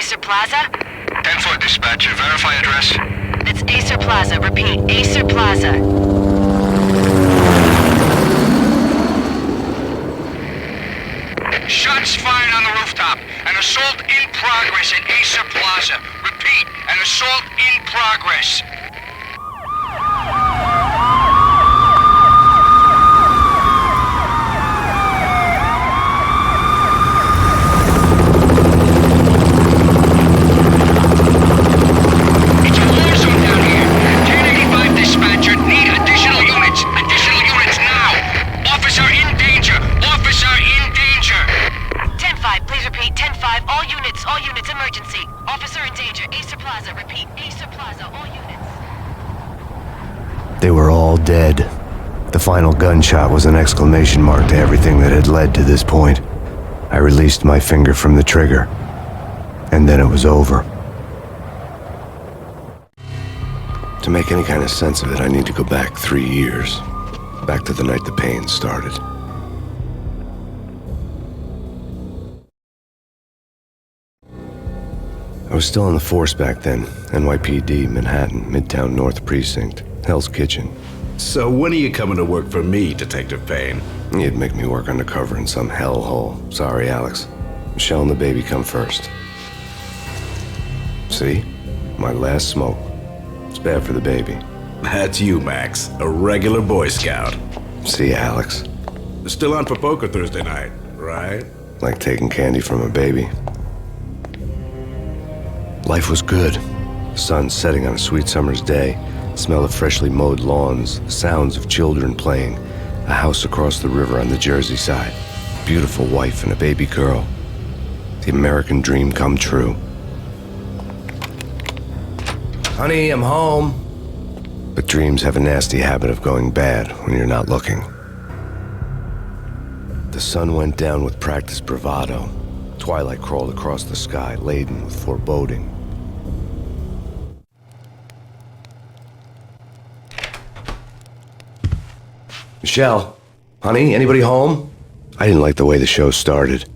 Acer Plaza? 10-4 dispatcher, verify address. It's Acer Plaza. Repeat, Acer Plaza. Shots fired on the rooftop. An assault in progress at Acer Plaza. Repeat, an assault in progress. It's a war zone down here. 1085 dispatcher, need additional units. Additional units now. Officer in danger. Officer in danger. 10-5, please repeat. 10-5, all units, emergency. Officer in danger. Acer Plaza. Repeat, Acer Plaza, all units. They were all dead. The final gunshot was an exclamation mark to everything that had led to this point. I released my finger from the trigger, and then it was over. To make any kind of sense of it, I need to go back 3 years. Back to the night the Payne started. I was still on the force back then. NYPD, Manhattan, Midtown North Precinct, Hell's Kitchen. So when are you coming to work for me, Detective Payne? You'd make me work undercover in some hellhole. Sorry, Alex. Michelle and the baby come first. See? My last smoke. It's bad for the baby. That's you, Max. A regular Boy Scout. See, Alex. Still on for poker Thursday night, right? Like taking candy from a baby. Life was good. The sun setting on a sweet summer's day. The smell of freshly mowed lawns. The sounds of children playing. A house across the river on the Jersey side. Beautiful wife and a baby girl. The American dream come true. Honey, I'm home. But dreams have a nasty habit of going bad when you're not looking. The sun went down with practiced bravado. Twilight crawled across the sky, laden with foreboding. Michelle, honey, anybody home? I didn't like the way the show started.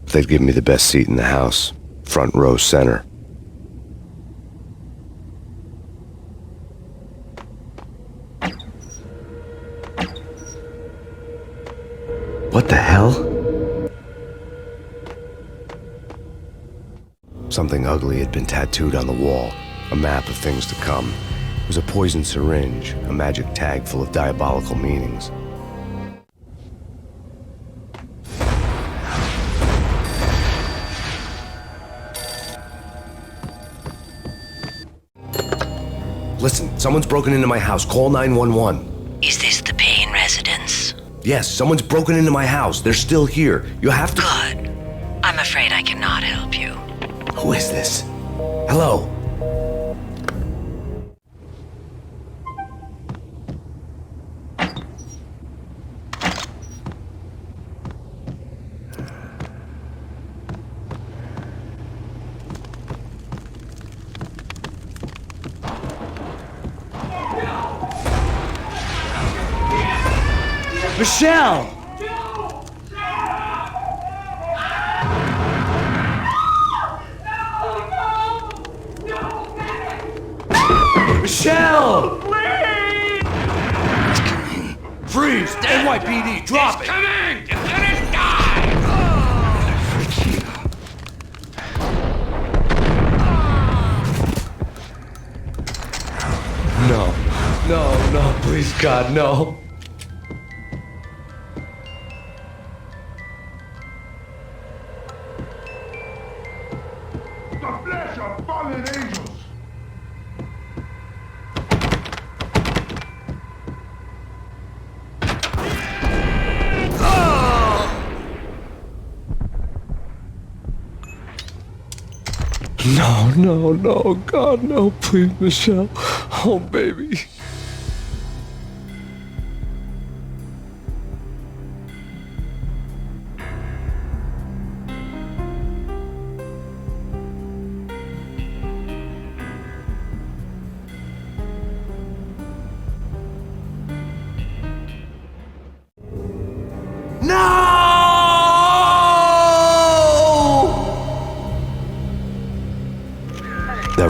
They'd give me the best seat in the house, front row center. What the hell? Something ugly had been tattooed on the wall, a map of things to come. It was a poison syringe, a magic tag full of diabolical meanings. Listen, someone's broken into my house. Call 911. Is this the Payne residence? Yes, someone's broken into my house. They're still here. You have to... Good. I'm afraid I cannot help you. Who is this? Hello? Michelle! Michelle! Please! It's coming. Freeze! NYPD, drop it! Coming! Just let it die! No, please, God, no. The flesh of fallen angels. No, God, no, please, Michelle. Oh, baby.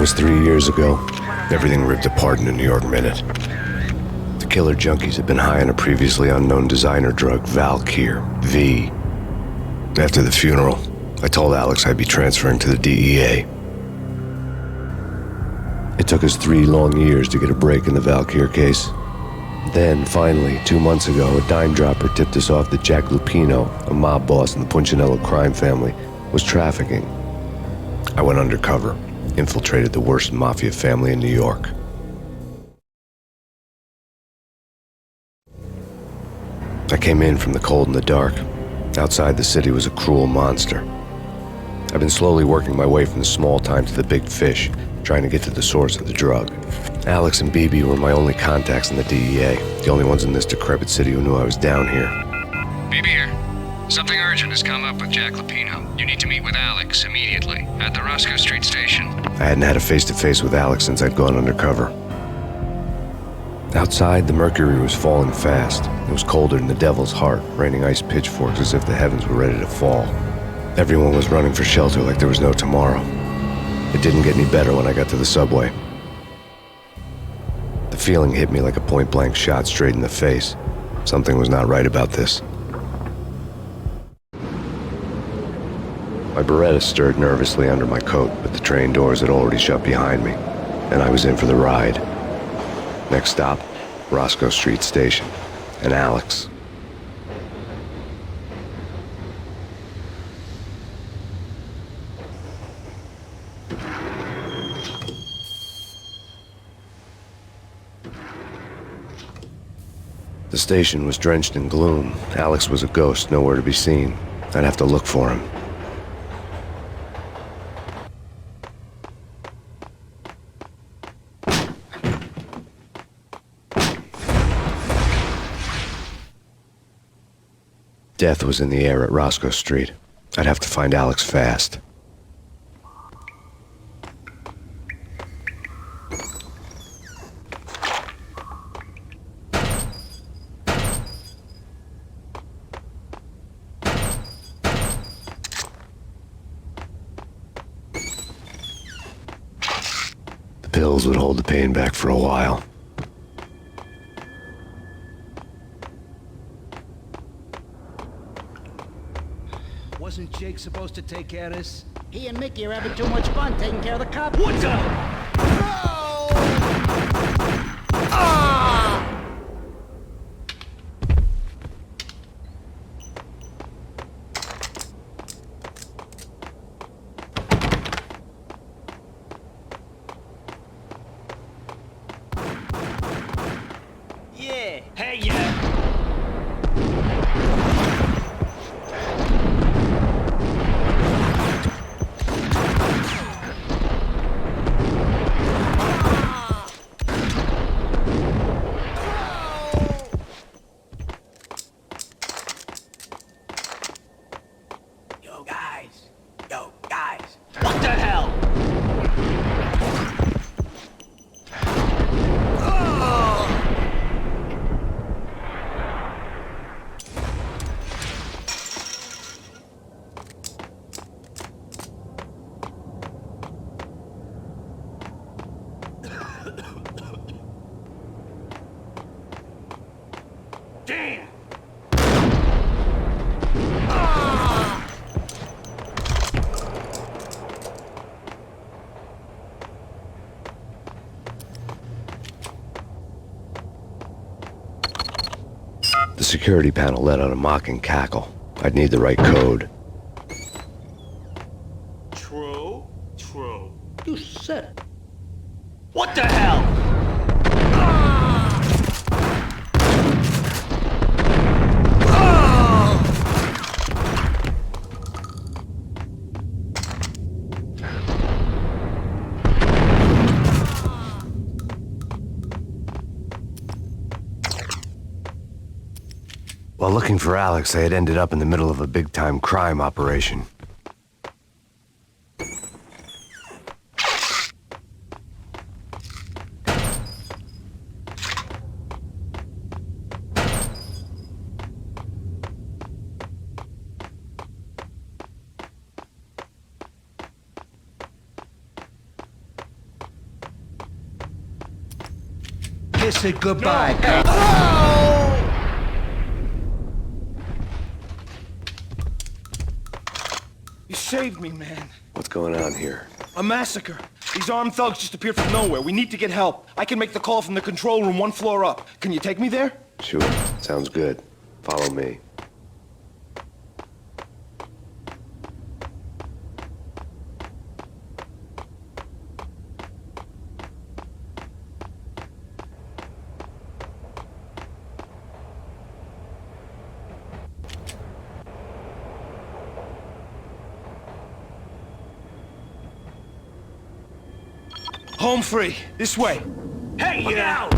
was 3 years ago. Everything ripped apart in a New York minute. The killer junkies had been high on a previously unknown designer drug, Valkyr, V. After the funeral, I told Alex I'd be transferring to the DEA. It took us 3 long years to get a break in the Valkyr case. Then, finally, 2 months ago, a dime dropper tipped us off that Jack Lupino, a mob boss in the Punchinello crime family, was trafficking. I went undercover, infiltrated the worst mafia family in New York. I came in from the cold and the dark. Outside the city was a cruel monster. I've been slowly working my way from the small time to the big fish, trying to get to the source of the drug. Alex and BB were my only contacts in the DEA, the only ones in this decrepit city who knew I was down here. BB here. Something urgent has come up with Jack Lupino. You need to meet with Alex immediately at the Roscoe Street station. I hadn't had a face-to-face with Alex since I'd gone undercover. Outside, the mercury was falling fast. It was colder than the devil's heart, raining ice pitchforks as if the heavens were ready to fall. Everyone was running for shelter like there was no tomorrow. It didn't get any better when I got to the subway. The feeling hit me like a point-blank shot straight in the face. Something was not right about this. My Beretta stirred nervously under my coat, but the train doors had already shut behind me, and I was in for the ride. Next stop, Roscoe Street Station, and Alex. The station was drenched in gloom. Alex was a ghost, nowhere to be seen. I'd have to look for him. Death was in the air at Roscoe Street. I'd have to find Alex fast. The pills would hold the pain back for a while. Wasn't Jake supposed to take care of this? He and Mickey are having too much fun taking care of the cops. What the? No! Ah! Yeah. Hey, yeah. Yo, guys. What the hell? Damn! The security panel let out a mocking cackle. I'd need the right code. True. You said it. What the hell? While looking for Alex, I had ended up in the middle of a big-time crime operation. kiss it goodbye. You saved me, man. What's going on here? A massacre. These armed thugs just appeared from nowhere. We need to get help. I can make the call from the control room 1 floor up. Can you take me there? Sure, sounds good. Follow me. Home free. This way. Hey, look out!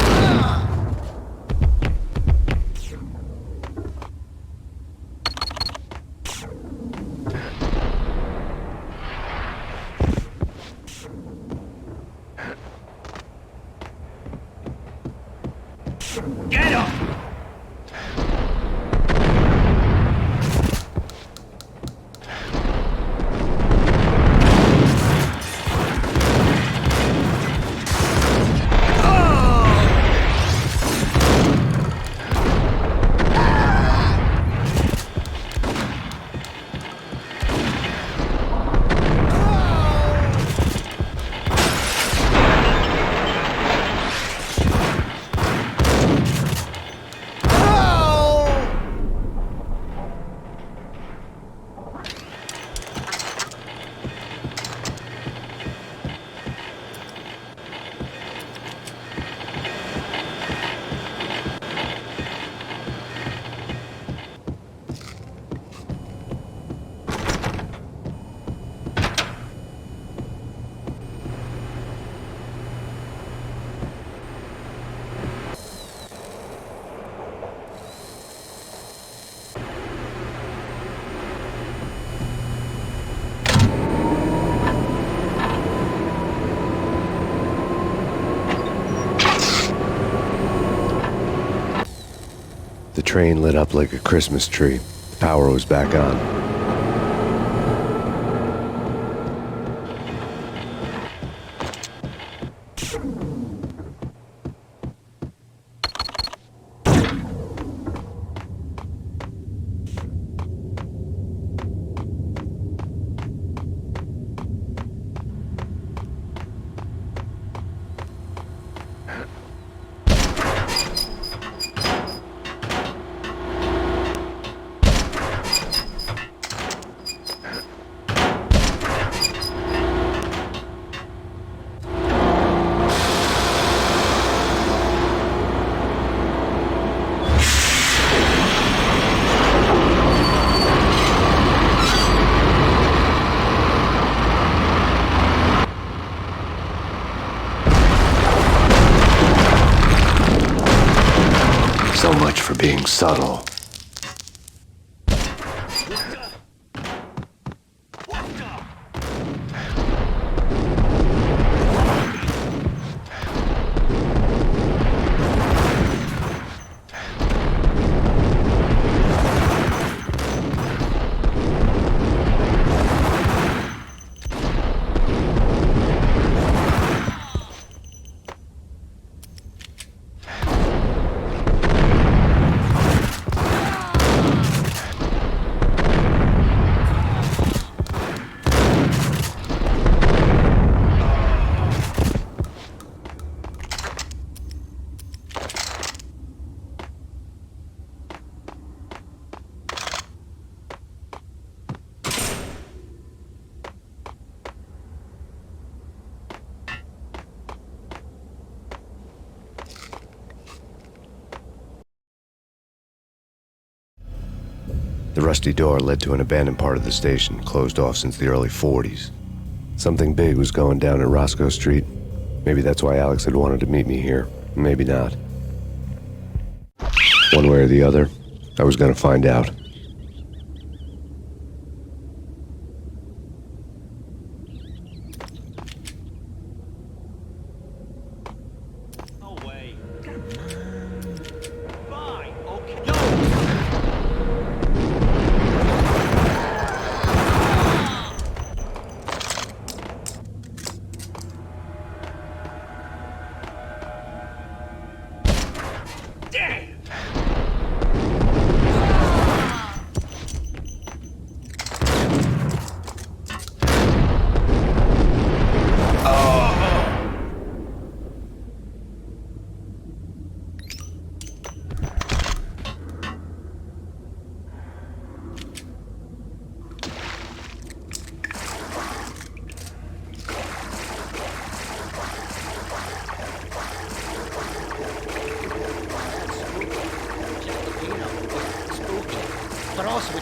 Get him! The train lit up like a Christmas tree. Power was back on. So much for being subtle. The rusty door led to an abandoned part of the station, closed off since the early 40s. Something big was going down at Roscoe Street. Maybe that's why Alex had wanted to meet me here. Maybe not. One way or the other, I was going to find out. No way.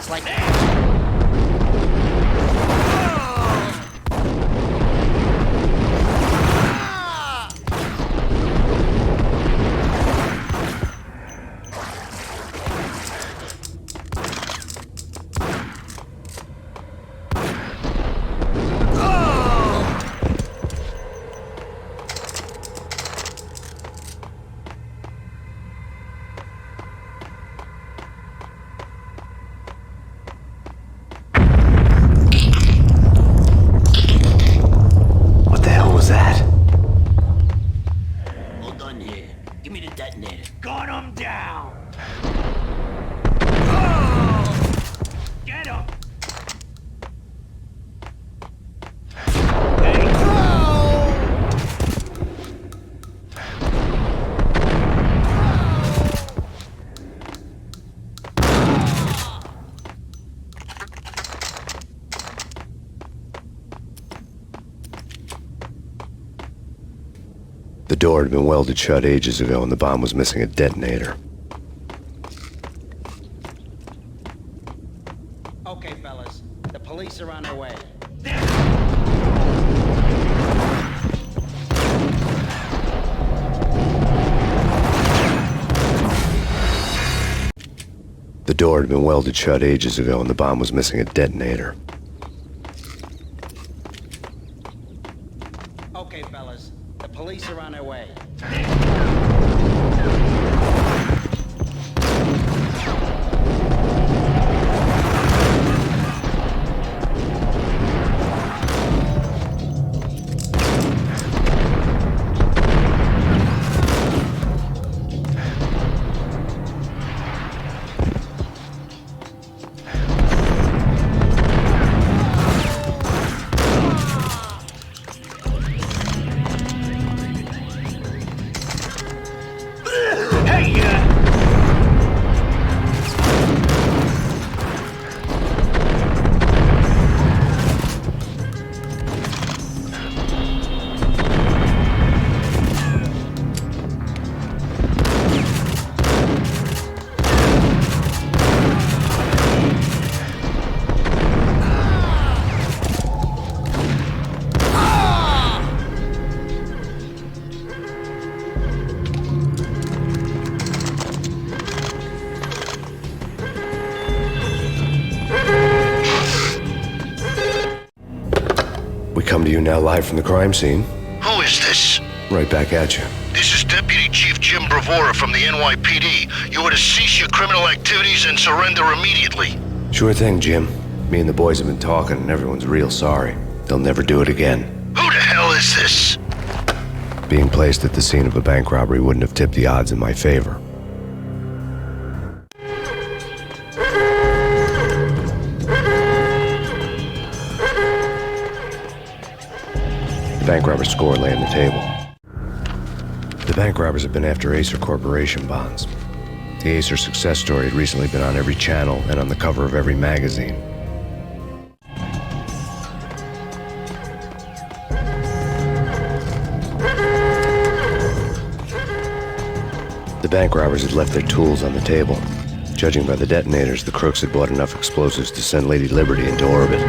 it's like... What the hell was that? Hold on here. Give me the detonator. Gun him down! Get him! The door had been welded shut ages ago and the bomb was missing a detonator. Okay, fellas. The police are on their way. The door had been welded shut ages ago and the bomb was missing a detonator. Okay, fellas. The police are on their way. We come to you now live from the crime scene. Who is this? Right back at you. This is Deputy Chief Jim Bravura from the NYPD. You are to cease your criminal activities and surrender immediately. Sure thing, Jim. Me and the boys have been talking and everyone's real sorry. They'll never do it again. Who the hell is this? Being placed at the scene of a bank robbery wouldn't have tipped the odds in my favor. The bank robber's score lay on the table. The bank robbers have been after Acer Corporation bonds. The Acer success story had recently been on every channel and on the cover of every magazine. The bank robbers had left their tools on the table. Judging by the detonators, the crooks had bought enough explosives to send Lady Liberty into orbit.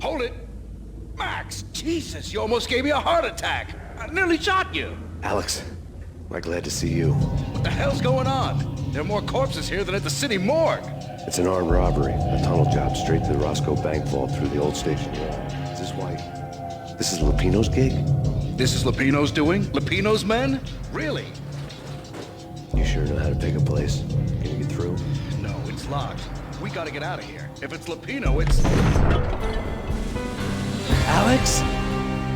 Hold it! Max, Jesus, you almost gave me a heart attack. I nearly shot you. Alex, we're glad to see you. What the hell's going on? There are more corpses here than at the city morgue. It's an armed robbery, a tunnel job straight to the Roscoe Bank vault through the old station. Is this why? This is Lupino's gig? This is Lupino's doing? Lupino's men? Really? You sure know how to pick a place? Can you get through? No, it's locked. We gotta get out of here. If it's Lupino, it's... Alex?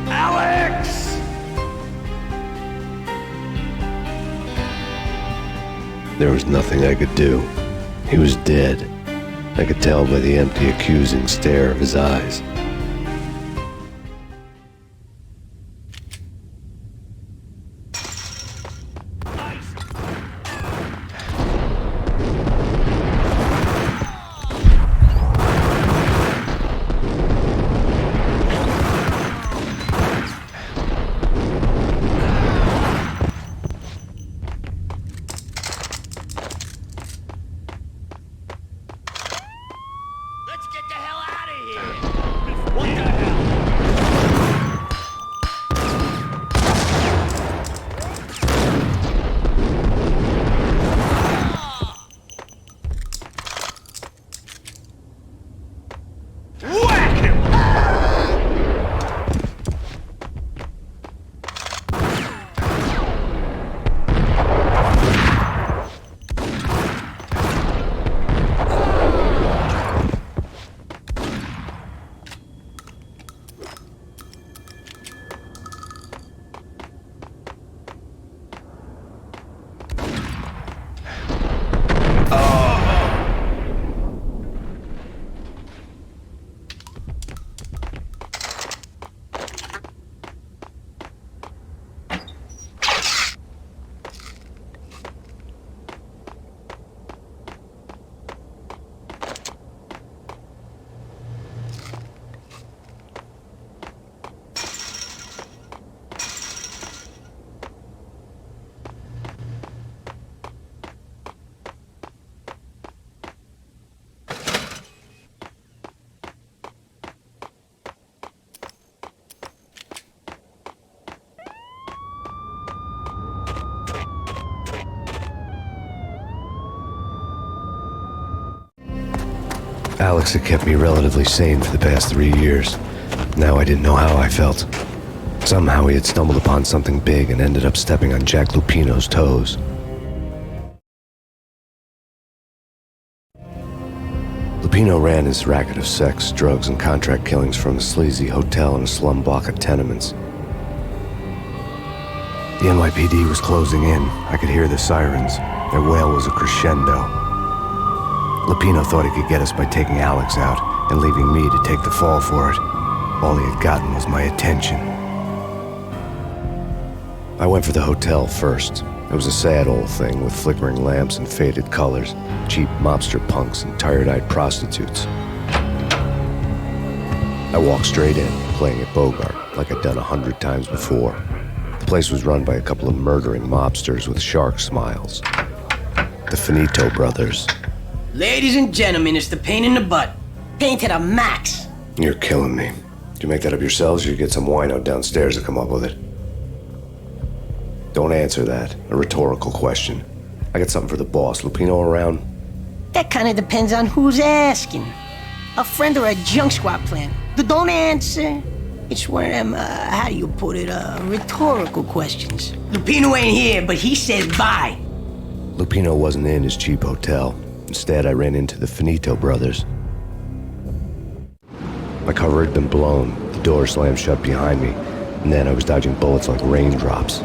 Alex! There was nothing I could do. He was dead. I could tell by the empty, accusing stare of his eyes. Let's get the hell out of here! What the hell? Whack him! Alex had kept me relatively sane for the past 3 years. Now I didn't know how I felt. Somehow he had stumbled upon something big and ended up stepping on Jack Lupino's toes. Lupino ran his racket of sex, drugs, and contract killings from a sleazy hotel in a slum block of tenements. The NYPD was closing in. I could hear the sirens. Their wail was a crescendo. Lupino thought he could get us by taking Alex out and leaving me to take the fall for it. All he had gotten was my attention. I went for the hotel first. It was a sad old thing with flickering lamps and faded colors, cheap mobster punks and tired-eyed prostitutes. I walked straight in, playing at Bogart, like I'd done 100 times before. The place was run by a couple of murdering mobsters with shark smiles. The Finito brothers. Ladies and gentlemen, it's the pain in the butt. Pain to the max. You're killing me. Did you make that up yourselves, or you get some wino downstairs to come up with it? Don't answer that. A rhetorical question. I got something for the boss. Lupino around? That kind of depends on who's asking. A friend or a junk squad plan. But don't answer. It's one of them, how do you put it, rhetorical questions. Lupino ain't here, but he says bye. Lupino wasn't in his cheap hotel. Instead, I ran into the Finito brothers. My cover had been blown. The door slammed shut behind me, and then I was dodging bullets like raindrops.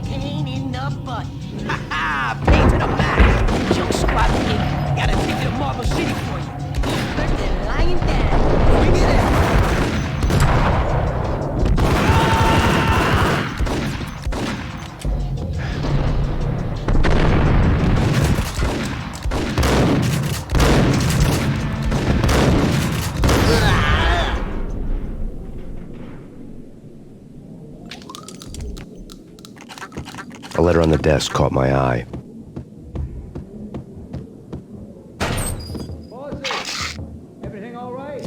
Pain in the butt. Ha ha! Pain to the max. Junk squad pig. Got a ticket to Marble City for you. First they're lying down. Bring it in. A letter on the desk caught my eye. Bosses! Everything all right?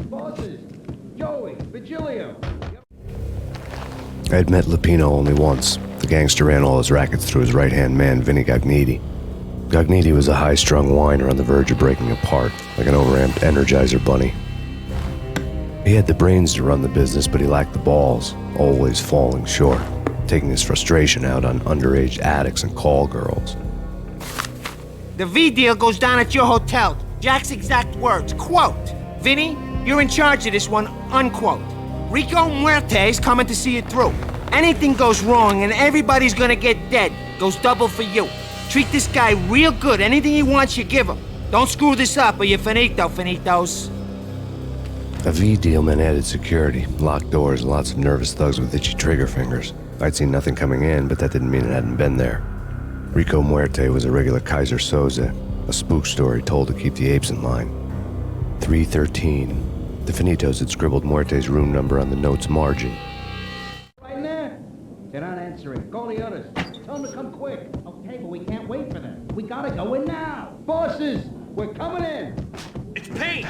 Bosses! Joey! Vigilio! I had met Lupino only once. The gangster ran all his rackets through his right-hand man, Vinny Gagniti. Gagniti was a high-strung whiner on the verge of breaking apart, like an overamped Energizer bunny. He had the brains to run the business, but he lacked the balls, always falling short, taking his frustration out on underage addicts and call girls. The V deal goes down at your hotel. Jack's exact words, quote, "Vinny, you're in charge of this one," unquote. Rico Muerte's coming to see it through. Anything goes wrong and everybody's gonna get dead, goes double for you. Treat this guy real good. Anything he wants, you give him. Don't screw this up or you're finito, finitos. A V deal meant added security, locked doors, and lots of nervous thugs with itchy trigger fingers. I'd seen nothing coming in, but that didn't mean it hadn't been there. Rico Muerte was a regular Kaiser Soze, a spook story told to keep the apes in line. 313. The Finitos had scribbled Muerte's room number on the note's margin. Right there. They're not answering. Call the others. Tell them to come quick. Okay, but we can't wait for them. We gotta go in now. Bosses, we're coming in. It's Payne!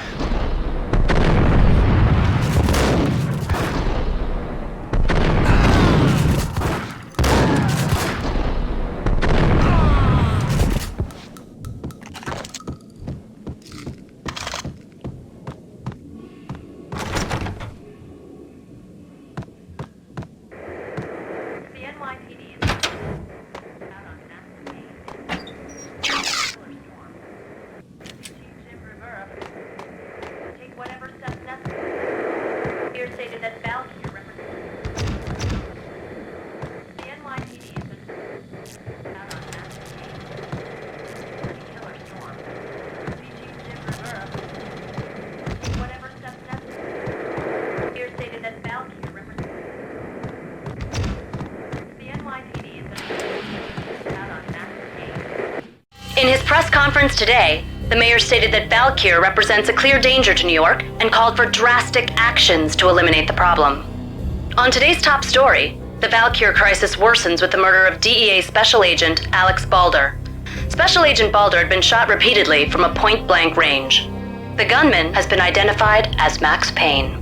In his press conference today, the mayor stated that Valkyr represents a clear danger to New York and called for drastic actions to eliminate the problem. On today's top story, the Valkyr crisis worsens with the murder of DEA Special Agent Alex Balder. Special Agent Balder had been shot repeatedly from a point-blank range. The gunman has been identified as Max Payne.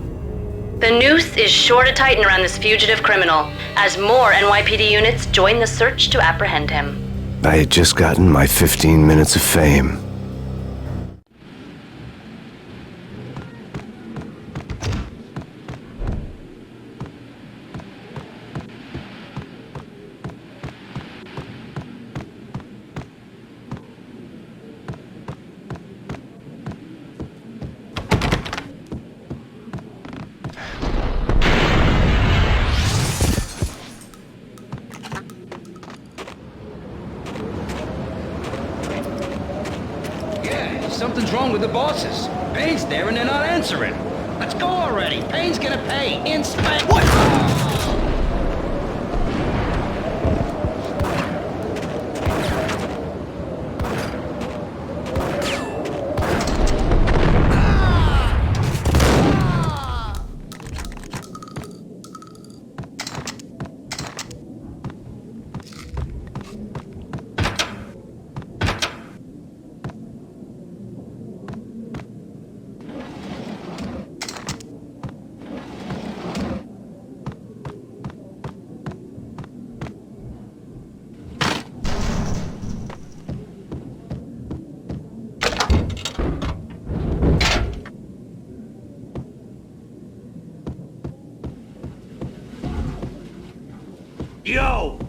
The noose is sure to tighten around this fugitive criminal as more NYPD units join the search to apprehend him. I had just gotten my 15 minutes of fame. Something's wrong with the bosses. Payne's there and they're not answering. Let's go already. Payne's gonna pay. Inspect. What? Yo!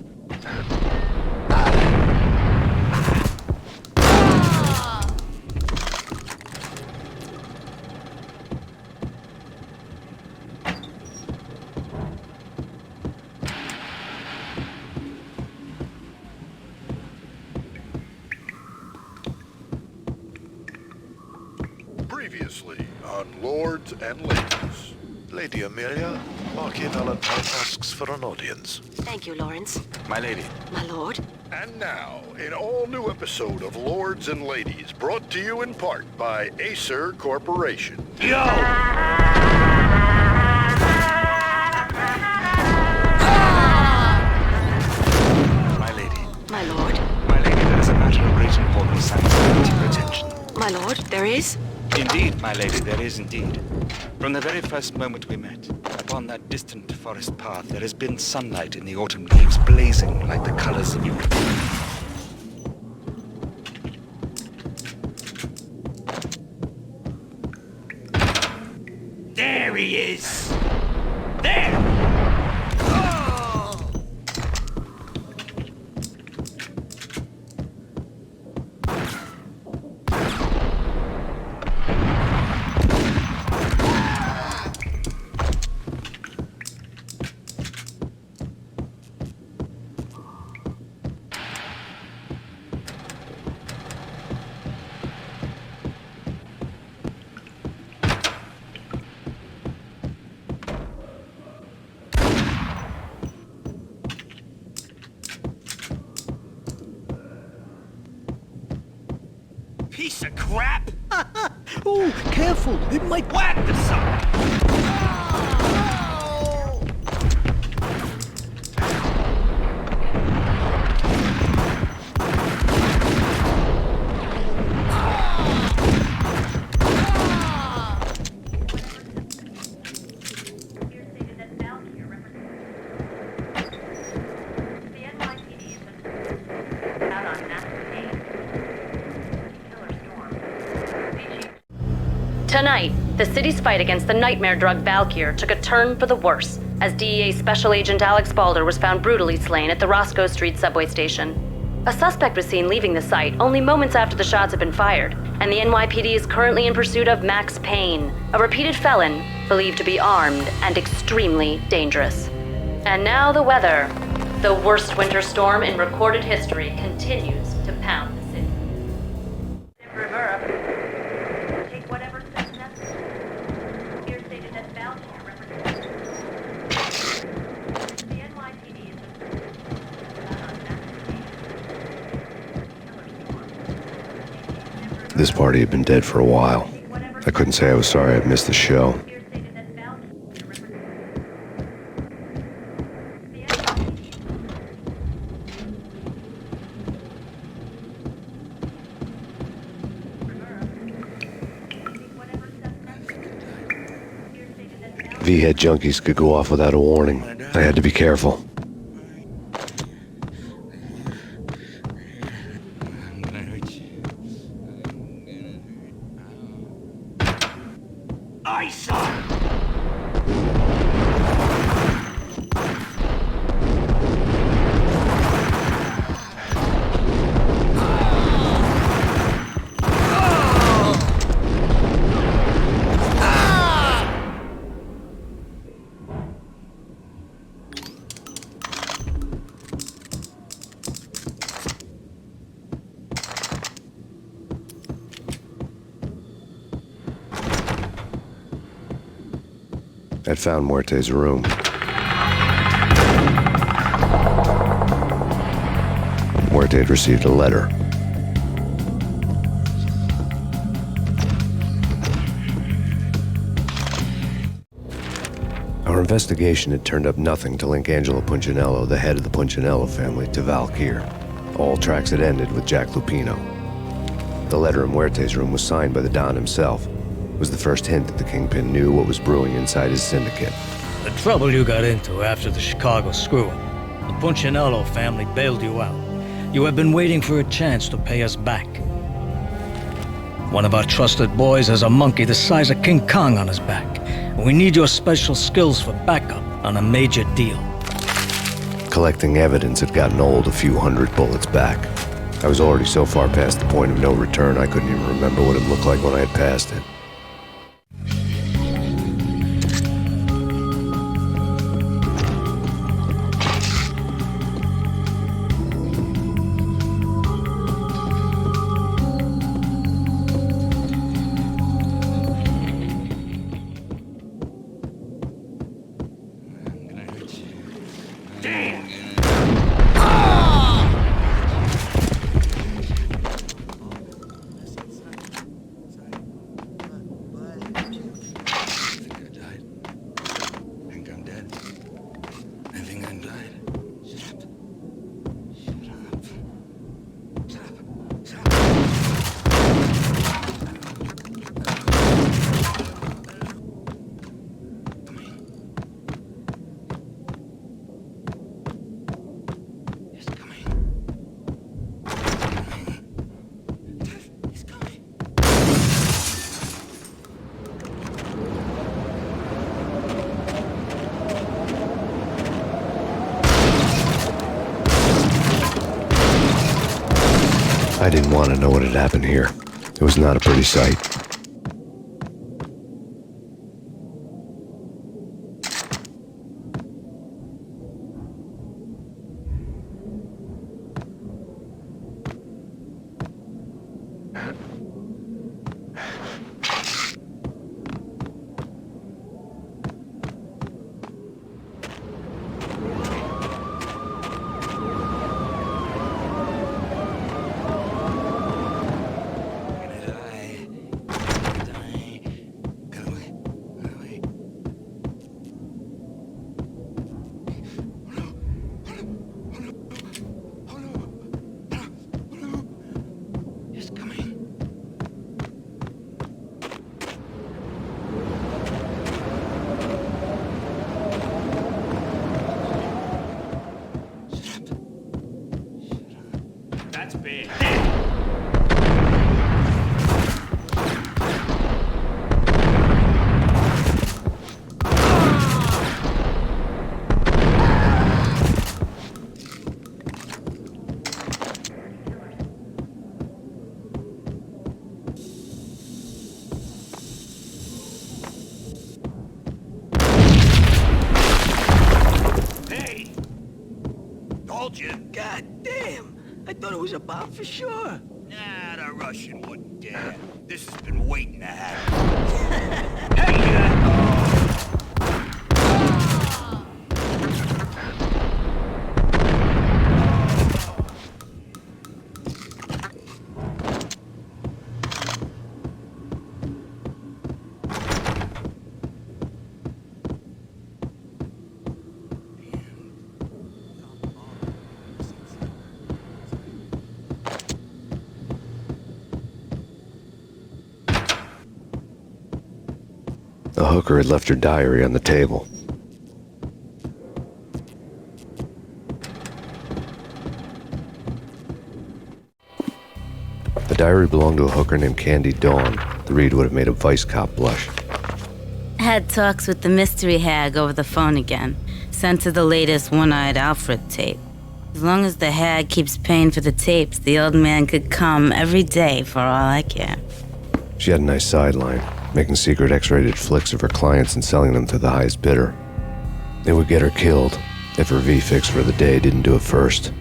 Previously on Lords and Ladies. Lady Amelia, Marquis Valentine asks for an audience. Thank you, Lawrence. My lady. My lord. And now, an all-new episode of Lords and Ladies, brought to you in part by Acer Corporation. Yo! My lady. My lord. My lady, there is a matter of great importance I must bring to your attention. My lord, there is? Indeed, my lady, there is indeed. From the very first moment we met, upon that distant forest path, there has been sunlight in the autumn leaves, blazing like the colors of your... There he is! There! Piece of crap! Ooh, careful! It might Whack the son! Tonight, the city's fight against the nightmare drug Valkyr took a turn for the worse, as DEA Special Agent Alex Balder was found brutally slain at the Roscoe Street subway station. A suspect was seen leaving the site only moments after the shots had been fired, and the NYPD is currently in pursuit of Max Payne, a repeated felon believed to be armed and extremely dangerous. And now the weather. The worst winter storm in recorded history continues to pound the city. Take whatever steps necessary. Here stated that Valkyr represents the NYPD is This party had been dead for a while. I couldn't say I was sorry I'd missed the show. V-head junkies could go off without a warning. I had to be careful. I saw! I'd found Muerte's room. Muerte had received a letter. Our investigation had turned up nothing to link Angelo Punchinello, the head of the Punchinello family, to Valkyr. All tracks had ended with Jack Lupino. The letter in Muerte's room was signed by the Don himself. It was the first hint that the Kingpin knew what was brewing inside his syndicate. The trouble you got into after the Chicago screw-up. The Punchinello family bailed you out. You have been waiting for a chance to pay us back. One of our trusted boys has a monkey the size of King Kong on his back. We need your special skills for backup on a major deal. Collecting evidence had gotten old a few hundred bullets back. I was already so far past the point of no return I couldn't even remember what it looked like when I had passed it. didn't want to know what had happened here. It was not a pretty sight. That's big. Hey! Told you. God damn! I thought it was a bomb for sure. Nah, the Russian wouldn't dare. This has been waiting to happen. Hey, The hooker had left her diary on the table. The diary belonged to a hooker named Candy Dawn. The read would have made a vice cop blush. Had talks with the mystery hag over the phone again. Sent to the latest One-Eyed Alfred tape. As long as the hag keeps paying for the tapes, the old man could come every day for all I care. She had a nice sideline, making secret X-rated flicks of her clients and selling them to the highest bidder. It would get her killed if her V-fix for the day didn't do it first.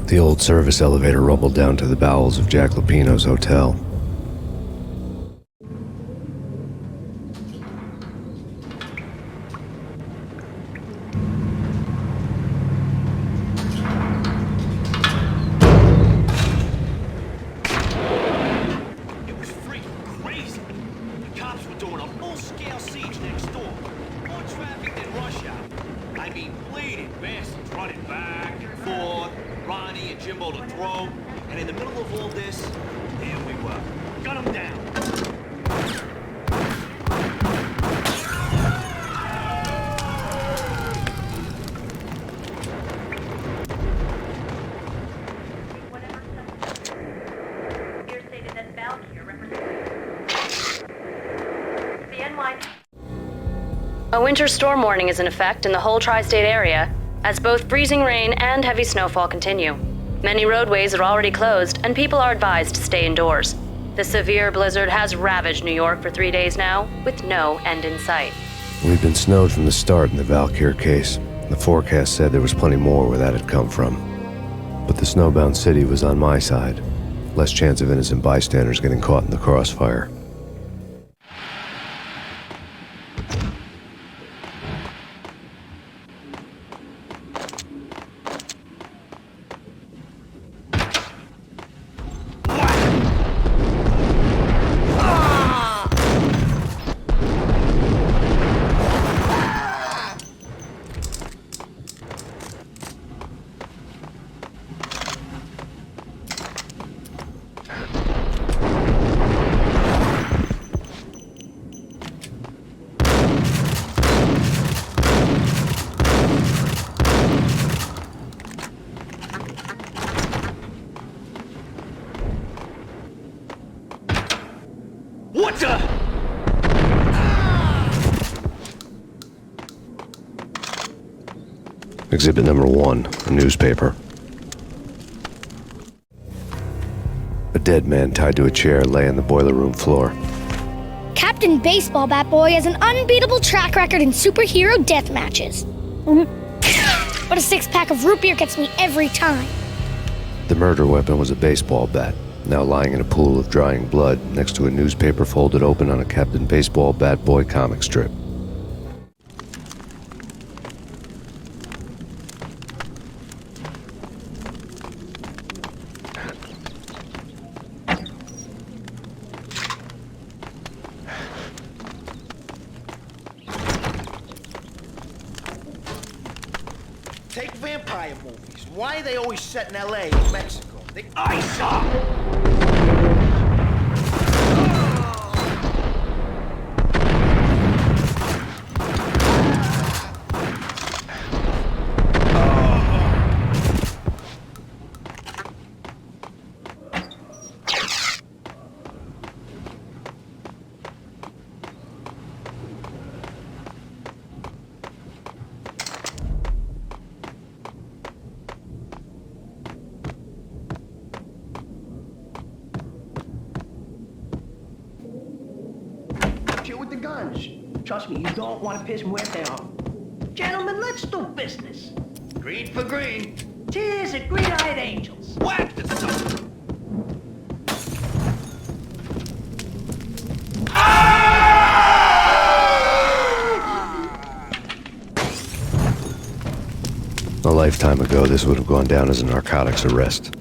The old service elevator rumbled down to the bowels of Jack Lupino's hotel. It was freaking crazy. The cops were doing a full-scale siege next door. More traffic than rush hour. I mean, bleeding bastards running back and forth, Ronnie and Jimbo to throw. And in the middle of all this, there we were. Gun them down. A winter storm warning is in effect in the whole tri-state area, as both freezing rain and heavy snowfall continue. Many roadways are already closed, and people are advised to stay indoors. The severe blizzard has ravaged New York for 3 days now, with no end in sight. We've been snowed from the start in the Valkyr case. The forecast said there was plenty more where that had come from. But the snowbound city was on my side. Less chance of innocent bystanders getting caught in the crossfire. What the? Exhibit number 1, a newspaper. A dead man tied to a chair lay on the boiler room floor. Captain Baseball Bat Boy has an unbeatable track record in superhero death matches. But a 6-pack of root beer gets me every time. The murder weapon was a baseball bat, now lying in a pool of drying blood next to a newspaper folded open on a Captain Baseball Bat Boy comic strip. Take vampire movies. Why are they always set in L.A. and Mexico? I saw! Chill with the guns. Trust me, you don't want to piss Muerte off. Gentlemen, let's do business. Green for green. Cheers at green-eyed angels. What? A lifetime ago, this would have gone down as a narcotics arrest.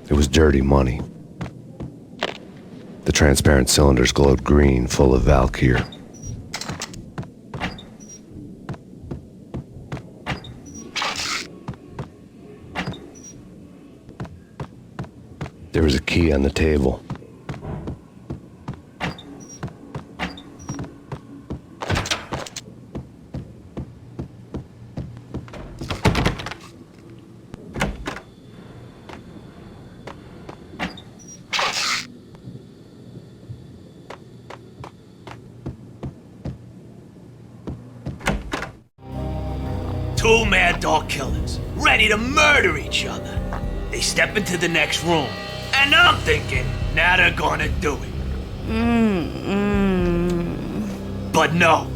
It was dirty money. The transparent cylinders glowed green, full of Valkyr. There was a key on the table. Two mad dog killers, ready to murder each other. They step into the next room, and I'm thinking, now they're gonna do it. But no.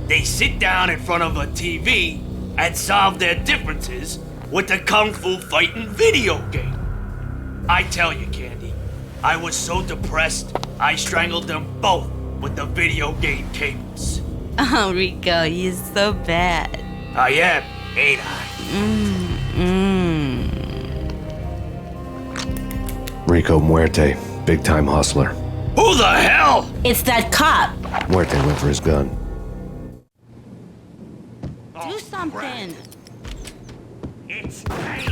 They sit down in front of a TV and solve their differences with a kung fu fighting video game. I tell you, Candy, I was so depressed, I strangled them both with the video game cables. Oh, Rico, you're so bad. I am, ain't I? Rico Muerte, big-time hustler. Who the hell? It's that cop. Muerte went for his gun. Do something. It's Payne.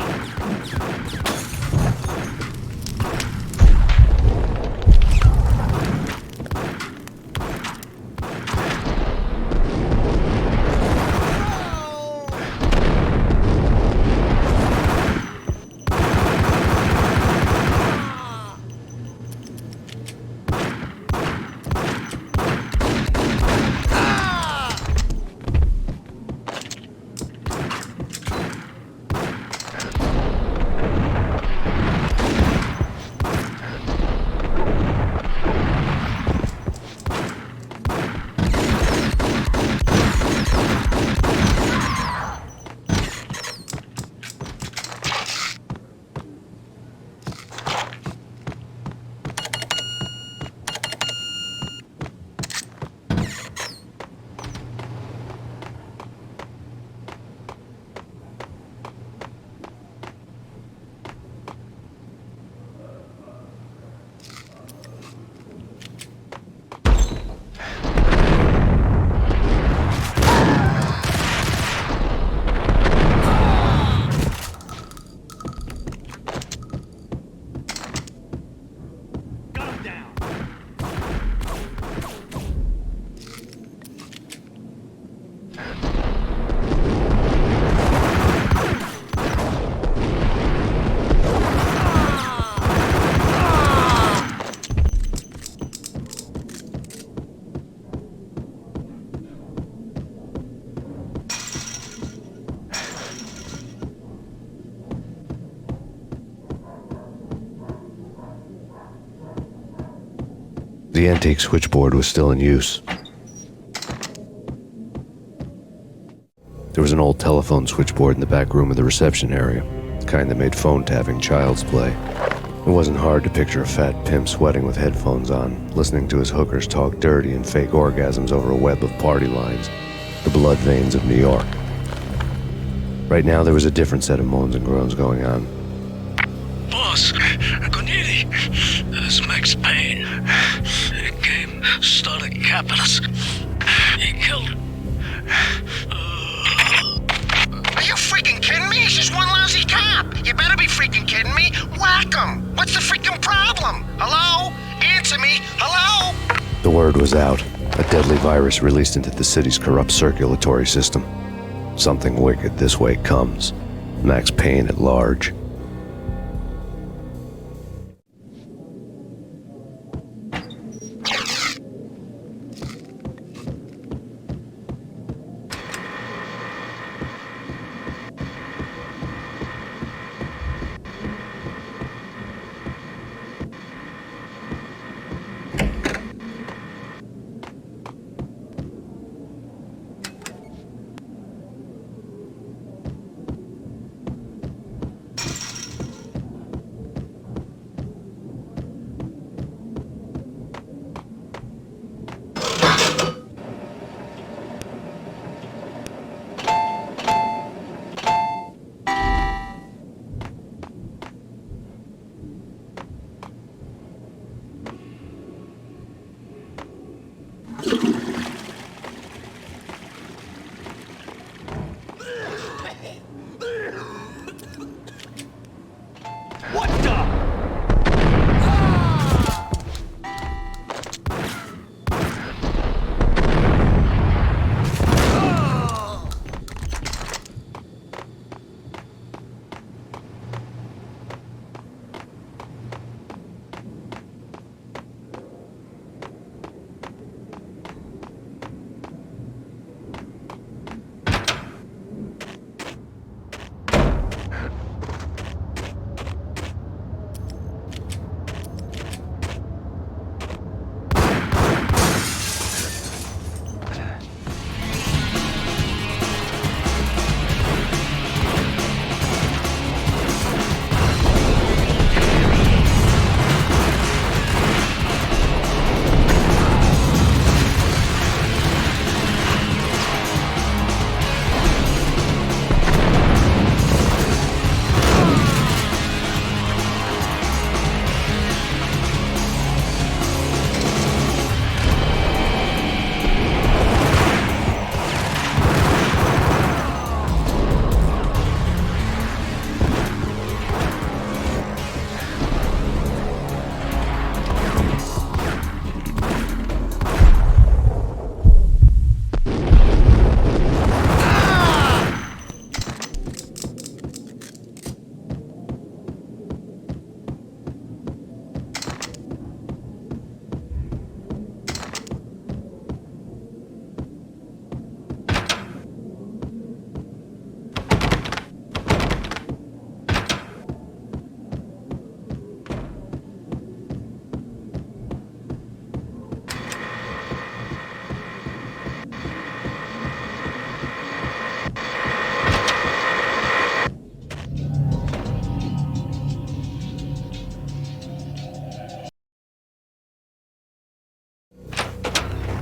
The antique switchboard was still in use. There was an old telephone switchboard in the back room of the reception area, the kind that made phone tapping child's play. It wasn't hard to picture a fat pimp sweating with headphones on, listening to his hookers talk dirty and fake orgasms over a web of party lines, the blood veins of New York. Right now, there was a different set of moans and groans going on. Boss, Cornelia, it's Max Payne. He came, started capping us. He killed her. Are you freaking kidding me? He's just one lousy cop. You better be freaking kidding me. Whack him. What's the freaking problem? Hello? Answer me. Hello? The word was out. A deadly virus released into the city's corrupt circulatory system. Something wicked this way comes. Max Payne at large.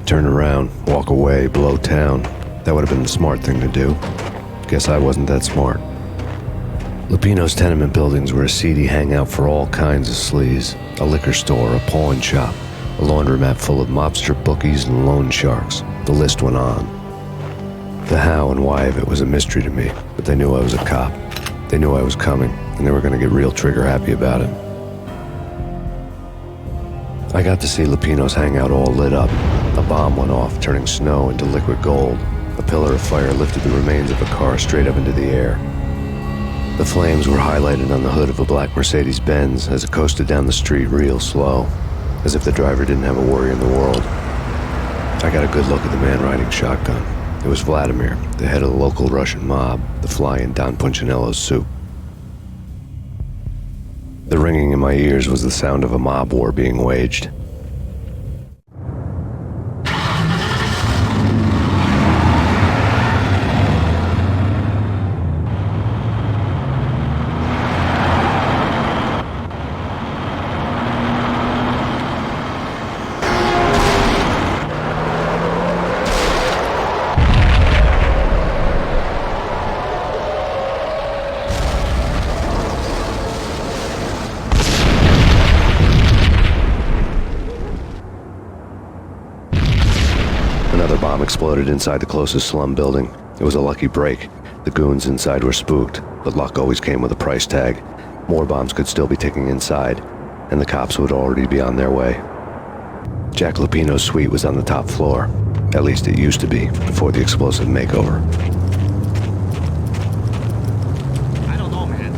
Turn around, walk away, blow town. That would have been the smart thing to do. Guess I wasn't that smart. Lupino's tenement buildings were a seedy hangout for all kinds of sleaze. A liquor store, a pawn shop, a laundromat full of mobster bookies and loan sharks. The list went on. The how and why of it was a mystery to me, but they knew I was a cop. They knew I was coming, and they were going to get real trigger happy about it. I got to see Lupino's hangout all lit up. A bomb went off, turning snow into liquid gold. A pillar of fire lifted the remains of a car straight up into the air. The flames were highlighted on the hood of a black Mercedes-Benz as it coasted down the street real slow, as if the driver didn't have a worry in the world. I got a good look at the man riding shotgun. It was Vladimir, the head of the local Russian mob, the fly in Don Punchinello's soup. The ringing in my ears was the sound of a mob war being waged. bomb exploded inside the closest slum building. It was a lucky break. The goons inside were spooked, but luck always came with a price tag. More bombs could still be ticking inside, and the cops would already be on their way. Jack Lupino's suite was on the top floor. At least it used to be, before the explosive makeover. I don't know, man.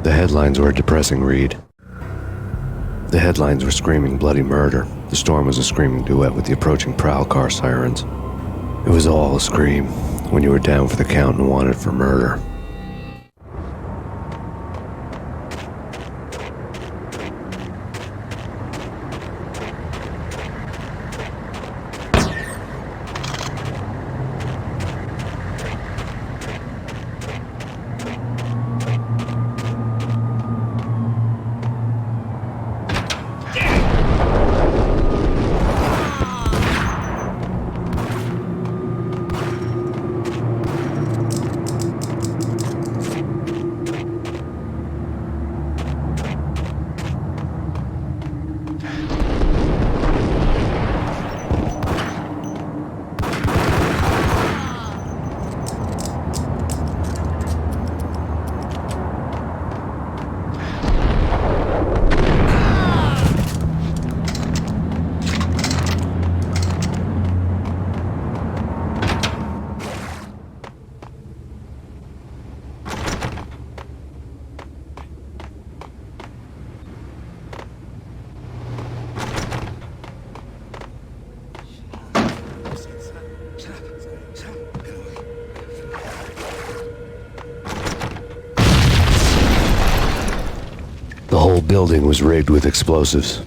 The headlines were a depressing read. The headlines were screaming bloody murder. The storm was a screaming duet with the approaching prowl car sirens. It was all a scream when you were down for the count and wanted for murder. The whole building was rigged with explosives.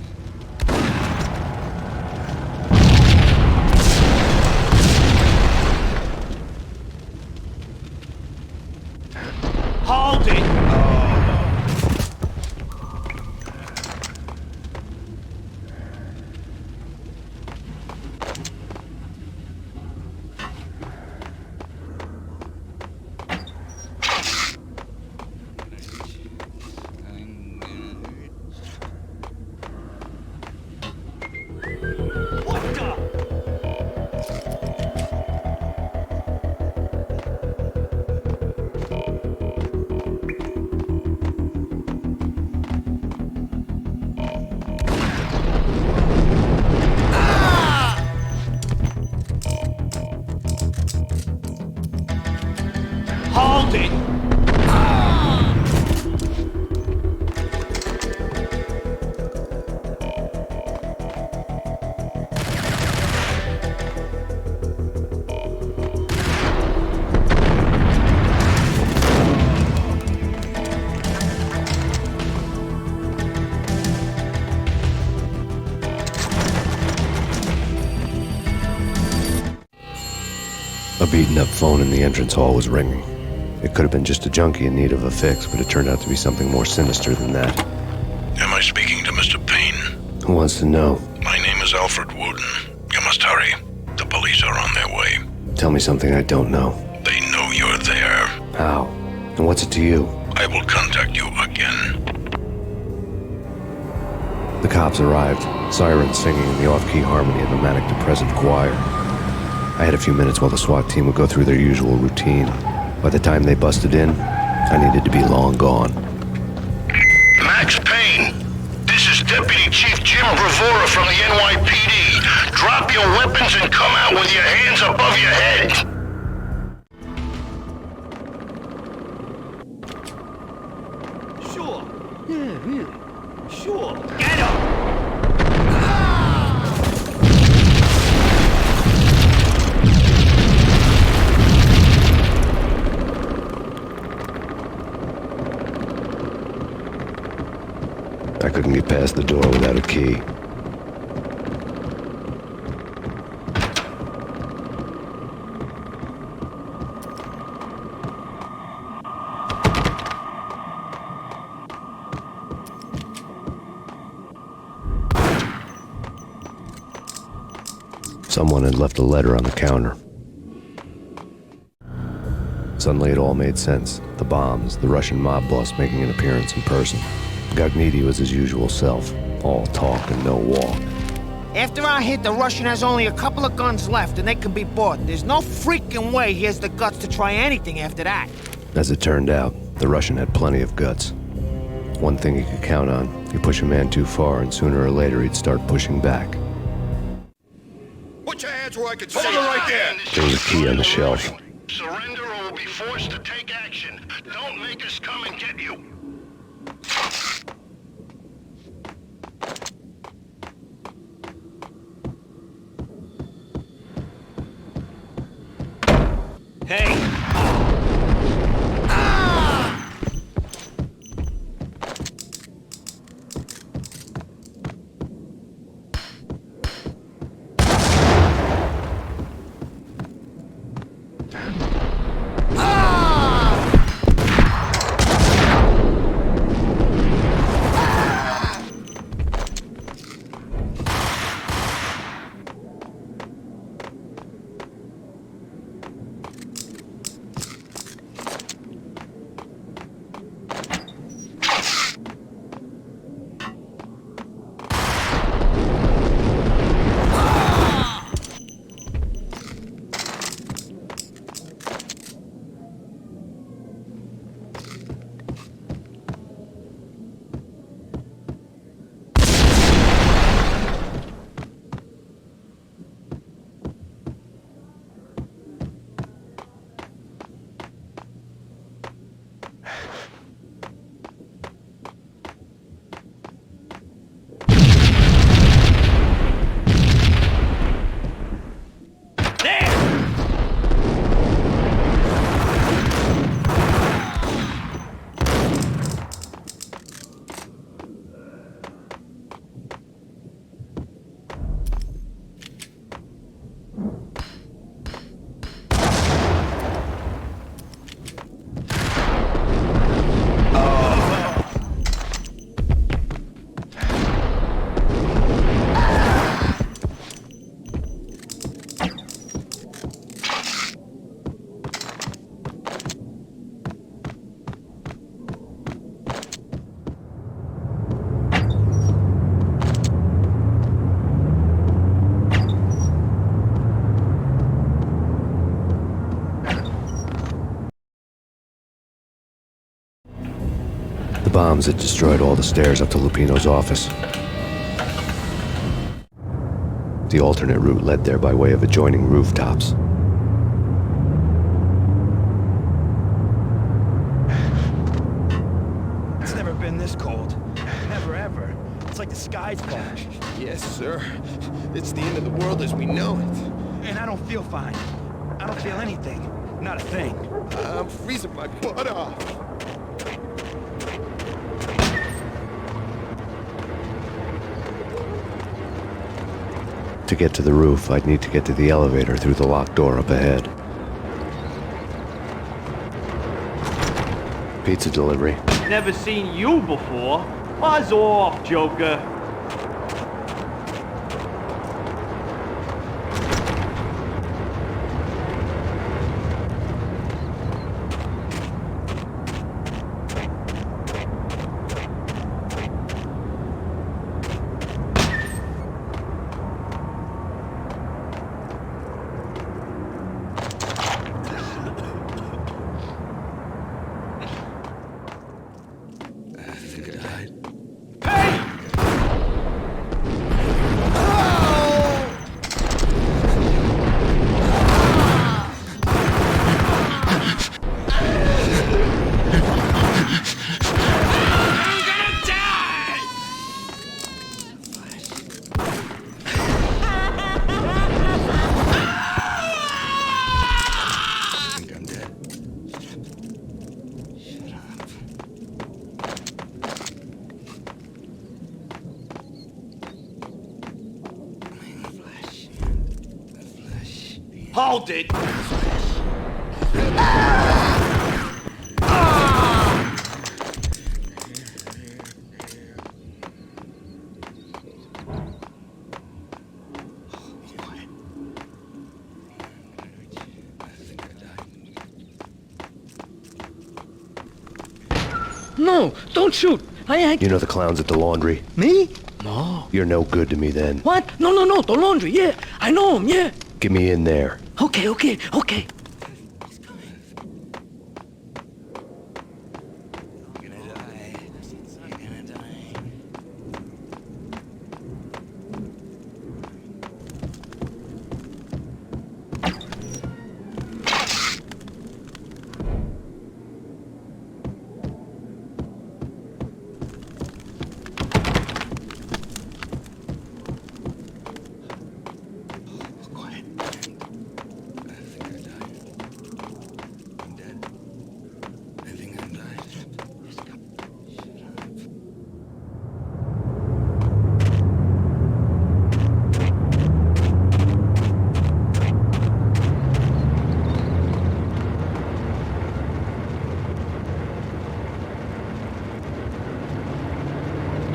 Hold it! Hold it! A beaten-up phone in the entrance hall was ringing. It could have been just a junkie in need of a fix, but it turned out to be something more sinister than that. Am I speaking to Mr. Payne? Who wants to know? My name is Alfred Wooden. You must hurry. The police are on their way. Tell me something I don't know. They know you're there. How? And what's it to you? I will contact you again. The cops arrived, sirens singing in the off-key harmony of a manic-depressive choir. I had a few minutes while the SWAT team would go through their usual routine. By the time they busted in, I needed to be long gone. Max Payne, this is Deputy Chief Jim Bravura from the NYPD. Drop your weapons and come out with your hands above your head. Sure. Yeah, really. Sure. Get up! couldn't get past the door without a key. Someone had left a letter on the counter. Suddenly it all made sense. The bombs, the Russian mob boss making an appearance in person. Gagniti was his usual self, all talk and no walk. After our hit, the Russian has only a couple of guns left and they can be bought. There's no freaking way he has the guts to try anything after that. As it turned out, the Russian had plenty of guts. One thing he could count on, you push a man too far and sooner or later he'd start pushing back. Put your hands where I can see. Hold it right there. There was a key on the shelf. Surrender or we'll be forced to take action. Don't make us come and get you. Hey! The bombs had destroyed all the stairs up to Lupino's office. The alternate route led there by way of adjoining rooftops. It's never been this cold. Never ever. It's like the sky's falling. Yes, sir. It's the end of the world as we know it. And I don't feel fine. I don't feel anything. Not a thing. I'm freezing my butt off. To get to the roof, I'd need to get to the elevator through the locked door up ahead. Pizza delivery. Never seen you before. Buzz off, Joker. Hold it! No, don't shoot. You know the clowns at the laundry? Me? No. You're no good to me then. What? No, the laundry, yeah. I know him, yeah. Get me in there. Okay.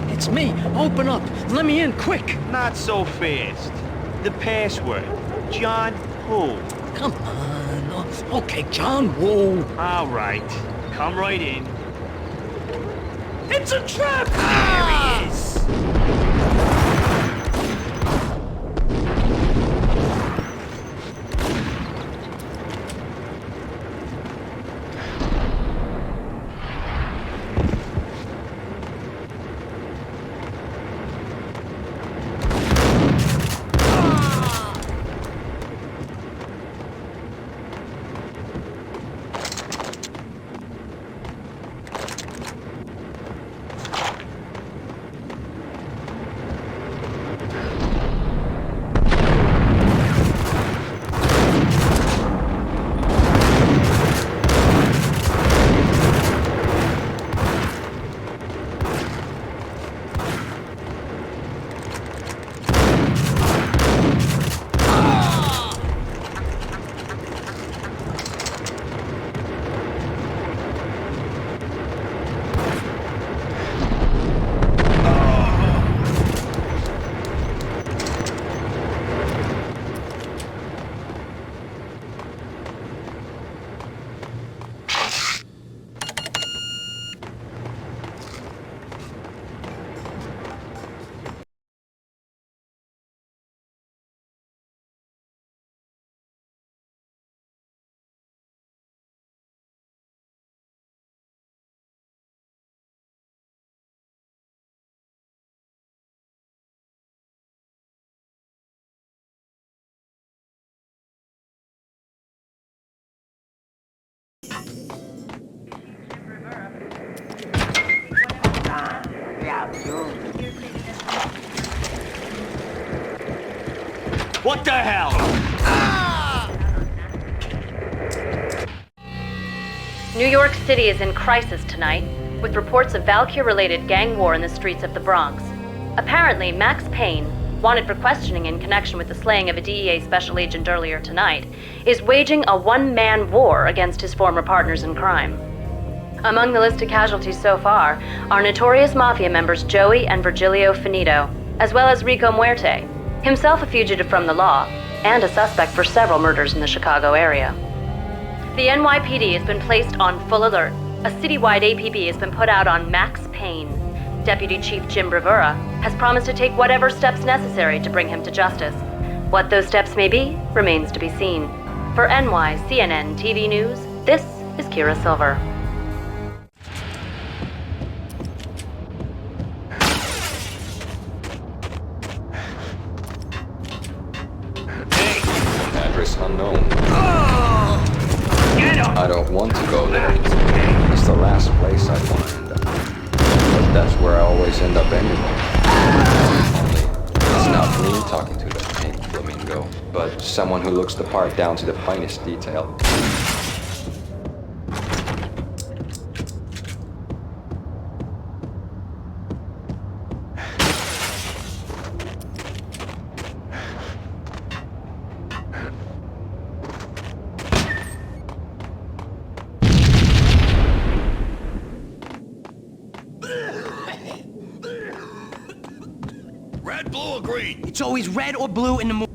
It's me. Open up. Let me in, quick. Not so fast. The password. John who? Come on. Okay, John Woo. All right. Come right in. It's a trap! There he is. What the hell? New York City is in crisis tonight, with reports of Valkyr-related gang war in the streets of the Bronx. Apparently, Max Payne, wanted for questioning in connection with the slaying of a DEA special agent earlier tonight, is waging a one-man war against his former partners in crime. Among the list of casualties so far are notorious mafia members Joey and Virgilio Finito, as well as Rico Muerte, himself a fugitive from the law, and a suspect for several murders in the Chicago area. The NYPD has been placed on full alert. A citywide APB has been put out on Max Payne. Deputy Chief Jim Bravura has promised to take whatever steps necessary to bring him to justice. What those steps may be remains to be seen. For NYCNN TV News, this is Kira Silver. Address unknown. I don't want to go there. It's the last place I'd want to end up. But that's where I always end up anyway. Only, it's not me talking to the pink flamingo, but someone who looks the part down to the finest detail. green? It's always red or blue in the movie.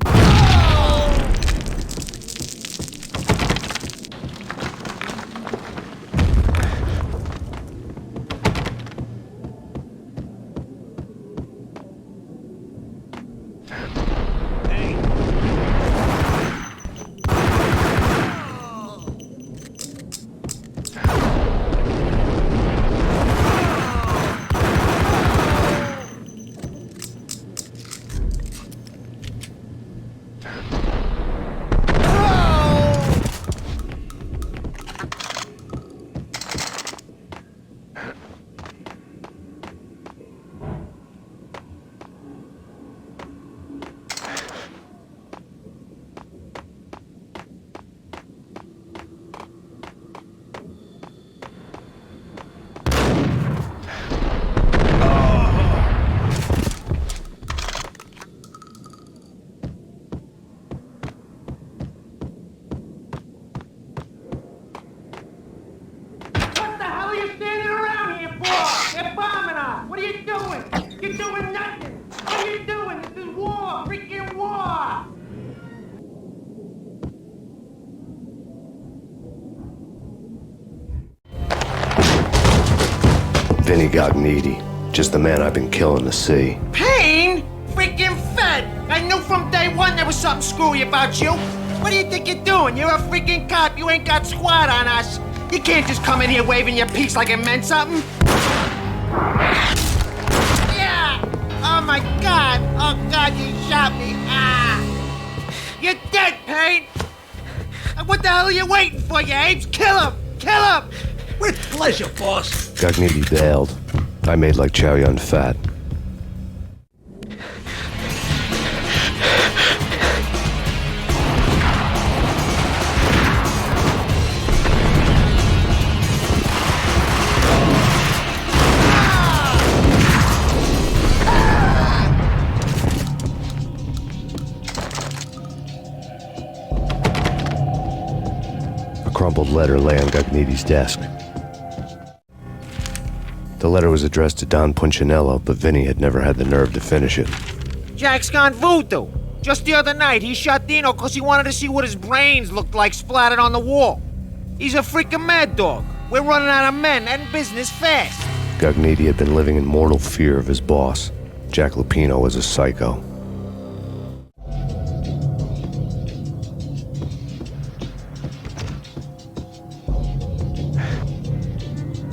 What the hell are you standing around here for? They're bombing us. What are you doing? You're doing nothing. What are you doing? This is war. Freaking war. Vinny Gognitti, just the man I've been killing to see. Payne? Freaking Fed! I knew from day one there was something screwy about you. What do you think you're doing? You're a freaking cop. You ain't got squad on us. You can't just come in here waving your piece like it meant something. Yeah! Oh my God! Oh God, you shot me! Ah! You're dead, Payne! What the hell are you waiting for, you apes? Kill him! Kill him! With pleasure, boss. Gognitti bailed. I made like Chow Yun Fat. A crumpled letter lay on Gognitti's desk. The letter was addressed to Don Punchinello, but Vinny had never had the nerve to finish it. Jack's gone voodoo. Just the other night, he shot Dino because he wanted to see what his brains looked like splattered on the wall. He's a freaking mad dog. We're running out of men and business fast. Gognitti had been living in mortal fear of his boss. Jack Lupino was a psycho.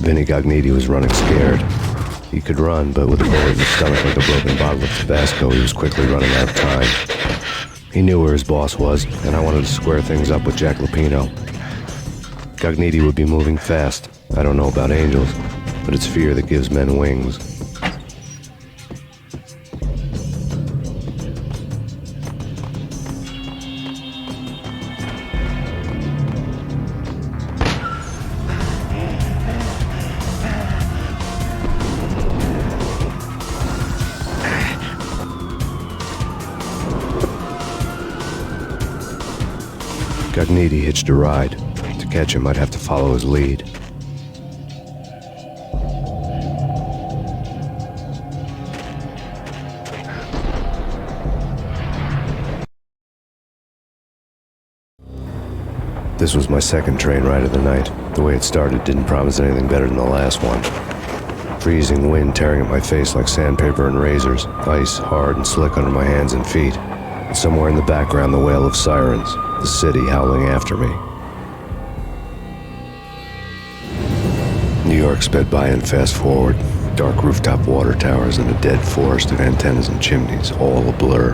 Vinny Gognitti was running scared. He could run, but with a bullet in his stomach like a broken bottle of Tabasco, he was quickly running out of time. He knew where his boss was, and I wanted to square things up with Jack Lupino. Gognitti would be moving fast. I don't know about angels, but it's fear that gives men wings. Gognitti hitched a ride. To catch him, I'd have to follow his lead. This was my second train ride of the night. The way it started didn't promise anything better than the last one. Freezing wind tearing at my face like sandpaper and razors, ice hard and slick under my hands and feet. And somewhere in the background, the wail of sirens, the city howling after me. New York sped by in fast forward. Dark rooftop water towers and a dead forest of antennas and chimneys, all a blur.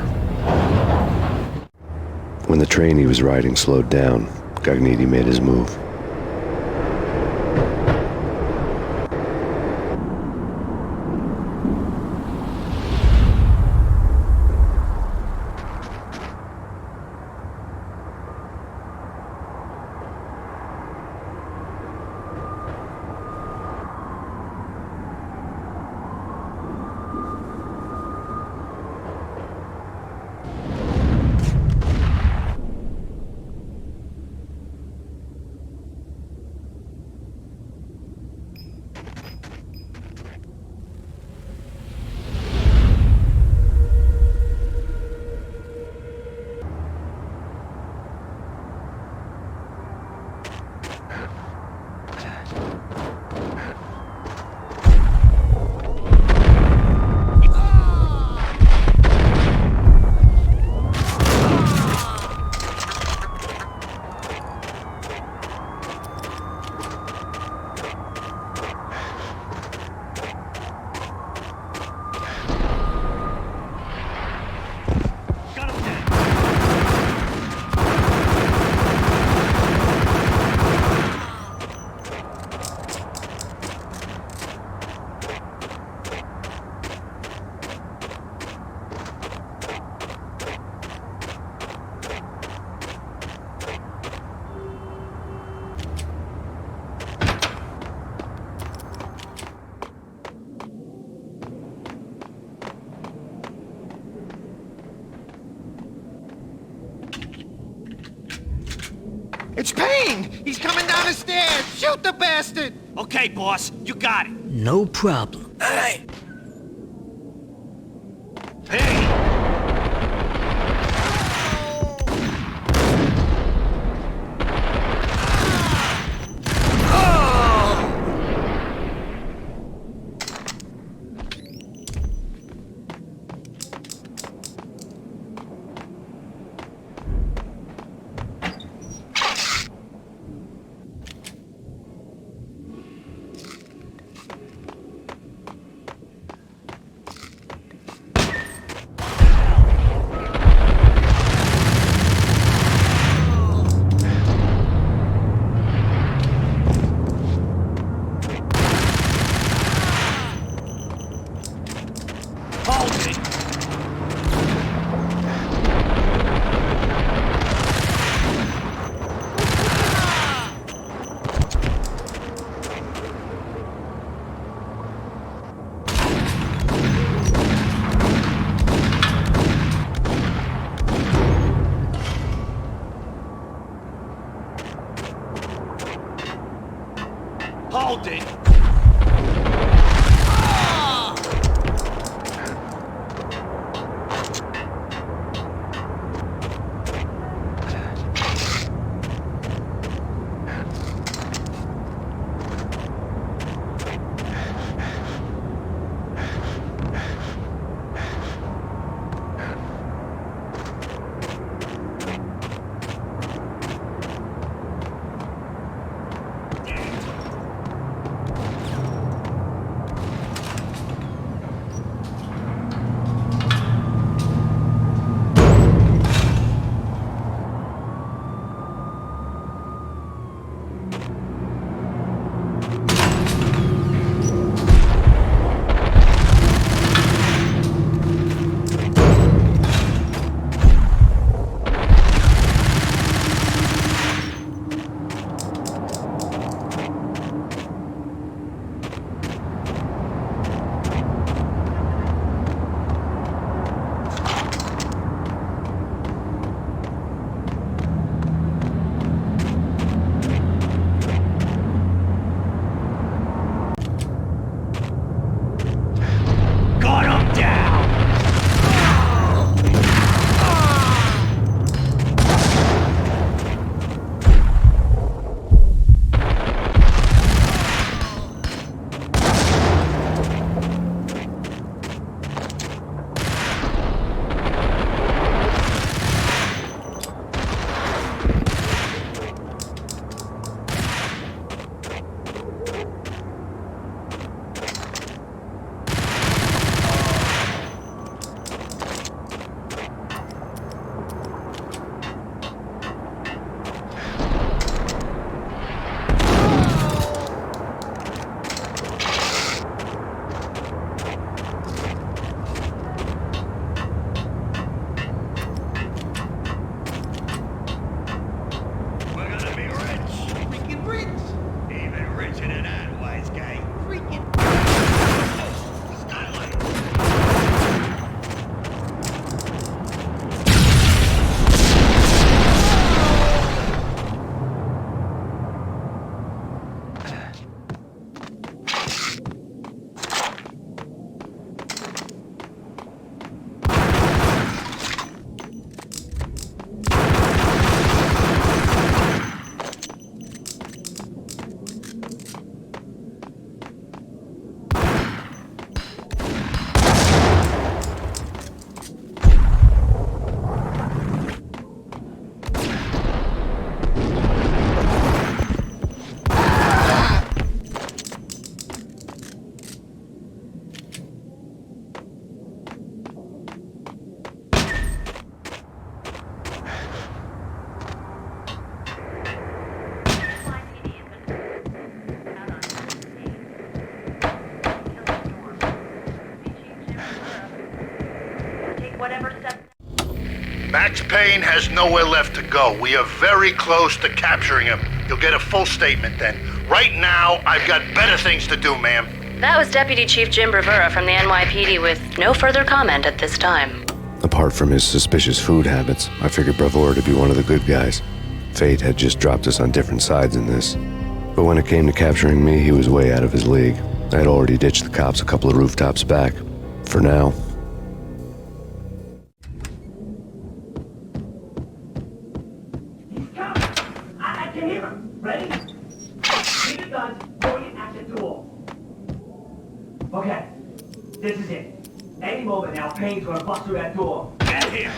When the train he was riding slowed down, Gognitti made his move. It's Payne! He's coming down the stairs! Shoot the bastard! Okay, boss, you got it. No problem. Hey! Hey! Hold it! Max Payne has nowhere left to go. We are very close to capturing him. You'll get a full statement then. Right now, I've got better things to do, ma'am. That was Deputy Chief Jim Rivera from the NYPD with no further comment at this time. Apart from his suspicious food habits, I figured Bravura to be one of the good guys. Fate had just dropped us on different sides in this. But when it came to capturing me, he was way out of his league. I had already ditched the cops a couple of rooftops back. For now. I can hear him. Ready? Keep the guns, point it at the door. Okay, this is it. Any moment now, Payne's gonna bust through that door. Get here!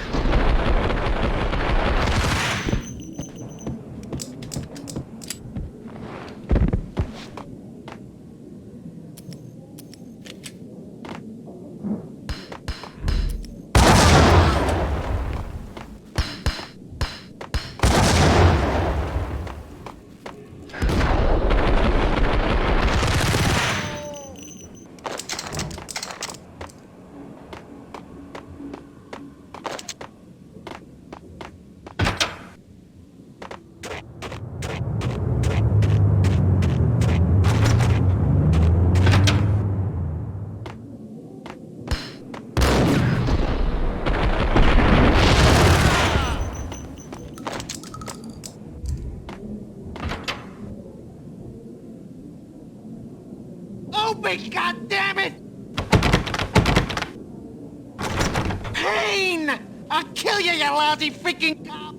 Open, goddammit! Payne! I'll kill you, you lousy freaking cop!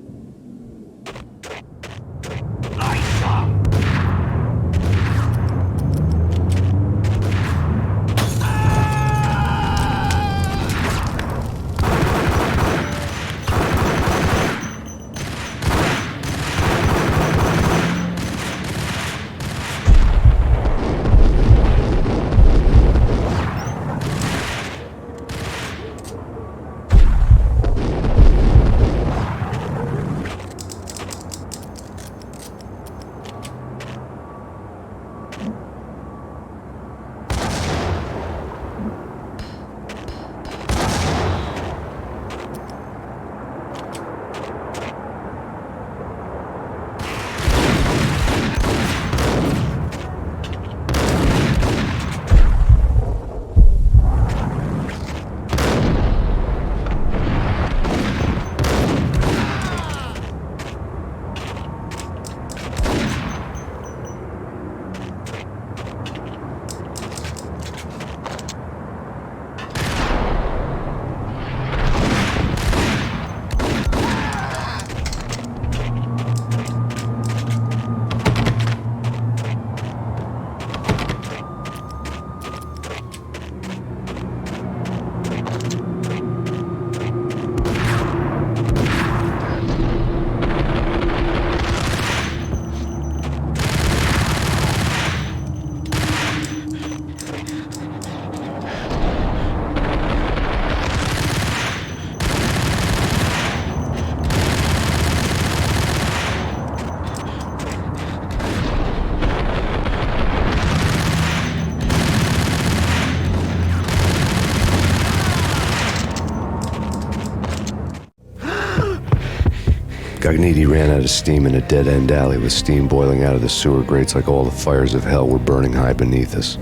Gagniti ran out of steam in a dead-end alley with steam boiling out of the sewer grates like all the fires of hell were burning high beneath us.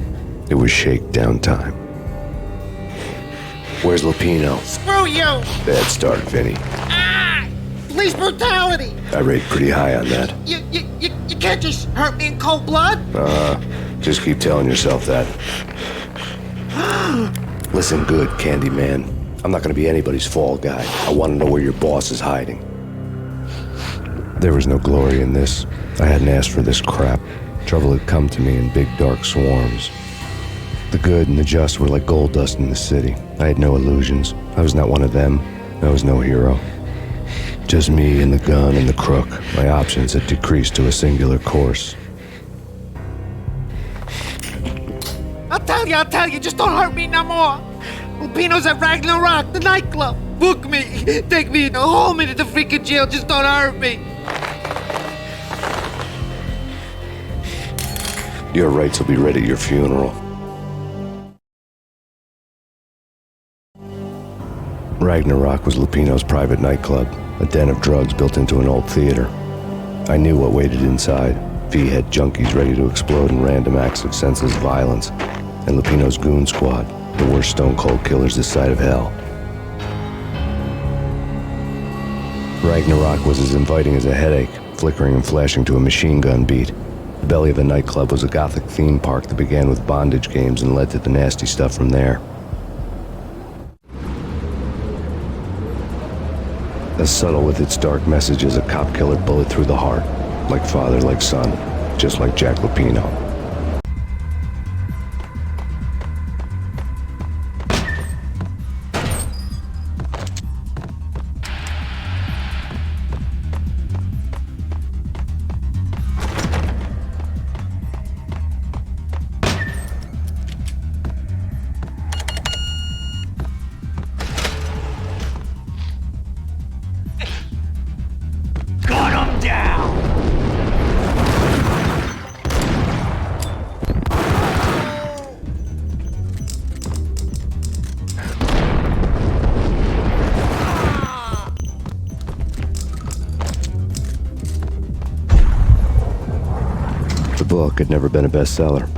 It was shakedown time. Where's Lupino? Screw you! Bad start, Vinny. Ah! Police brutality! I rate pretty high on that. You can't just hurt me in cold blood! Just keep telling yourself that. Listen good, Candyman. I'm not gonna be anybody's fall guy. I want to know where your boss is hiding. There was no glory in this. I hadn't asked for this crap. Trouble had come to me in big dark swarms. The good and the just were like gold dust in the city. I had no illusions. I was not one of them. I was no hero. Just me and the gun and the crook. My options had decreased to a singular course. I'll tell you, just don't hurt me no more. Lupino's at Ragnarok, the nightclub. Book me, take me home into the freaking jail, just don't hurt me. Your rights will be ready at your funeral. Ragnarok was Lupino's private nightclub, a den of drugs built into an old theater. I knew what waited inside. V-head junkies ready to explode in random acts of senseless violence. And Lupino's goon squad, the worst stone-cold killers this side of hell. Ragnarok was as inviting as a headache, flickering and flashing to a machine gun beat. The belly of a nightclub was a gothic theme park that began with bondage games and led to the nasty stuff from there. As subtle with its dark message as a cop killer bullet through the heart, like father, like son, just like Jack Lupino. The book had never been a bestseller.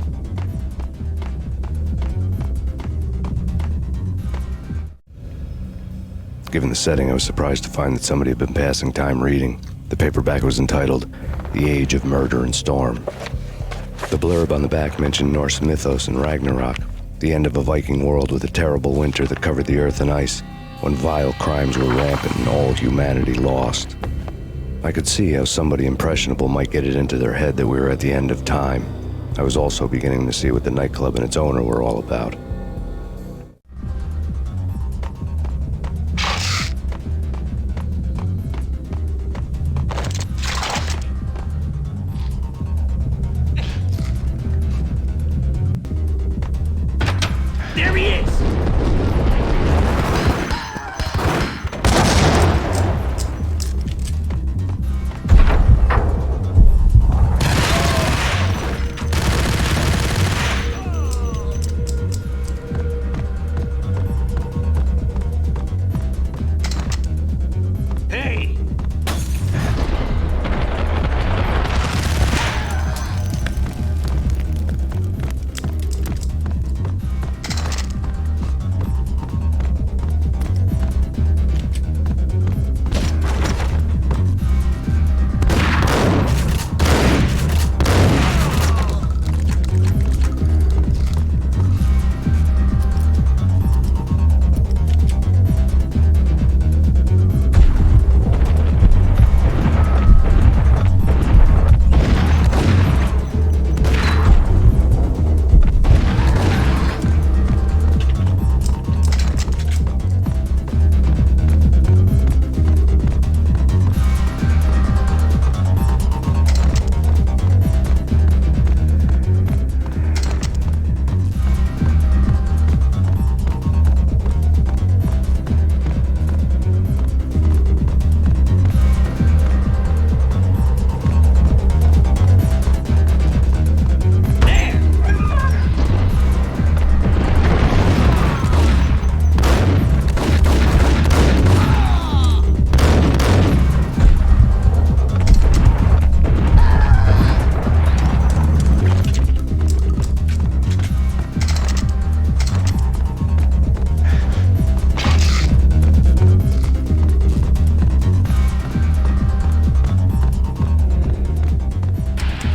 Given the setting, I was surprised to find that somebody had been passing time reading. The paperback was entitled, The Age of Murder and Storm. The blurb on the back mentioned Norse mythos and Ragnarok, the end of a Viking world with a terrible winter that covered the earth in ice, when vile crimes were rampant and all humanity lost. I could see how somebody impressionable might get it into their head that we were at the end of time. I was also beginning to see what the nightclub and its owner were all about. There he is! Hey!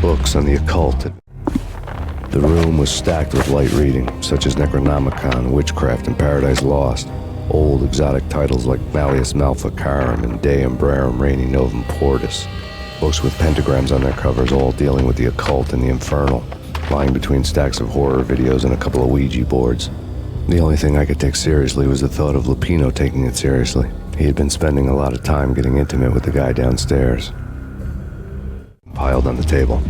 Books on the occult. The room was stacked with light reading, such as Necronomicon, Witchcraft, and Paradise Lost. Old exotic titles like Malleus Maleficarum and De Umbrarum Reini Novum Portus. Books with pentagrams on their covers, all dealing with the occult and the infernal, lying between stacks of horror videos and a couple of Ouija boards. The only thing I could take seriously was the thought of Lupino taking it seriously. He had been spending a lot of time getting intimate with the guy downstairs. Piled on the table.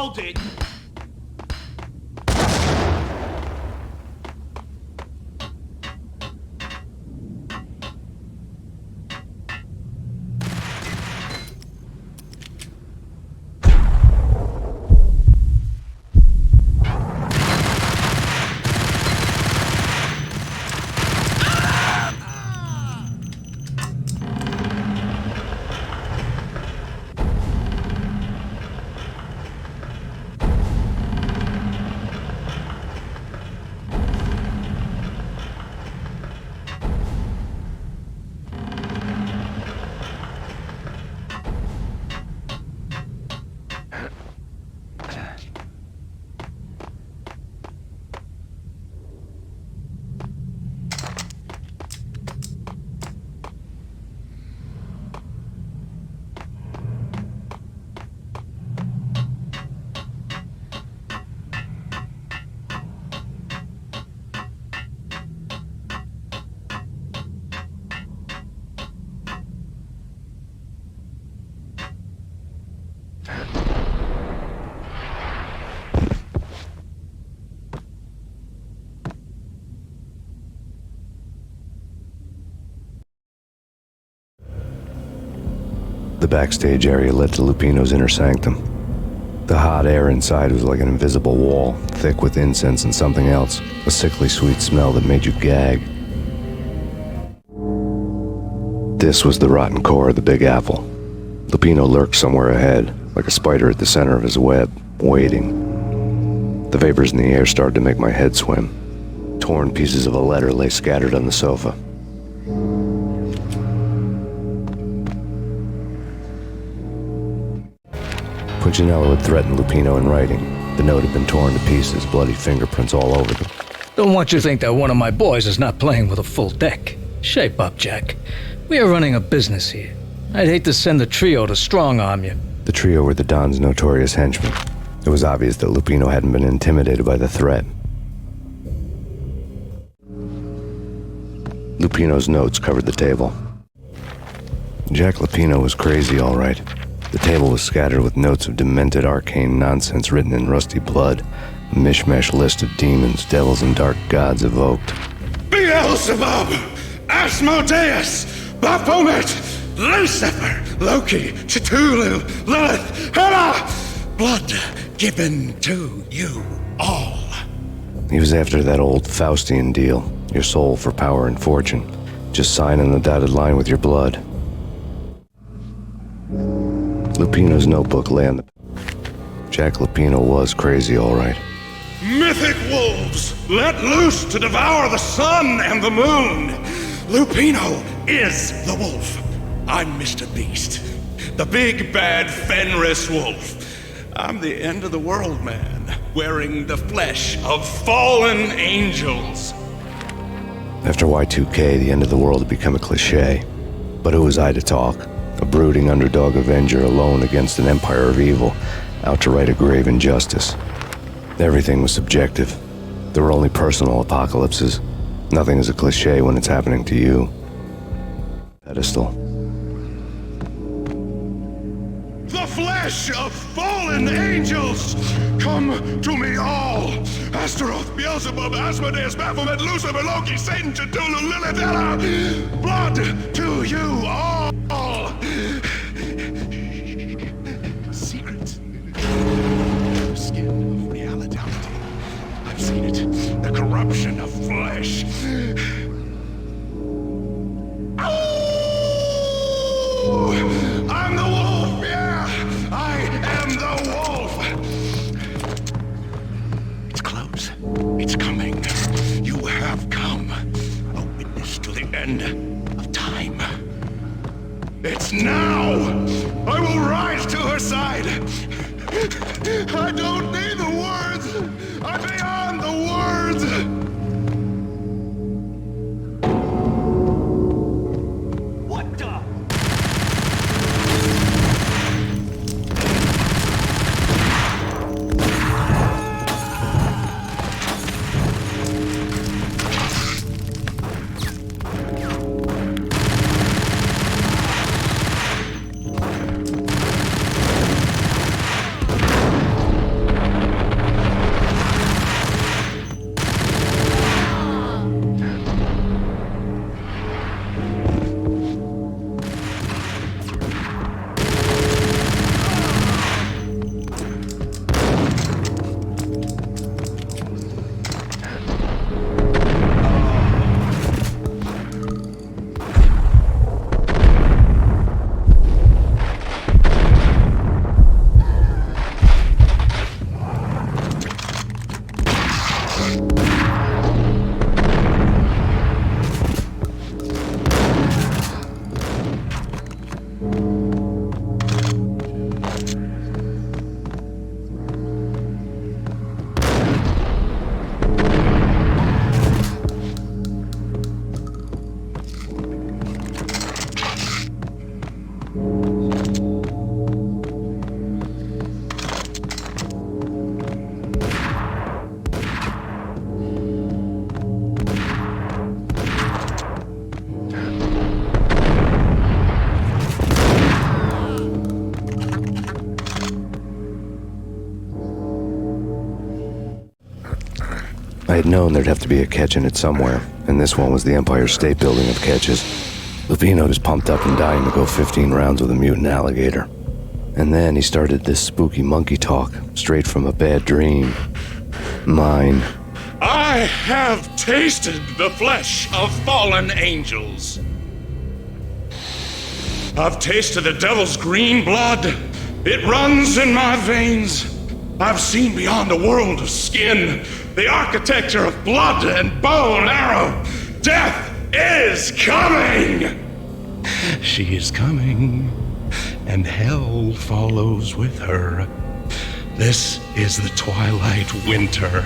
Hold it. The backstage area led to Lupino's inner sanctum. The hot air inside was like an invisible wall, thick with incense and something else, a sickly sweet smell that made you gag. This was the rotten core of the Big Apple. Lupino lurked somewhere ahead, like a spider at the center of his web, waiting. The vapors in the air started to make my head swim. Torn pieces of a letter lay scattered on the sofa. Punchinello had threatened Lupino in writing. The note had been torn to pieces, bloody fingerprints all over them. Don't want you to think that one of my boys is not playing with a full deck. Shape up, Jack. We are running a business here. I'd hate to send the trio to strong-arm you. The trio were the Don's notorious henchmen. It was obvious that Lupino hadn't been intimidated by the threat. Lupino's notes covered the table. Jack Lupino was crazy, all right. The table was scattered with notes of demented arcane nonsense written in rusty blood, a mishmash list of demons, devils, and dark gods evoked. Beelzebub, Asmodeus, Baphomet, Lucifer, Loki, Cthulhu, Lilith, Hela, blood given to you all. He was after that old Faustian deal, your soul for power and fortune. Just sign on the dotted line with your blood. Lupino's notebook lay on the... Jack Lupino was crazy, all right. Mythic wolves, let loose to devour the sun and the moon. Lupino is the wolf. I'm Mr. Beast, the big bad Fenris wolf. I'm the end of the world man, wearing the flesh of fallen angels. After Y2K, the end of the world had become a cliché. But who was I to talk? A brooding underdog avenger alone against an empire of evil, out to right a grave injustice. Everything was subjective. There were only personal apocalypses. Nothing is a cliché when it's happening to you. Pedestal. The flesh of fallen angels! Come to me all! Astaroth, Beelzebub, Asmodeus, Baphomet, Lucifer, Loki, Satan, Cthulhu, Lilith, Hela! Blood to you all! Secrets. The skin of reality. I've seen it. The corruption of flesh. I'm the wolf, yeah! I am the wolf! It's close. It's coming. You have come. A witness to the end of time. It's now! I will rise to her side! I don't need the words! I'm beyond the words! had known there'd have to be a catch in it somewhere, and this one was the Empire State Building of catches. Lupino was pumped up and dying to go 15 rounds with a mutant alligator. And then he started this spooky monkey talk, straight from a bad dream. Mine. I have tasted the flesh of fallen angels. I've tasted the devil's green blood. It runs in my veins. I've seen beyond a world of skin, the architecture of blood and bow and arrow. Death is coming! She is coming, and hell follows with her. This is the twilight winter.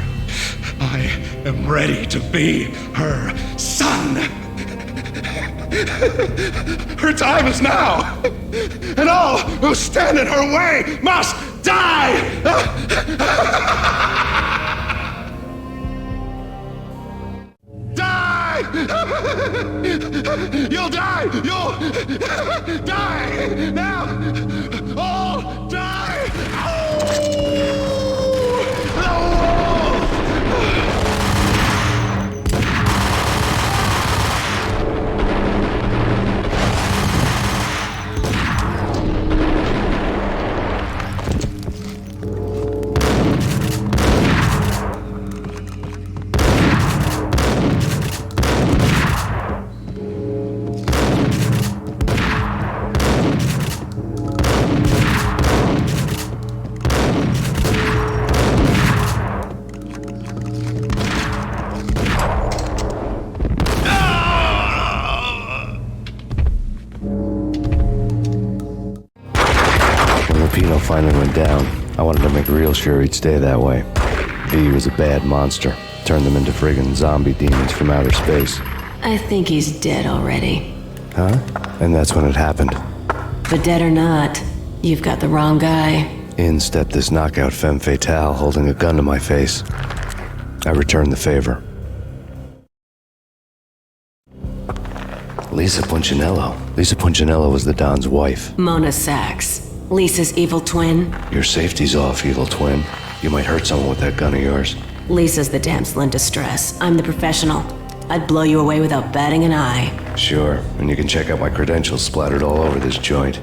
I am ready to be her son. Her time is now, and all who stand in her way must die! Die! You'll die! You'll die! Now! All die! Finally went down. I wanted to make real sure he'd stay that way. V was a bad monster. Turned them into friggin' zombie demons from outer space. I think he's dead already. Huh? And that's when it happened. But dead or not, you've got the wrong guy. In stepped this knockout femme fatale holding a gun to my face. I returned the favor. Lisa Punchinello. Lisa Punchinello was the Don's wife. Mona Sachs. Lisa's evil twin. Your safety's off, evil twin. You might hurt someone with that gun of yours. Lisa's the damsel in distress. I'm the professional. I'd blow you away without batting an eye. Sure, and you can check out my credentials splattered all over this joint.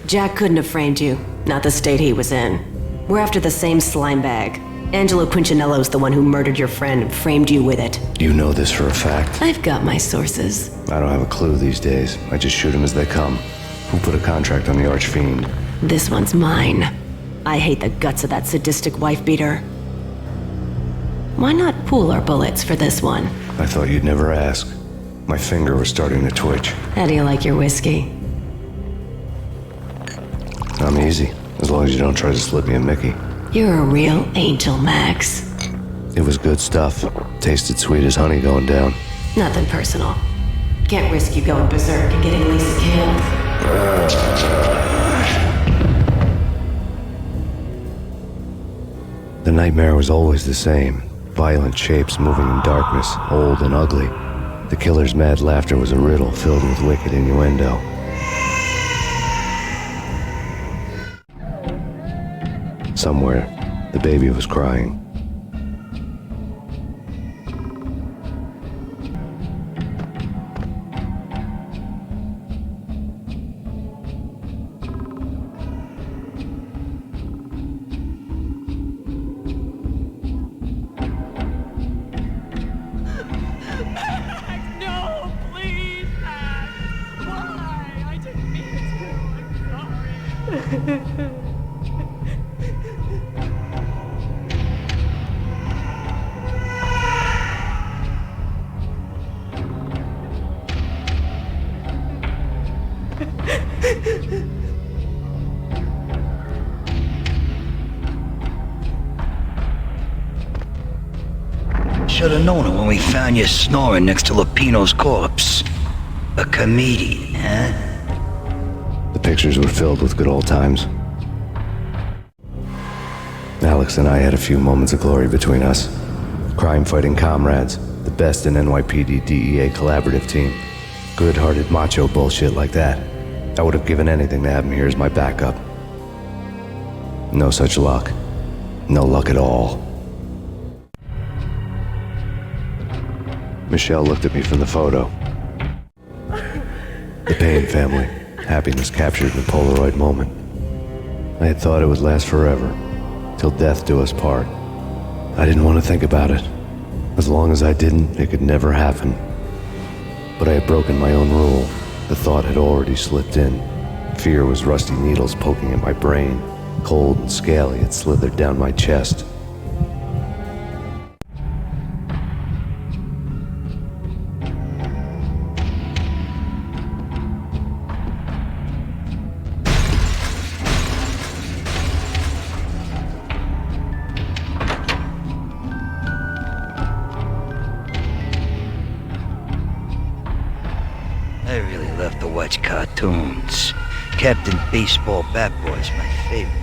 Jack couldn't have framed you. Not the state he was in. We're after the same slime bag. Angelo Punchinello's the one who murdered your friend and framed you with it. You know this for a fact? I've got my sources. I don't have a clue these days. I just shoot them as they come. Who put a contract on the Archfiend? This one's mine. I hate the guts of that sadistic wife-beater. Why not pool our bullets for this one? I thought you'd never ask. My finger was starting to twitch. How do you like your whiskey? I'm easy, as long as you don't try to slip me a Mickey. You're a real angel, Max. It was good stuff. Tasted sweet as honey going down. Nothing personal. Can't risk you going berserk and getting Lisa killed. The nightmare was always the same. Violent shapes moving in darkness, old and ugly. The killer's mad laughter was a riddle filled with wicked innuendo. Somewhere, the baby was crying. Should have known it when we found you snoring next to Lupino's corpse. A comedian, huh? The pictures were filled with good old times. Alex and I had a few moments of glory between us. Crime-fighting comrades, the best in NYPD DEA collaborative team. Good-hearted macho bullshit like that. I would have given anything to have him here as my backup. No such luck. No luck at all. Michelle looked at me from the photo. The Payne family. Happiness captured in a Polaroid moment. I had thought it would last forever, till death do us part. I didn't want to think about it. As long as I didn't, it could never happen. But I had broken my own rule. The thought had already slipped in. Fear was rusty needles poking at my brain. Cold and scaly, it slithered down my chest. I really love to watch cartoons. Captain Baseball Bat Boy's my favorite.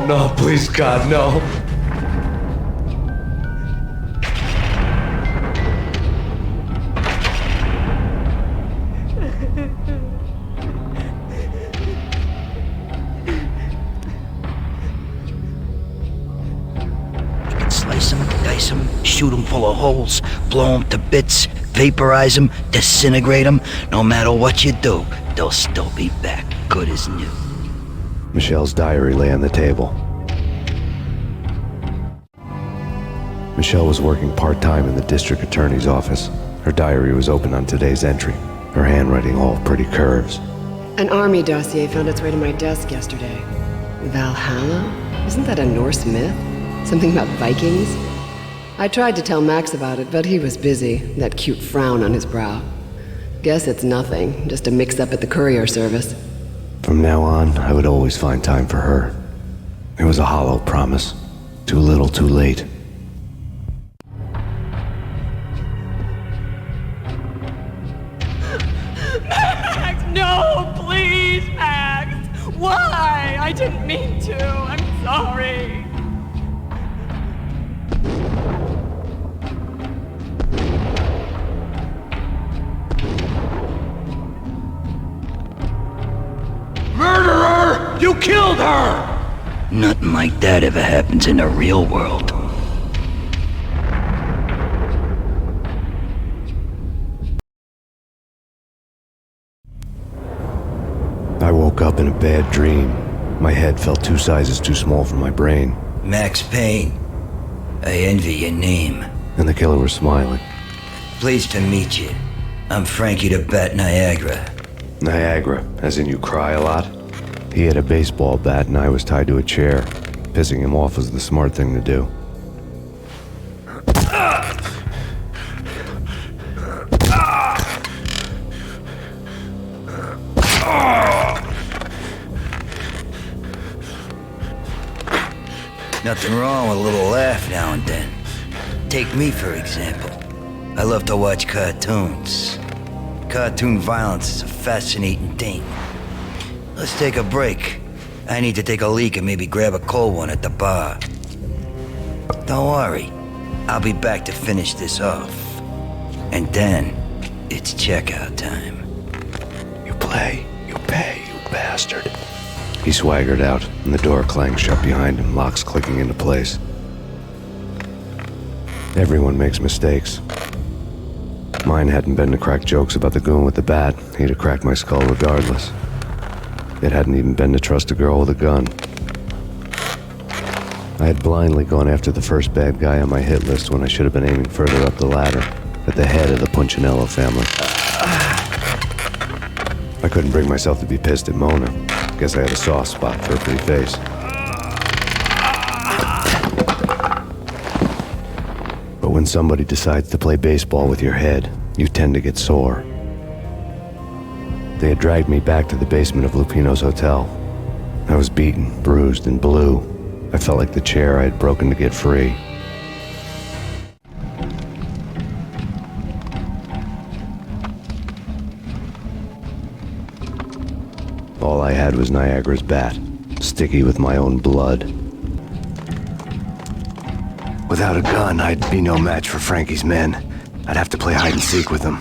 No, please God, no. Slice them, dice them, shoot them full of holes, blow them to bits, vaporize them, disintegrate them. No matter what you do, they'll still be back, good as new. Michelle's diary lay on the table. Michelle was working part-time in the district attorney's office. Her diary was open on today's entry, her handwriting all pretty curves. An army dossier found its way to my desk yesterday. Valhalla? Isn't that a Norse myth? Something about Vikings? I tried to tell Max about it, but he was busy, that cute frown on his brow. Guess it's nothing, just a mix-up at the courier service. From now on, I would always find time for her. It was a hollow promise. Too little, too late. Max, no, please, Max! Why? I didn't mean to. I'm sorry. Murderer! You killed her! Nothing like that ever happens in the real world. I woke up in a bad dream. My head felt 2 sizes too small for my brain. Max Payne. I envy your name. And the killer was smiling. Pleased to meet you. I'm Frankie the Bat Niagara. Niagara, as in you cry a lot? He had a baseball bat and I was tied to a chair. Pissing him off was the smart thing to do. Nothing wrong with a little laugh now and then. Take me, for example. I love to watch cartoons. Cartoon violence is a fascinating thing. Let's take a break. I need to take a leak and maybe grab a cold one at the bar. Don't worry. I'll be back to finish this off. And then, it's checkout time. You play, you pay. He swaggered out, and the door clanged shut behind him, locks clicking into place. Everyone makes mistakes. Mine hadn't been to crack jokes about the goon with the bat. He'd have cracked my skull regardless. It hadn't even been to trust a girl with a gun. I had blindly gone after the first bad guy on my hit list when I should have been aiming further up the ladder, at the head of the Punchinello family. I couldn't bring myself to be pissed at Mona. Guess I had a soft spot for her pretty face. But when somebody decides to play baseball with your head, you tend to get sore. They had dragged me back to the basement of Lupino's hotel. I was beaten, bruised, and blue. I felt like the chair I had broken to get free. All I had was Niagara's bat, sticky with my own blood. Without a gun, I'd be no match for Frankie's men. I'd have to play hide and seek with them.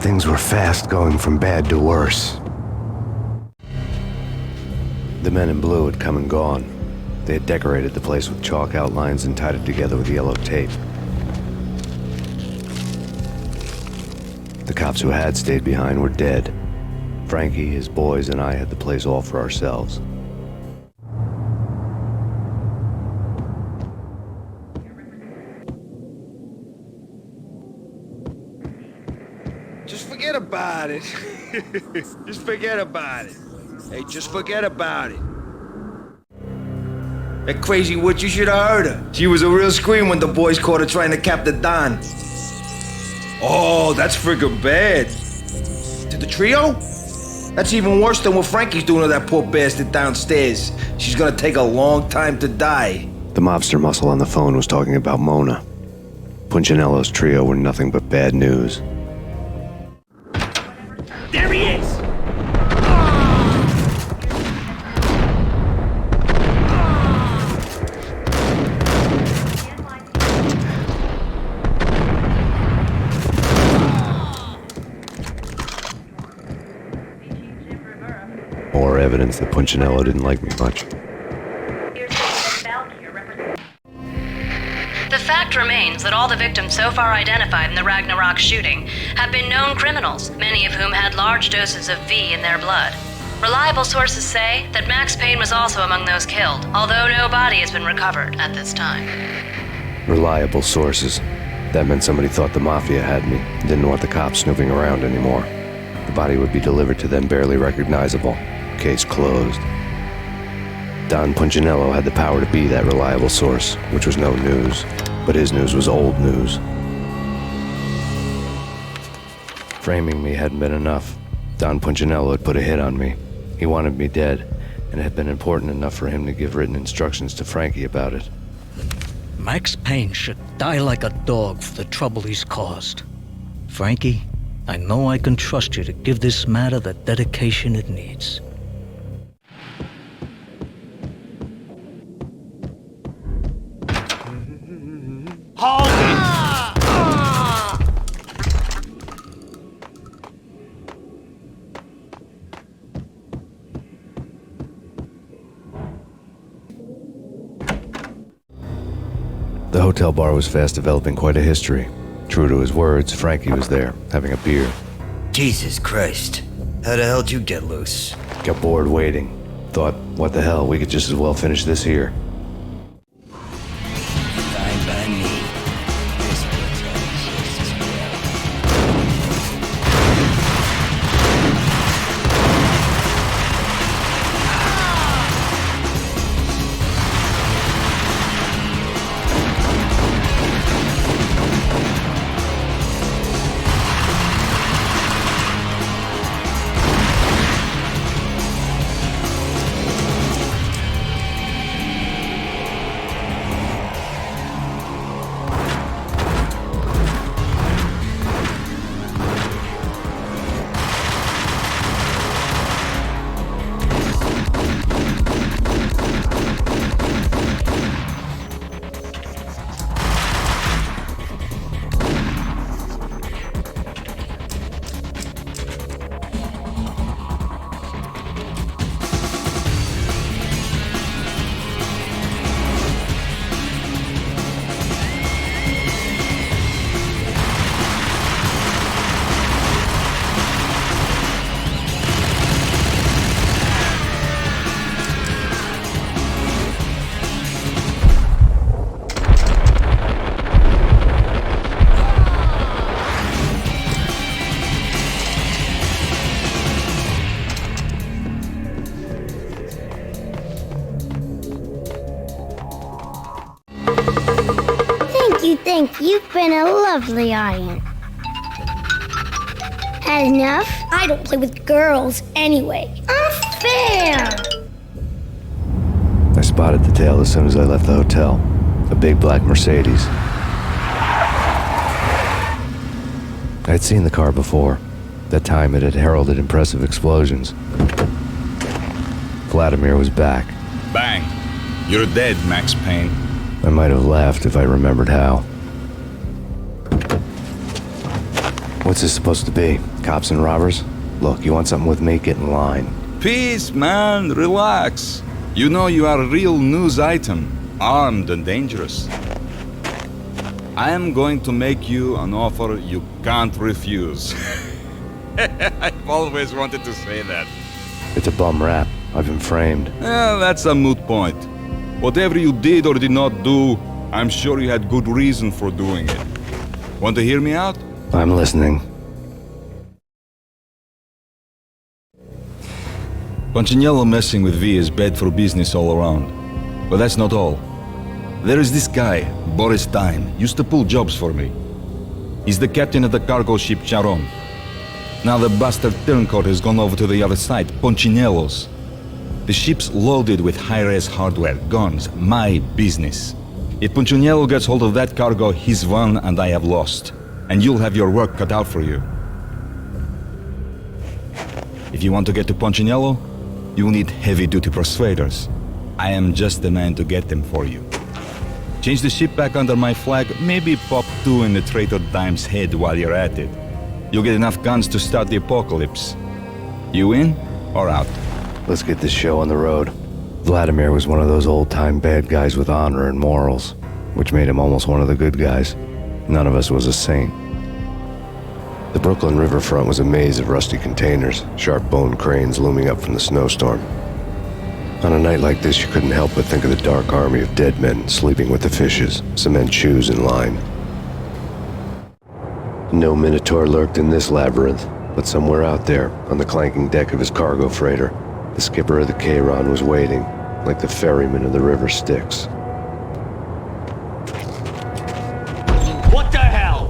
Things were fast going from bad to worse. The men in blue had come and gone. They had decorated the place with chalk outlines and tied it together with yellow tape. The cops who had stayed behind were dead. Frankie, his boys, and I had the place all for ourselves. Just forget about it. Just forget about it. Hey, just forget about it. That crazy witch, you should have heard her. She was a real scream when the boys caught her trying to cap the Don. Oh, that's friggin' bad. To the trio? That's even worse than what Frankie's doing to that poor bastard downstairs. She's gonna take a long time to die. The mobster muscle on the phone was talking about Mona. Punchinello's trio were nothing but bad news. There he is! More evidence that Punchinello didn't like me much. The fact remains that all the victims so far identified in the Ragnarok shooting have been known criminals, many of whom had large doses of V in their blood. Reliable sources say that Max Payne was also among those killed, although no body has been recovered at this time. Reliable sources. That meant somebody thought the Mafia had me, didn't want the cops snooping around anymore. The body would be delivered to them barely recognizable. Case closed. Don Punchinello had the power to be that reliable source, which was no news, but his news was old news. Framing me hadn't been enough. Don Punchinello had put a hit on me. He wanted me dead, and it had been important enough for him to give written instructions to Frankie about it. Max Payne should die like a dog for the trouble he's caused. Frankie, I know I can trust you to give this matter the dedication it needs. Hold it! The hotel bar was fast developing quite a history. True to his words, Frankie was there, having a beer. Jesus Christ. How the hell did you get loose? Got bored waiting. Thought, what the hell, we could just as well finish this here. Fine by me. This hotel is just as well. Thank you. You've been a lovely audience. Had enough? I don't play with girls anyway. Unfair! I spotted the tail as soon as I left the hotel. A big black Mercedes. I'd seen the car before. That time it had heralded impressive explosions. Vladimir was back. Bang! You're dead, Max Payne. I might have laughed if I remembered how. What's this supposed to be? Cops and robbers? Look, you want something with me? Get in line. Peace, man. Relax. You know you are a real news item. Armed and dangerous. I am going to make you an offer you can't refuse. I've always wanted to say that. It's a bum rap. I've been framed. That's a moot point. Whatever you did or did not do, I'm sure you had good reason for doing it. Want to hear me out? I'm listening. Punchinello messing with V is bad for business all around. But that's not all. There is this guy, Boris Time, used to pull jobs for me. He's the captain of the cargo ship Charon. Now the bastard turncoat has gone over to the other side, Punchinello's. The ship's loaded with high-res hardware, guns, my business. If Punchinello gets hold of that cargo, he's won and I have lost. And you'll have your work cut out for you. If you want to get to Punchinello, you'll need heavy-duty persuaders. I am just the man to get them for you. Change the ship back under my flag, maybe pop 2 in the traitor Dime's head while you're at it. You'll get enough guns to start the apocalypse. You in or out? Let's get this show on the road. Vladimir was one of those old-time bad guys with honor and morals, which made him almost one of the good guys. None of us was a saint. The Brooklyn riverfront was a maze of rusty containers, sharp-boned cranes looming up from the snowstorm. On a night like this, you couldn't help but think of the dark army of dead men sleeping with the fishes, cement shoes in line. No Minotaur lurked in this labyrinth, but somewhere out there, on the clanking deck of his cargo freighter, the skipper of the Chiron was waiting, like the ferryman of the river Styx. What the hell?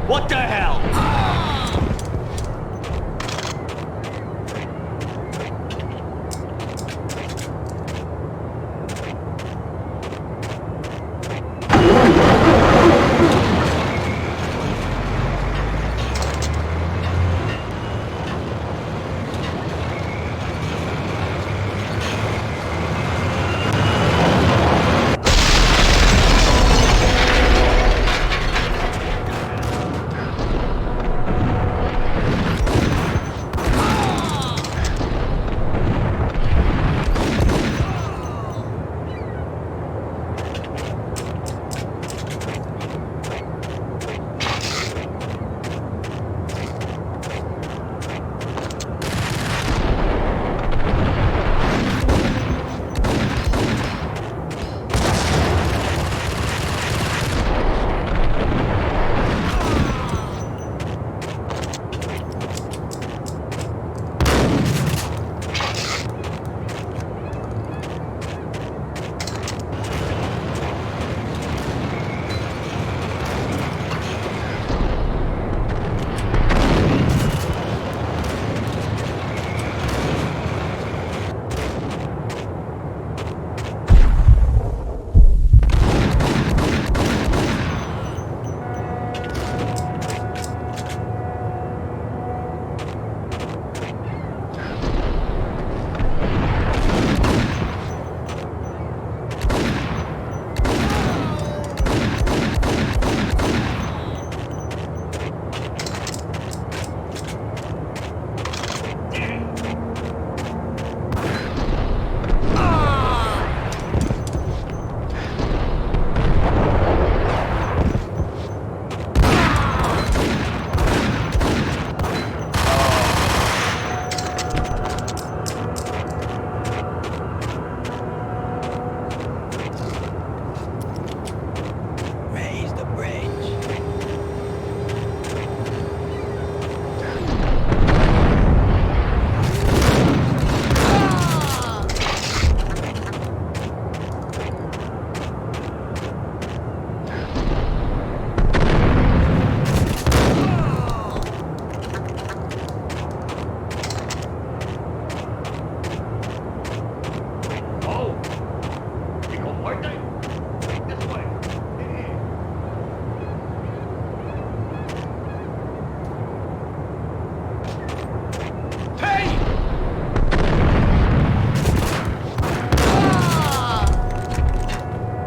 What the hell?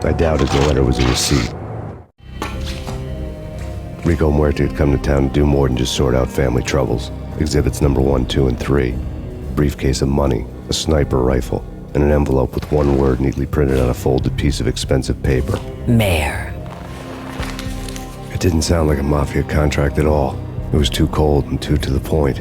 I doubted the letter was a receipt. Rico Muerte had come to town to do more than just sort out family troubles. Exhibits number 1, 2, and 3. Briefcase of money, a sniper rifle, and an envelope with one word neatly printed on a folded piece of expensive paper. Mayor. It didn't sound like a mafia contract at all. It was too cold and too to the point.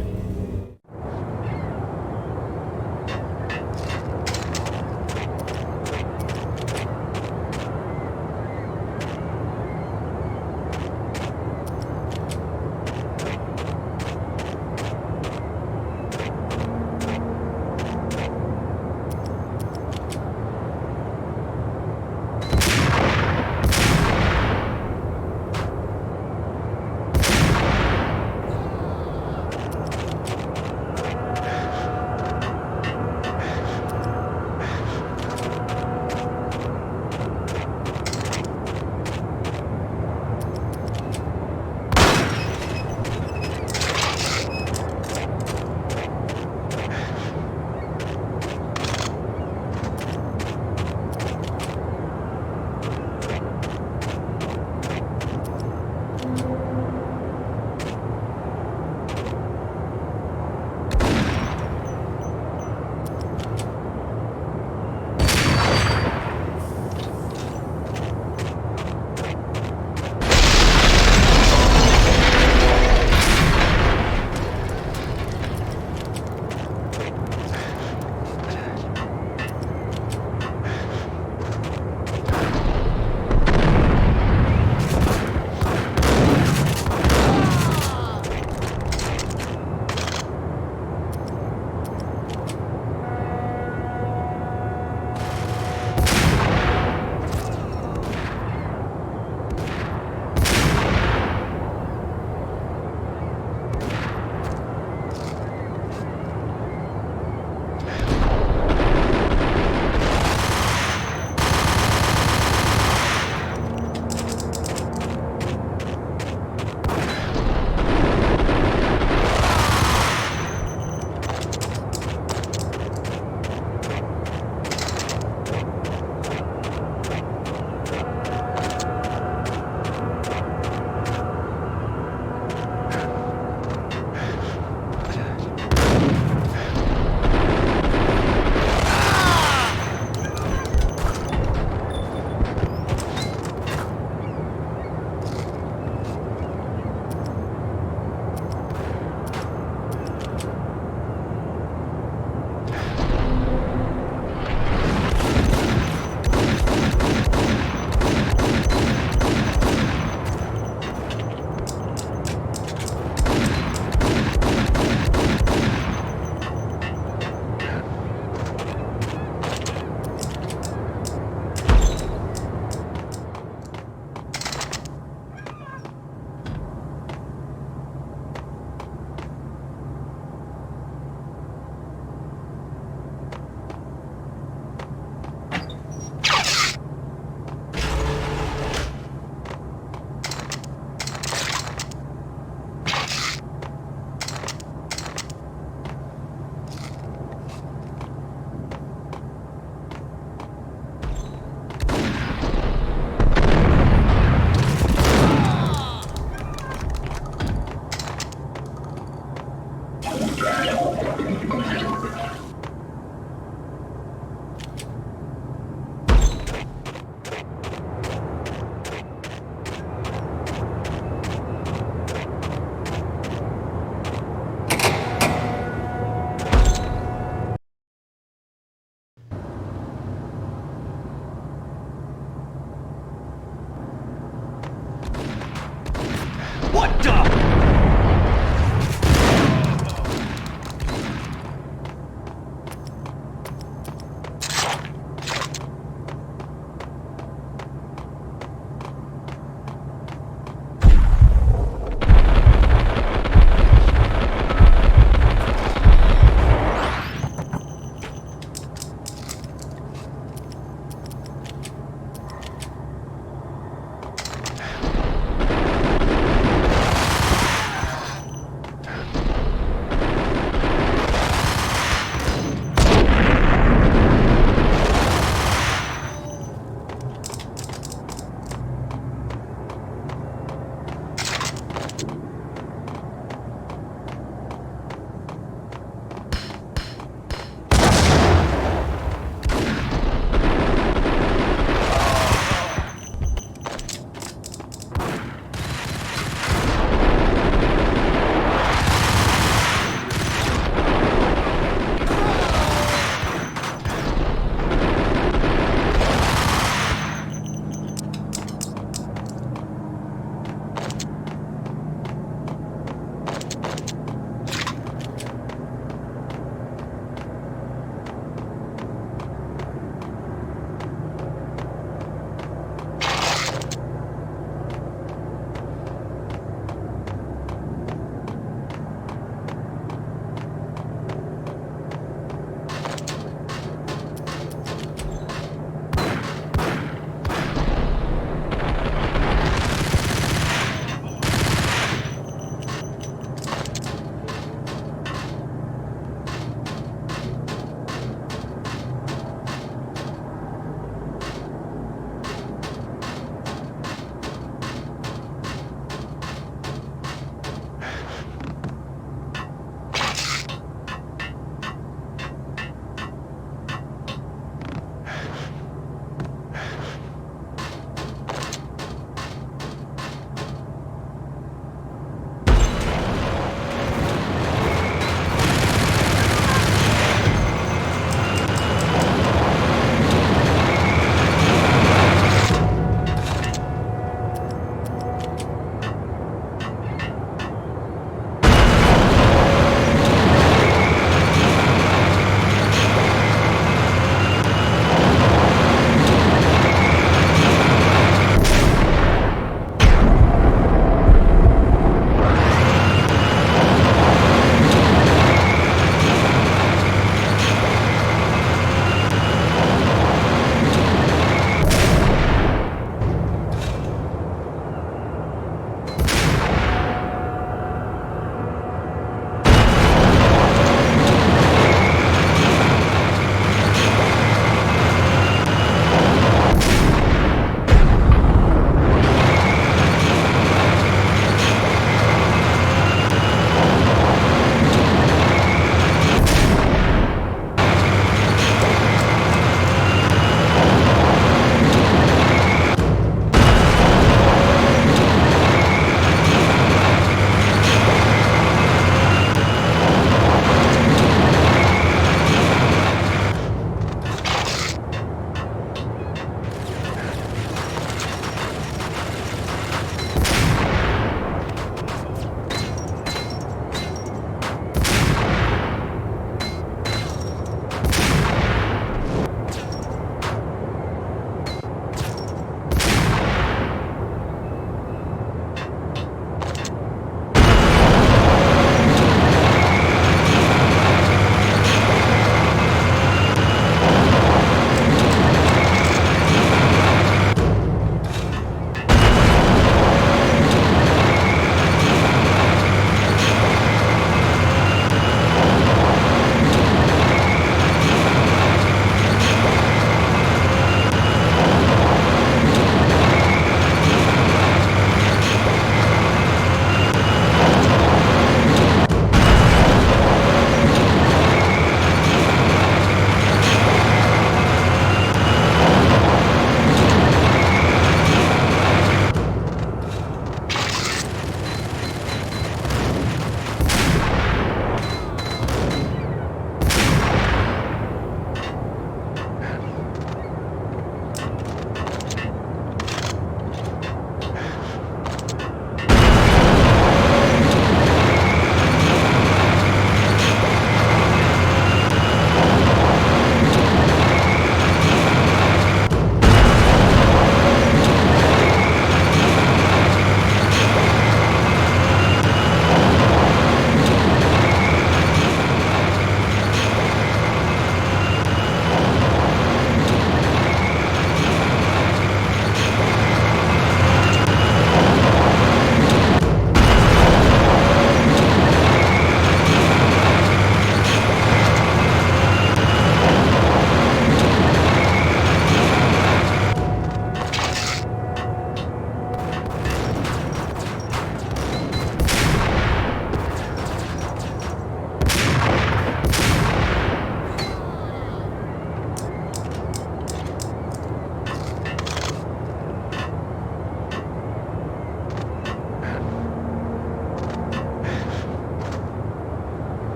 What the?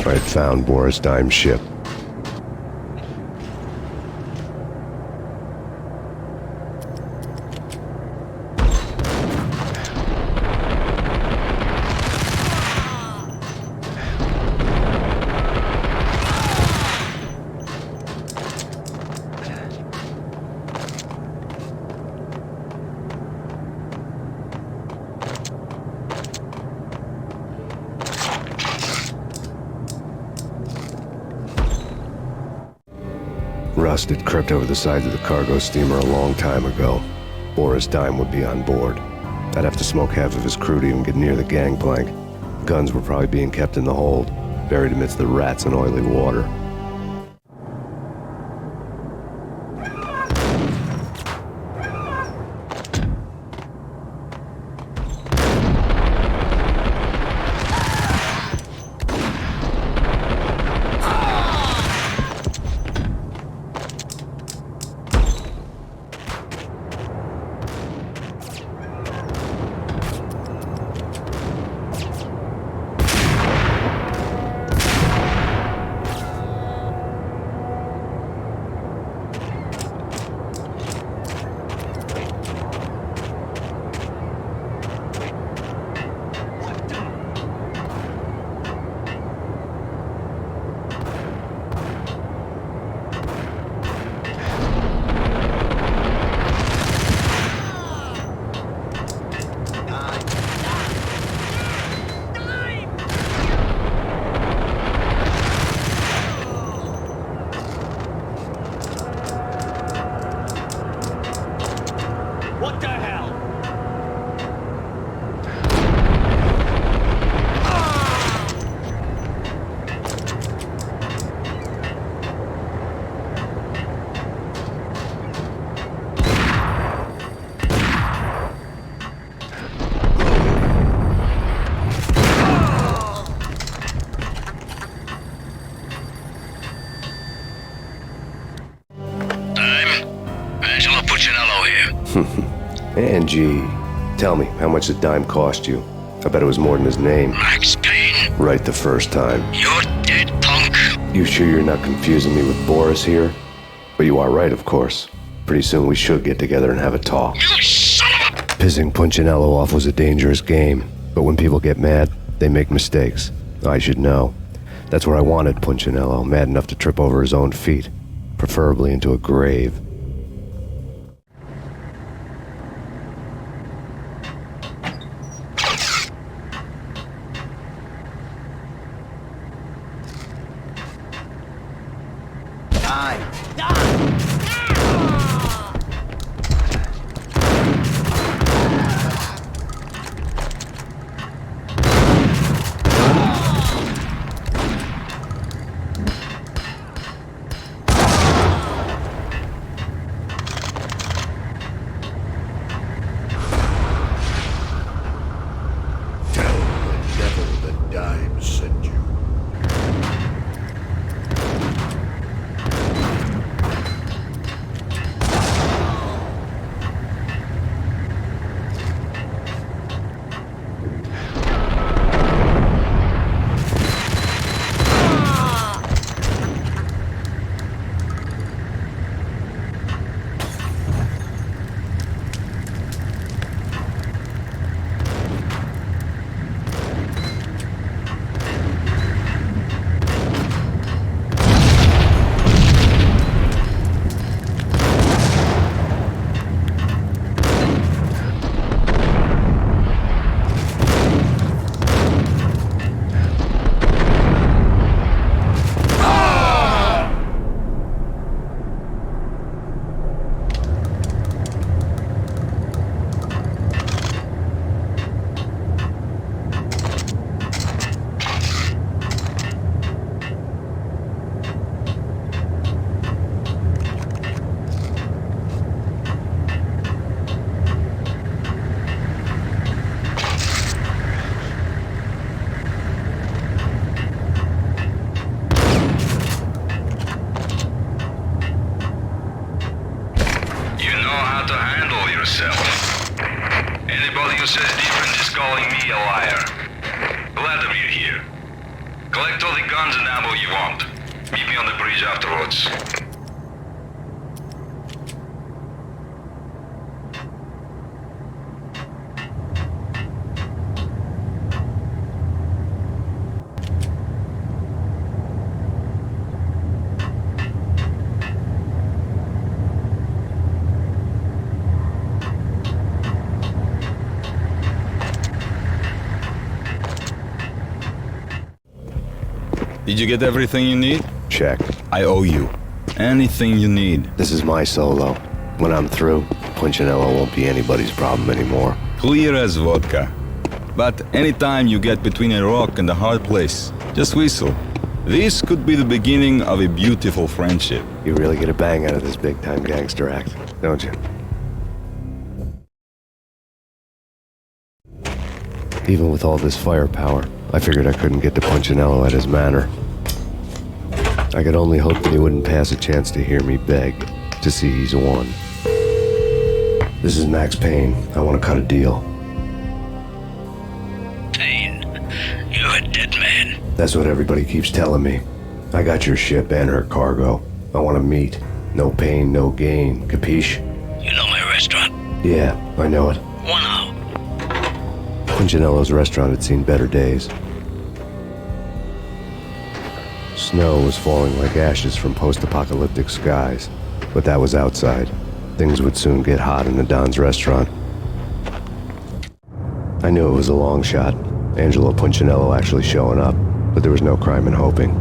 I had found Boris Dime's ship. Rust had crept over the sides of the cargo steamer a long time ago. Boris Dime would be on board. I'd have to smoke half of his crew to even get near the gangplank. Guns were probably being kept in the hold, buried amidst the rats and oily water. What the hell? Angelo Puccinello here. Angie, tell me, how much did Dime cost you? I bet it was more than his name. Max Payne. Right the first time. You're dead, punk. You sure you're not confusing me with Boris here? But you are right, of course. Pretty soon we should get together and have a talk. You son of a... Pissing Punchinello off was a dangerous game, but when people get mad, they make mistakes. I should know. That's where I wanted Punchinello, mad enough to trip over his own feet, preferably into a grave. Anybody who says different is calling me a liar. Glad I'm here. Collect all the guns and ammo you want. Meet me on the bridge afterwards. Did you get everything you need? Check. I owe you. Anything you need. This is my solo. When I'm through, Punchinello won't be anybody's problem anymore. Clear as vodka. But anytime you get between a rock and a hard place, just whistle. This could be the beginning of a beautiful friendship. You really get a bang out of this big-time gangster act, don't you? Even with all this firepower, I figured I couldn't get to Punchinello at his manor. I could only hope that he wouldn't pass a chance to hear me beg, to see he's won. This is Max Payne. I want to cut a deal. Payne, you're a dead man. That's what everybody keeps telling me. I got your ship and her cargo. I want to meet. No pain, no gain. Capiche? You know my restaurant? Yeah, I know it. 1 hour. Punchinello's restaurant had seen better days. Snow was falling like ashes from post-apocalyptic skies, but that was outside. Things would soon get hot in the Don's restaurant. I knew it was a long shot, Angelo Punchinello actually showing up, but there was no crime in hoping.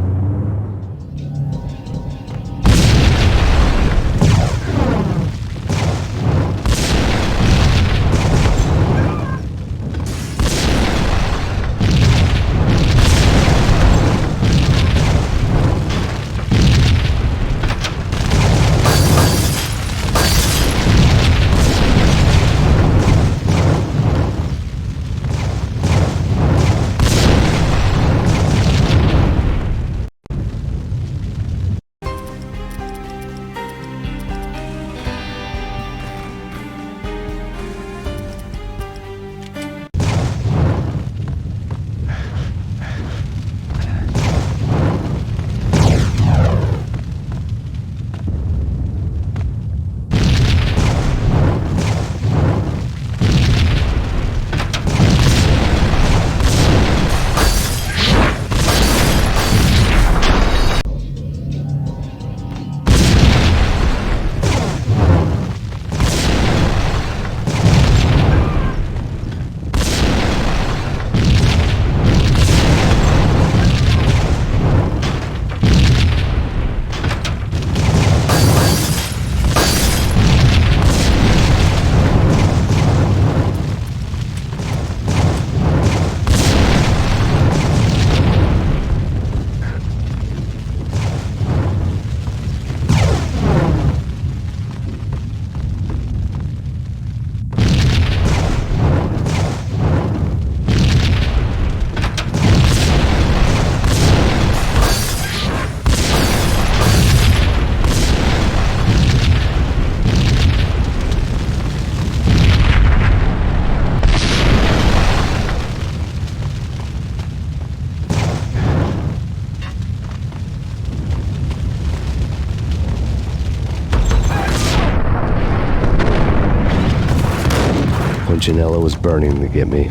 Punchinello was burning to get me.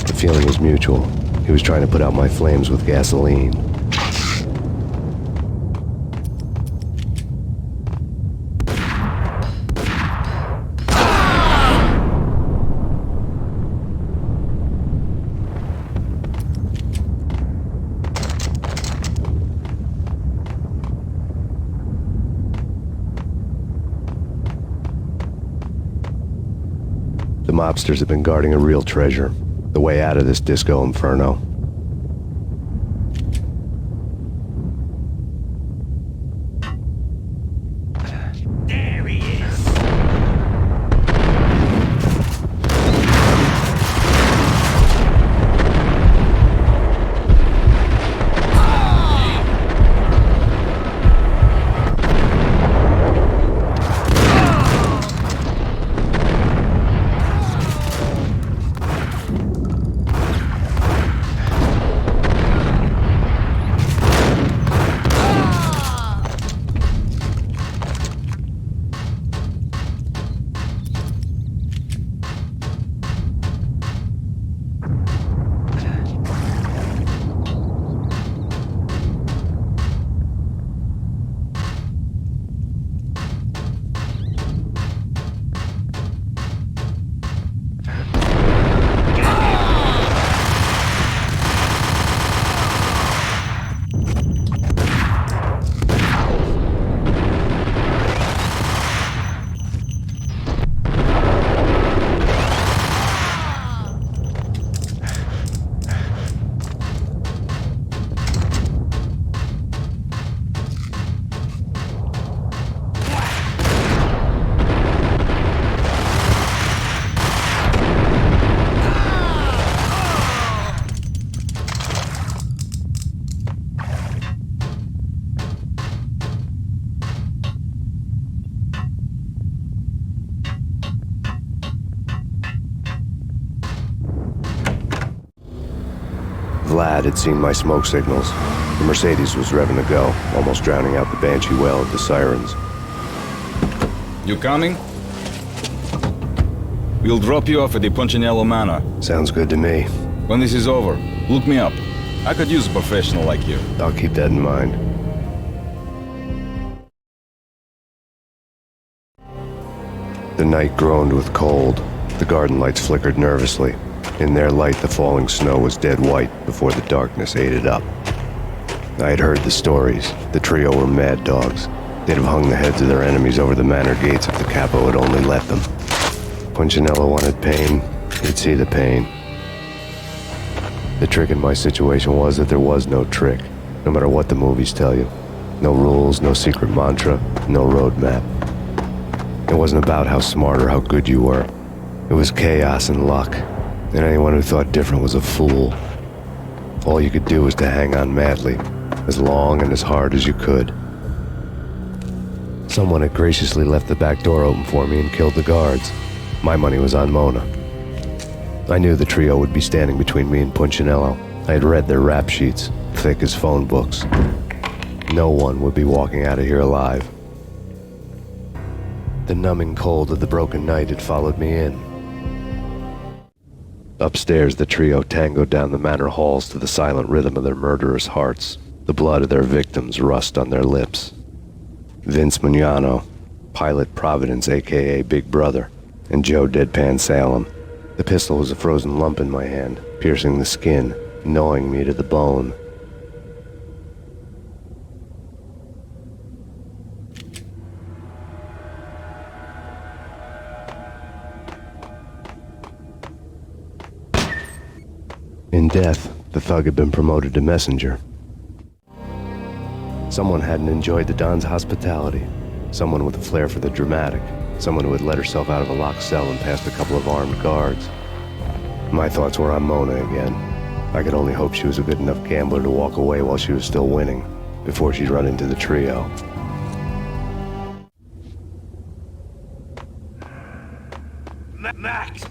The feeling was mutual. He was trying to put out my flames with gasoline. The mobsters have been guarding a real treasure, the way out of this disco inferno. There he is. Vlad had seen my smoke signals. The Mercedes was revving to go, almost drowning out the banshee wail of the sirens. You coming? We'll drop you off at the Punchinello Manor. Sounds good to me. When this is over, look me up. I could use a professional like you. I'll keep that in mind. The night groaned with cold. The garden lights flickered nervously. In their light, the falling snow was dead white before the darkness ate it up. I had heard the stories. The trio were mad dogs. They'd have hung the heads of their enemies over the manor gates if the capo had only let them. Punchinello wanted Payne. He'd see the pain. The trick in my situation was that there was no trick, no matter what the movies tell you. No rules, no secret mantra, no roadmap. It wasn't about how smart or how good you were. It was chaos and luck, and anyone who thought different was a fool. All you could do was to hang on madly, as long and as hard as you could. Someone had graciously left the back door open for me and killed the guards. My money was on Mona. I knew the trio would be standing between me and Punchinello. I had read their rap sheets, thick as phone books. No one would be walking out of here alive. The numbing cold of the broken night had followed me in. Upstairs, the trio tangoed down the manor halls to the silent rhythm of their murderous hearts. The blood of their victims rust on their lips. Vince Mugnano, Pilot Providence, a.k.a. Big Brother, and Joe Deadpan Salem. The pistol was a frozen lump in my hand, piercing the skin, gnawing me to the bone. In death, the thug had been promoted to messenger. Someone hadn't enjoyed the Don's hospitality. Someone with a flair for the dramatic. Someone who had let herself out of a locked cell and past a couple of armed guards. My thoughts were on Mona again. I could only hope she was a good enough gambler to walk away while she was still winning, before she'd run into the trio. Max!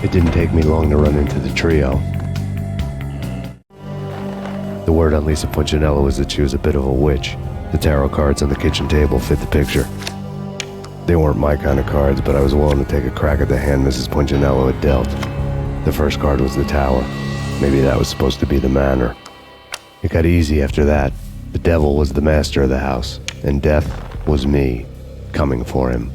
It didn't take me long to run into the trio. The word on Lisa Punchinello was that she was a bit of a witch. The tarot cards on the kitchen table fit the picture. They weren't my kind of cards, but I was willing to take a crack at the hand Mrs. Punchinello had dealt. The first card was the tower. Maybe that was supposed to be the manor. It got easy after that. The devil was the master of the house, and death was me, coming for him.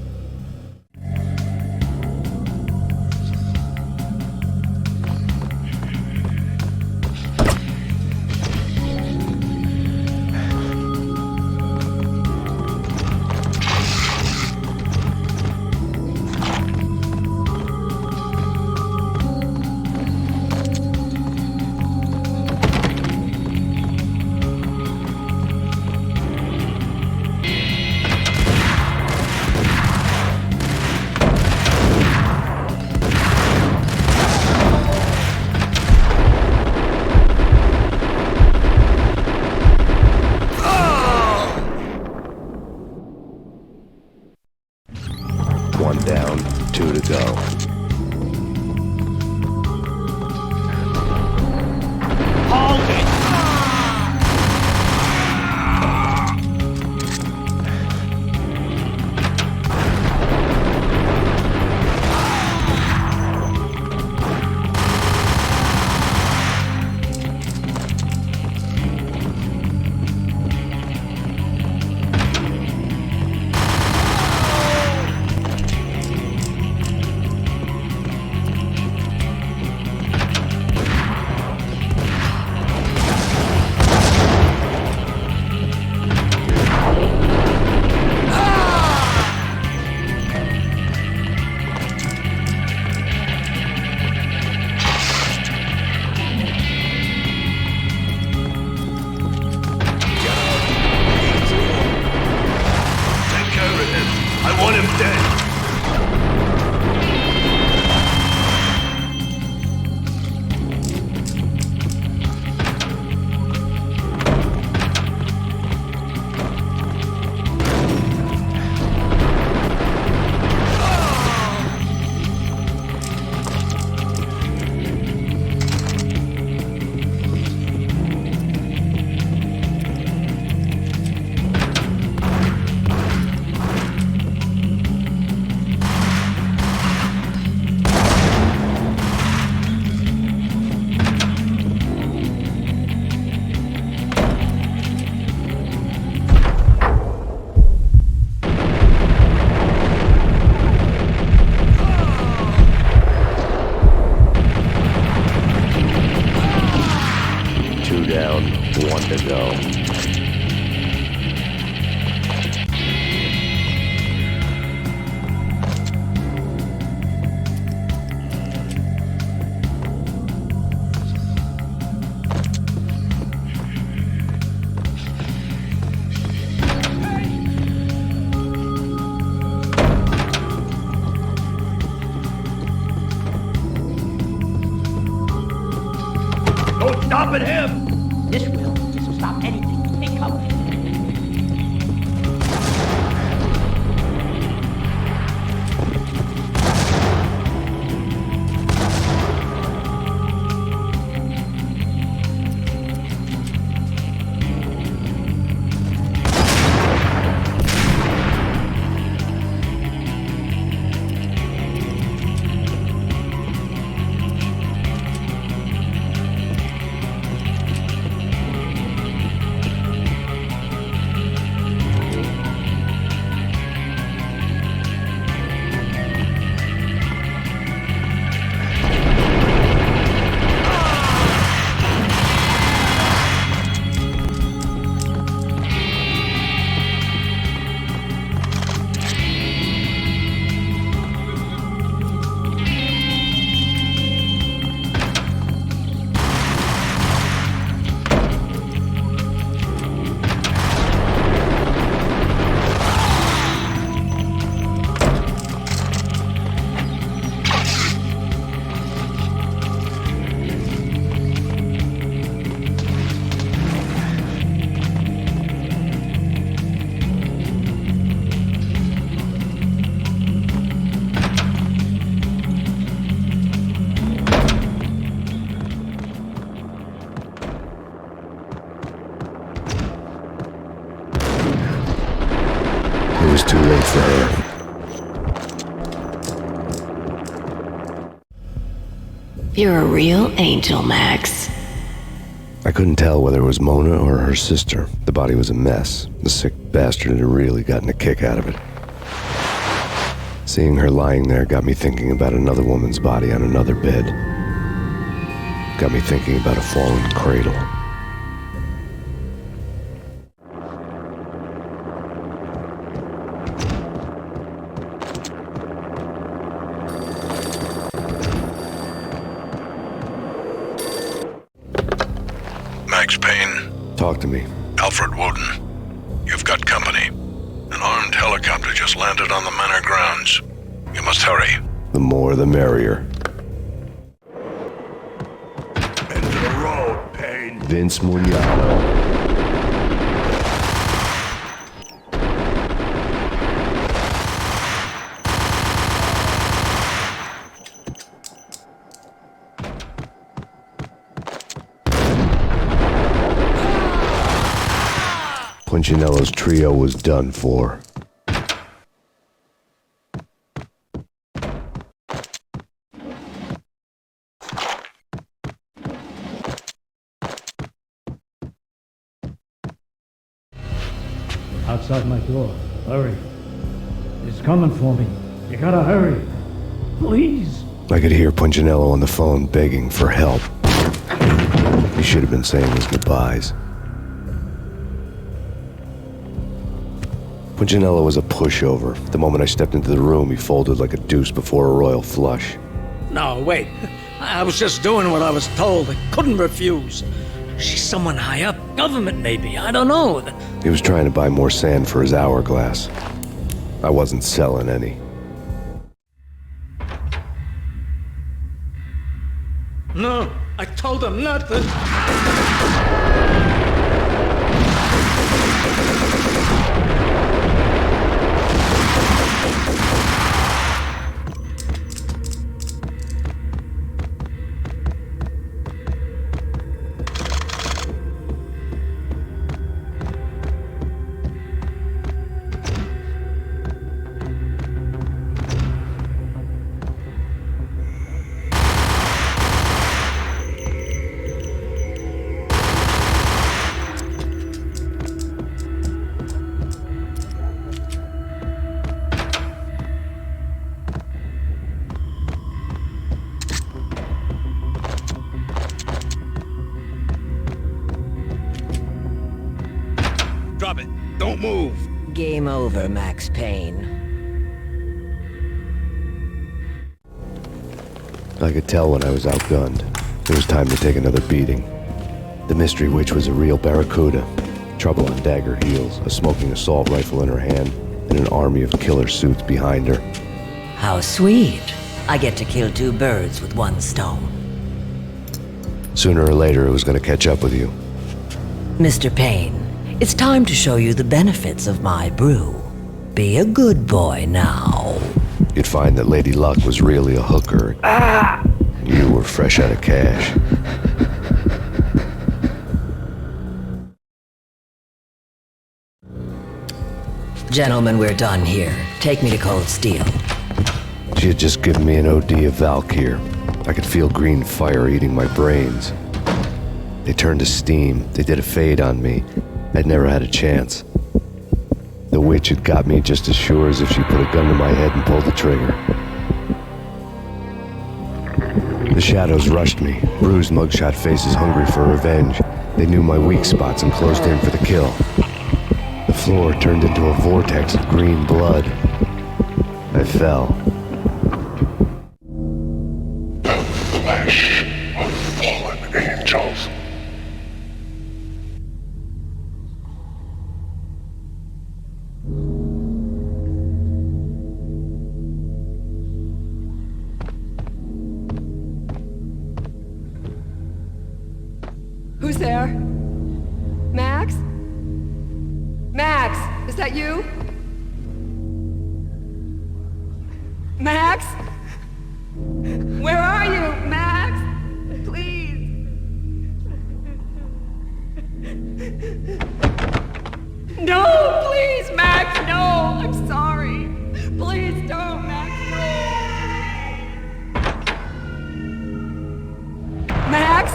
stopping him! This will stop anything. Take cover. It was too late for her. You're a real angel, Max. I couldn't tell whether it was Mona or her sister. The body was a mess. The sick bastard had really gotten a kick out of it. Seeing her lying there got me thinking about another woman's body on another bed. Got me thinking about a fallen cradle. Max Payne. Talk to me. Alfred Woden. You've got company. An armed helicopter just landed on the manor grounds. You must hurry. The more the merrier. Into the road, Payne. Vince Mugnano. Punchinello's trio was done for. Outside my door. Hurry. He's coming for me. You gotta hurry. Please. I could hear Punchinello on the phone begging for help. He should have been saying his goodbyes. Punchinello was a pushover. The moment I stepped into the room, he folded like a deuce before a royal flush. No, wait. I was just doing what I was told. I couldn't refuse. She's someone high up. Government, maybe. I don't know. He was trying to buy more sand for his hourglass. I wasn't selling any. No, I told him not to. Drop it. Don't move. Game over, Max Payne. I could tell when I was outgunned. It was time to take another beating. The mystery witch was a real barracuda. Trouble on dagger heels, a smoking assault rifle in her hand, and an army of killer suits behind her. How sweet. I get to kill two birds with one stone. Sooner or later, it was going to catch up with you. Mr. Payne, it's time to show you the benefits of my brew. Be a good boy now. You'd find that Lady Luck was really a hooker. You were fresh out of cash. Gentlemen, we're done here. Take me to Cold Steel. She had just given me an OD of Valkyr. I could feel green fire eating my brains. They turned to steam. They did a fade on me. I'd never had a chance. The witch had got me just as sure as if she put a gun to my head and pulled the trigger. The shadows rushed me, bruised mugshot faces hungry for revenge. They knew my weak spots and closed in for the kill. The floor turned into a vortex of green blood. I fell. The flesh of fallen angels. Who's there? Max? Max, is that you? Max? Where are you, Max? Please. No, please, Max, no. I'm sorry. Please don't, Max, no. Max?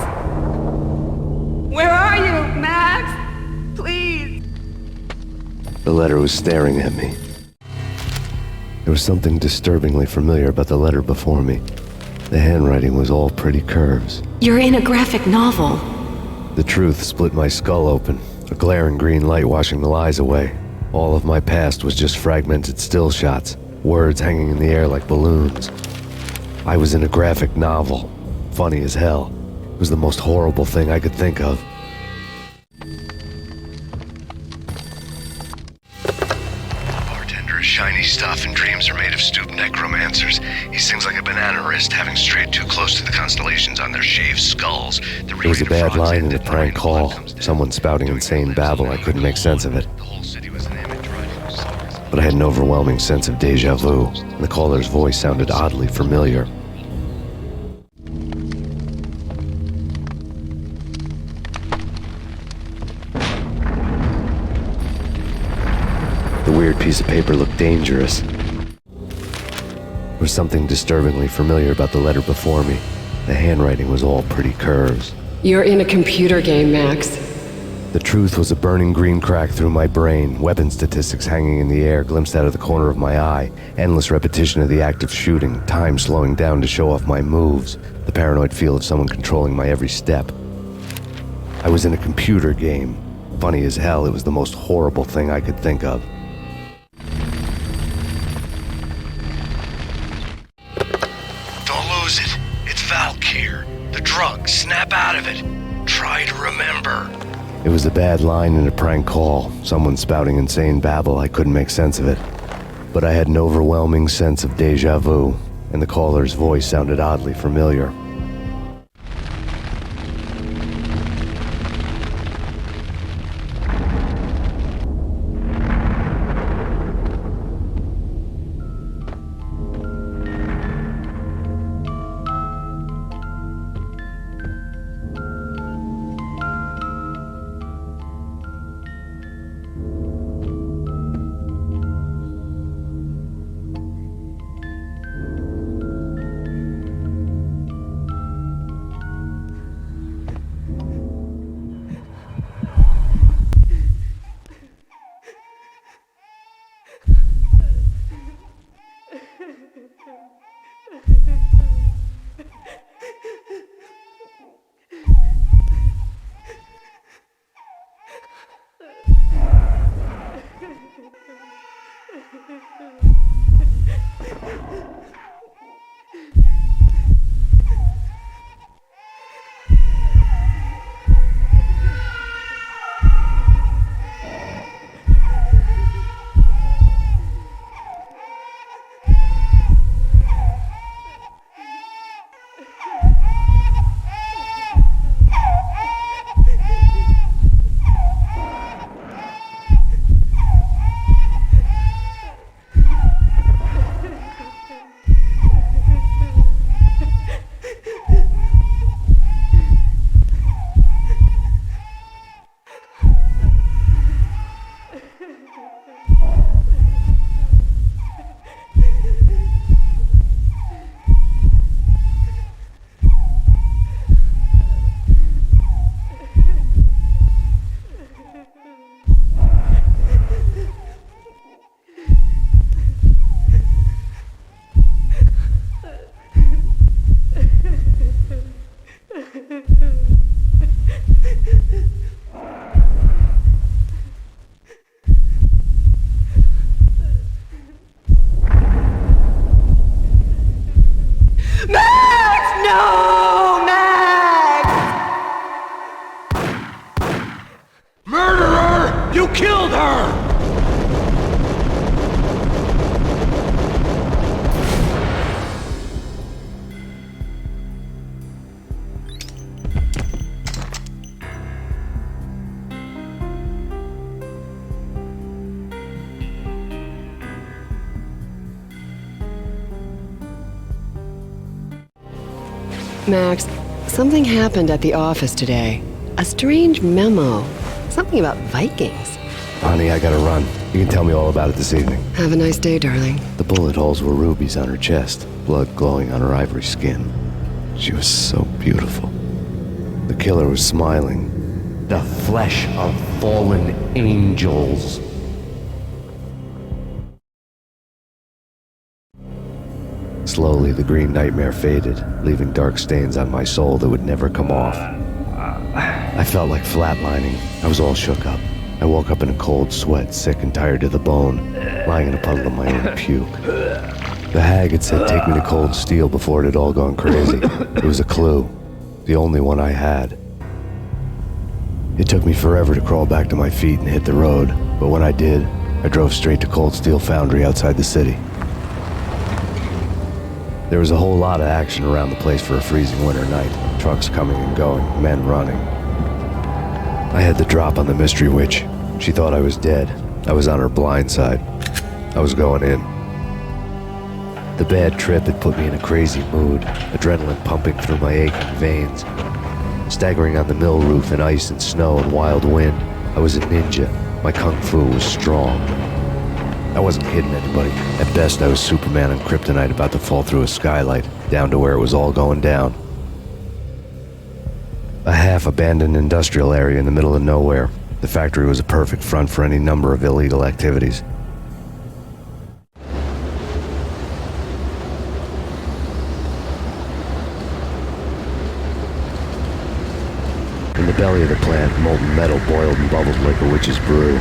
Where are you, Max? Please. The letter was staring at me. There was something disturbingly familiar about the letter before me. The handwriting was all pretty curves. You're in a graphic novel. The truth split my skull open, a glaring green light washing the lies away. All of my past was just fragmented still shots, words hanging in the air like balloons. I was in a graphic novel. Funny as hell. It was the most horrible thing I could think of. Bartender is shiny stuff and dreams are made of stooped necromancers. He sings like a banana wrist, having strayed too close to the constellations on their shaved skulls. It was a bad line in a prank call. Someone spouting insane babble. I couldn't make sense of it. But I had an overwhelming sense of deja vu, and the caller's voice sounded oddly familiar. The weird piece of paper looked dangerous. There was something disturbingly familiar about the letter before me. The handwriting was all pretty curves. You're in a computer game, Max. The truth was a burning green crack through my brain, weapon statistics hanging in the air, glimpsed out of the corner of my eye, endless repetition of the act of shooting, time slowing down to show off my moves, the paranoid feel of someone controlling my every step. I was in a computer game. Funny as hell, it was the most horrible thing I could think of. Don't lose it. It's Valkyr. The drug. Snap out of it. Try to remember. It was a bad line in a prank call, someone spouting insane babble. I couldn't make sense of it. But I had an overwhelming sense of deja vu, and the caller's voice sounded oddly familiar. Max, something happened at the office today. A strange memo. Something about Vikings. Honey, I gotta run. You can tell me all about it this evening. Have a nice day, darling. The bullet holes were rubies on her chest, blood glowing on her ivory skin. She was so beautiful. The killer was smiling. The flesh of fallen angels. Slowly, the green nightmare faded, leaving dark stains on my soul that would never come off. I felt like flatlining. I was all shook up. I woke up in a cold sweat, sick and tired to the bone, lying in a puddle of my own puke. The hag had said take me to Cold Steel before it had all gone crazy. It was a clue, the only one I had. It took me forever to crawl back to my feet and hit the road, but when I did, I drove straight to Cold Steel Foundry outside the city. There was a whole lot of action around the place for a freezing winter night. Trucks coming and going, men running. I had the drop on the mystery witch. She thought I was dead. I was on her blind side. I was going in. The bad trip had put me in a crazy mood, adrenaline pumping through my aching veins. Staggering on the mill roof in ice and snow and wild wind, I was a ninja. My kung fu was strong. I wasn't kidding anybody. At best, I was Superman on kryptonite about to fall through a skylight, down to where it was all going down. A half-abandoned industrial area in the middle of nowhere. The factory was a perfect front for any number of illegal activities. In the belly of the plant, molten metal boiled and bubbled like a witch's brew.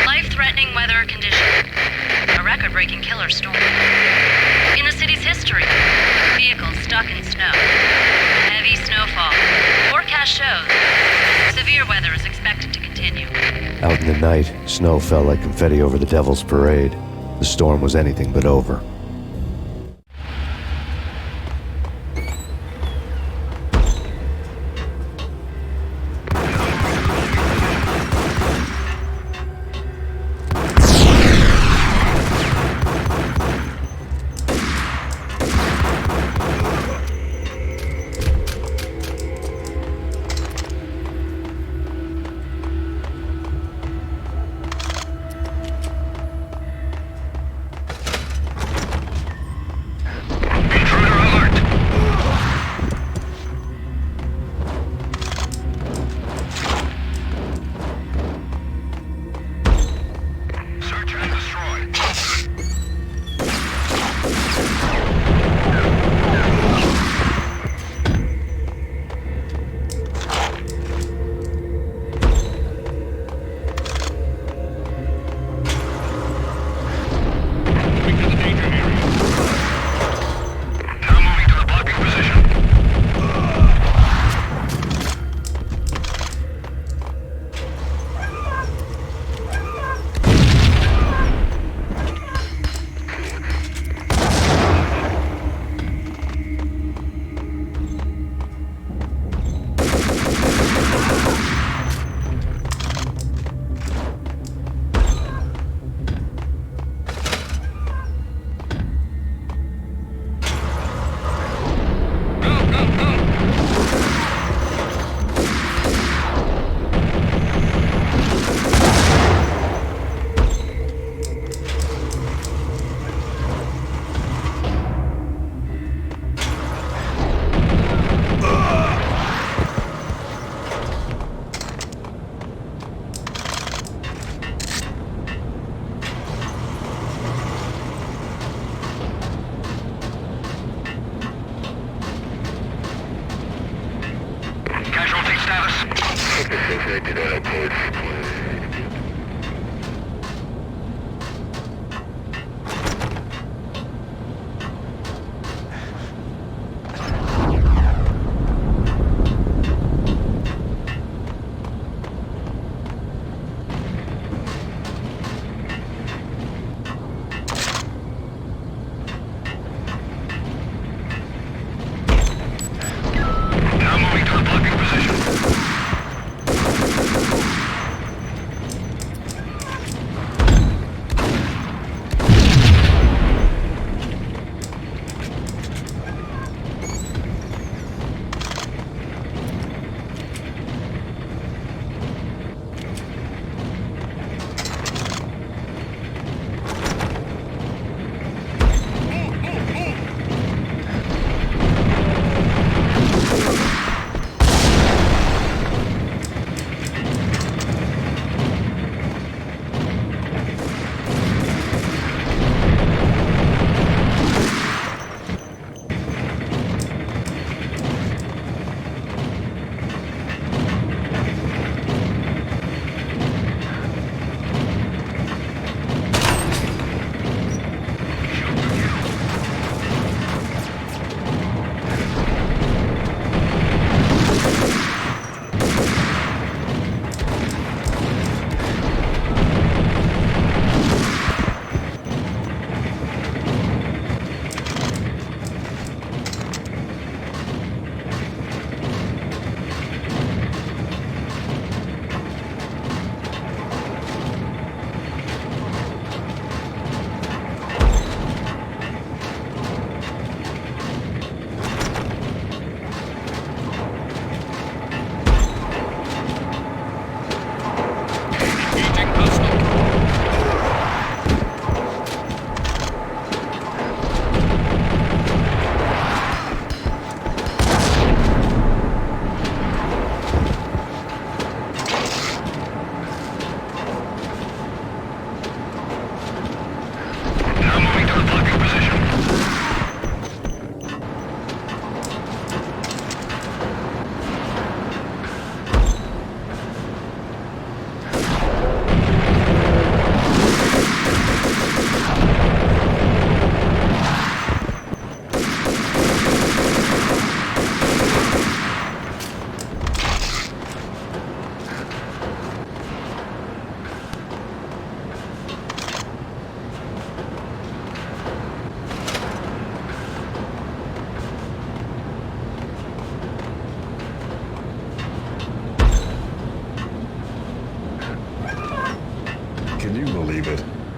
Life-threatening weather condition. A record-breaking killer storm. In the city's history, vehicles stuck in snow. Heavy snowfall. Forecast shows severe weather is expected to continue. Out in the night, snow fell like confetti over the Devil's Parade. The storm was anything but over.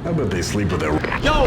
I bet they sleep with their... Yo!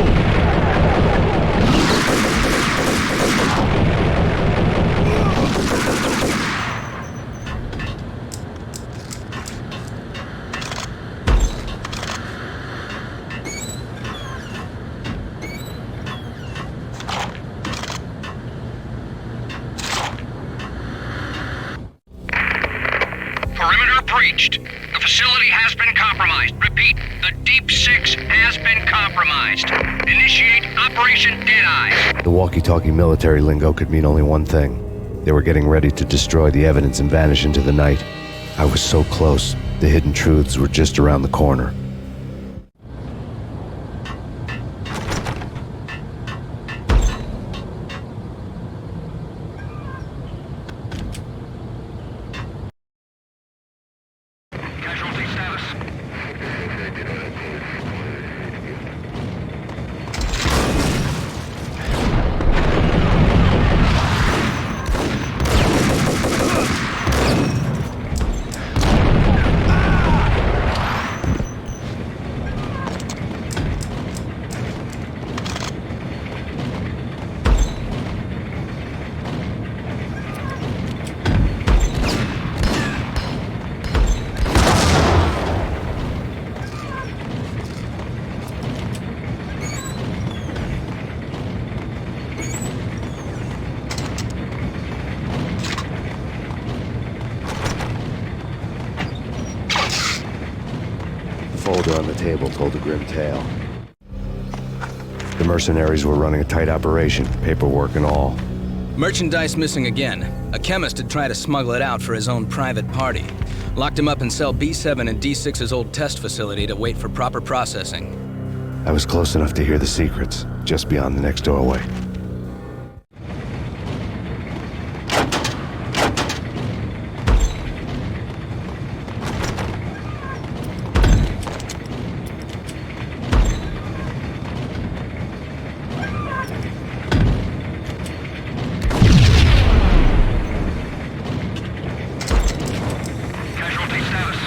Perimeter breached. The facility has been compromised. Repeat, the Deep Six has been compromised. Initiate Operation Deadeye. The walkie-talkie military lingo could mean only one thing. They were getting ready to destroy the evidence and vanish into the night. I was so close. The hidden truths were just around the corner. Casualty status. The folder on the table told a grim tale. The mercenaries were running a tight operation, paperwork and all. Merchandise missing again. A chemist had tried to smuggle it out for his own private party. Locked him up in cell B7 in D6's old test facility to wait for proper processing. I was close enough to hear the secrets, just beyond the next doorway. Casualty status.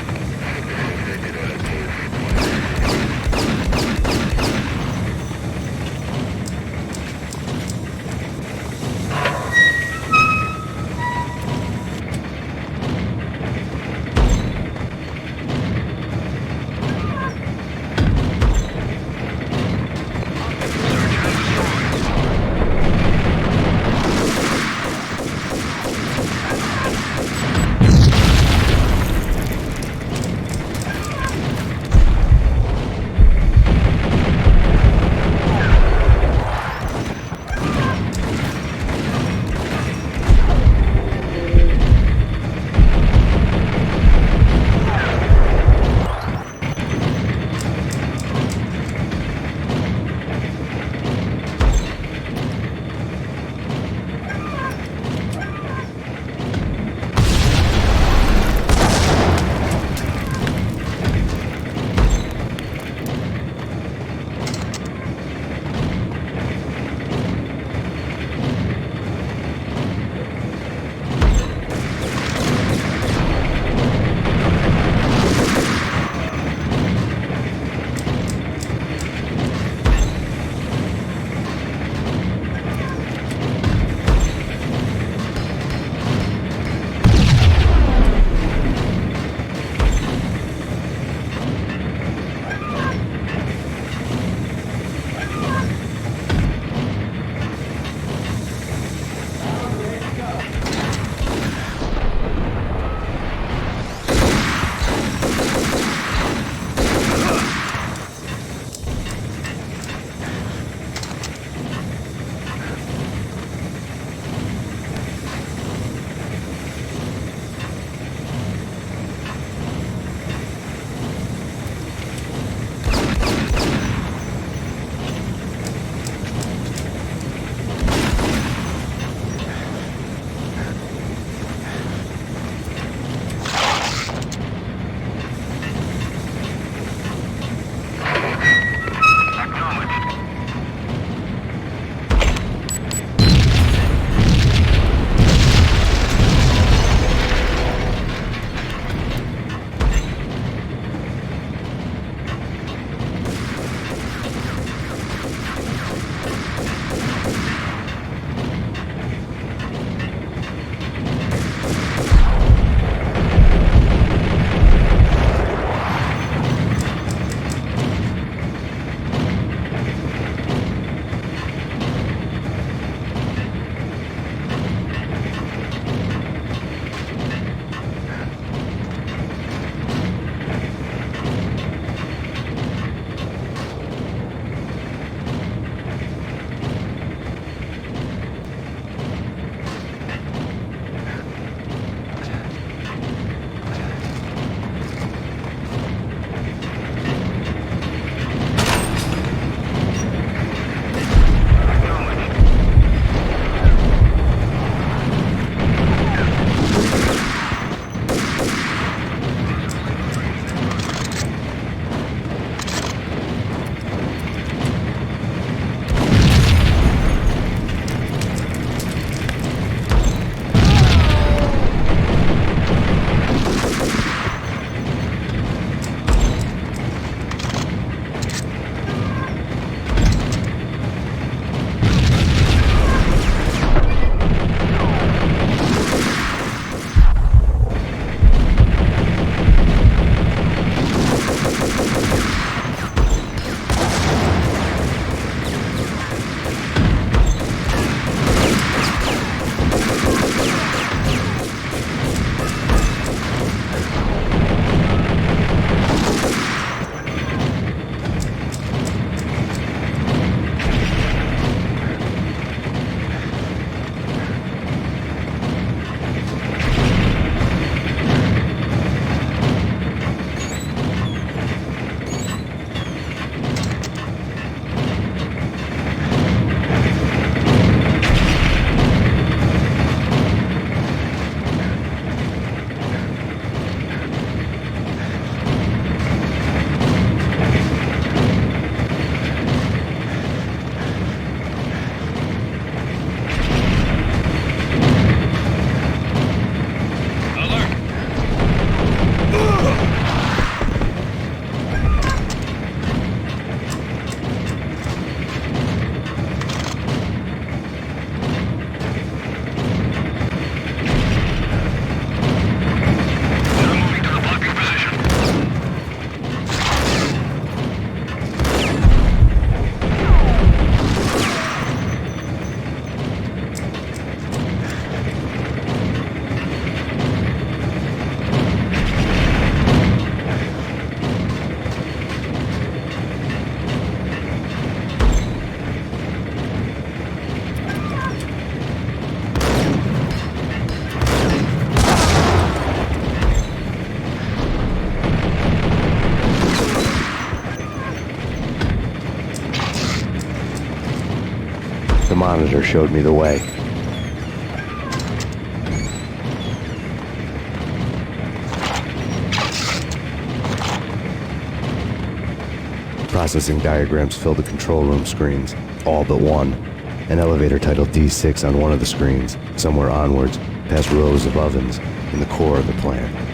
The monitor showed me the way. Processing diagrams filled the control room screens, all but one. An elevator titled D6 on one of the screens, somewhere onwards, past rows of ovens in the core of the plant.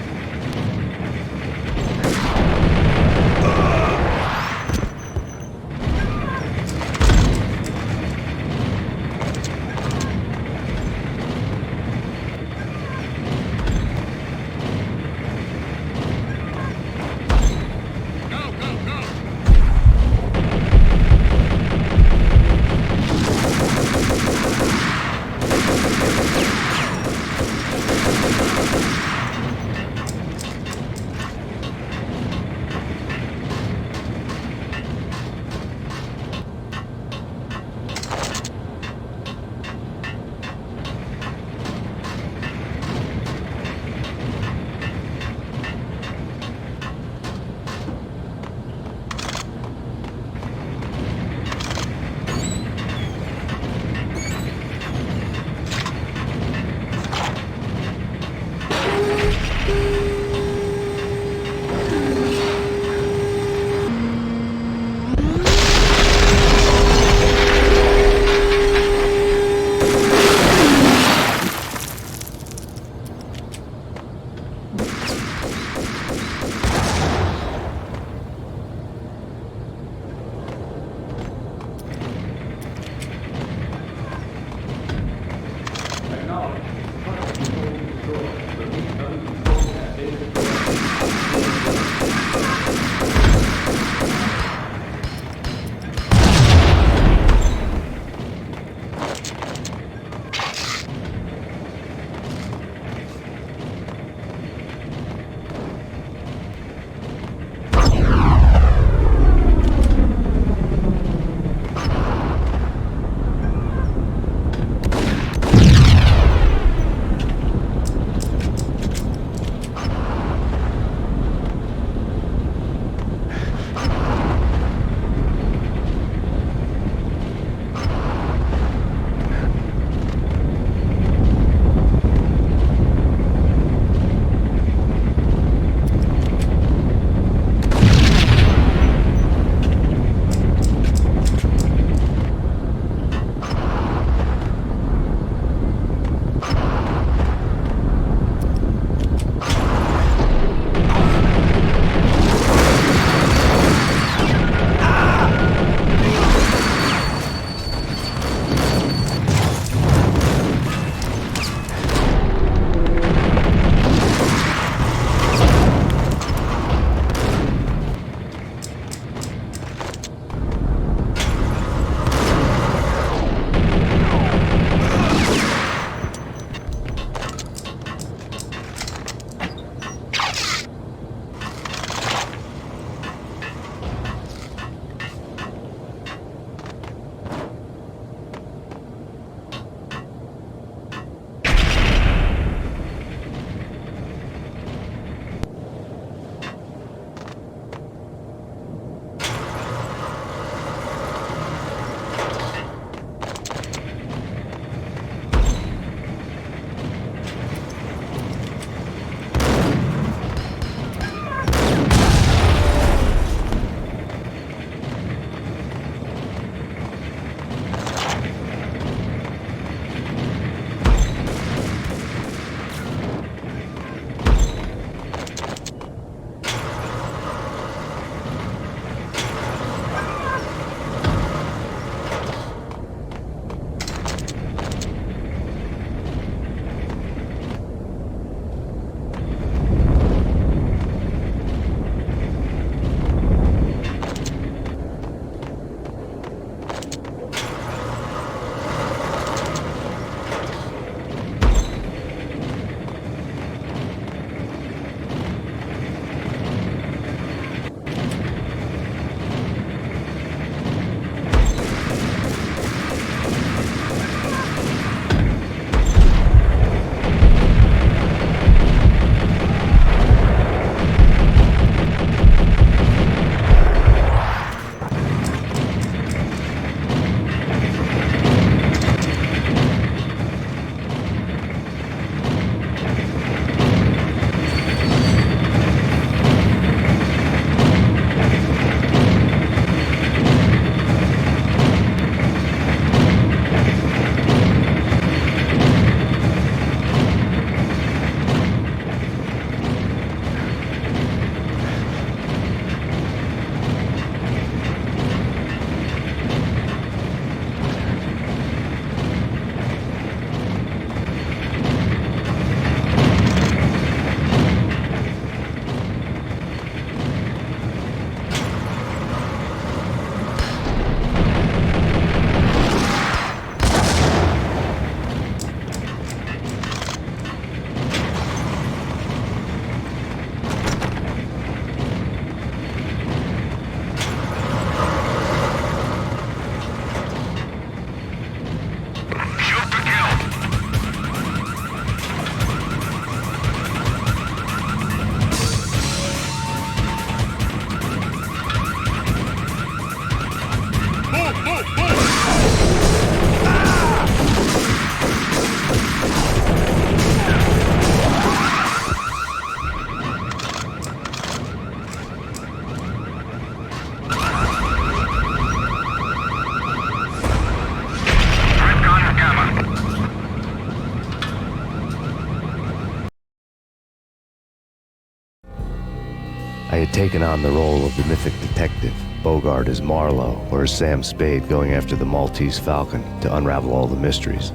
I had taken on the role of the mythic detective, Bogart as Marlowe, or as Sam Spade going after the Maltese Falcon to unravel all the mysteries.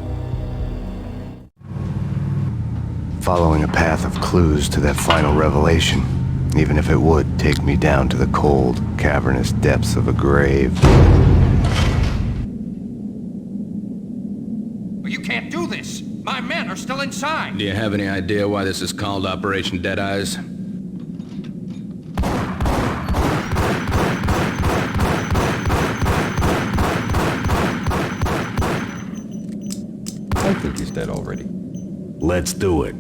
Following a path of clues to that final revelation, even if it would take me down to the cold, cavernous depths of a grave. You can't do this! My men are still inside! Do you have any idea why this is called Operation Dead Eyes? I think he's dead already. Let's do it.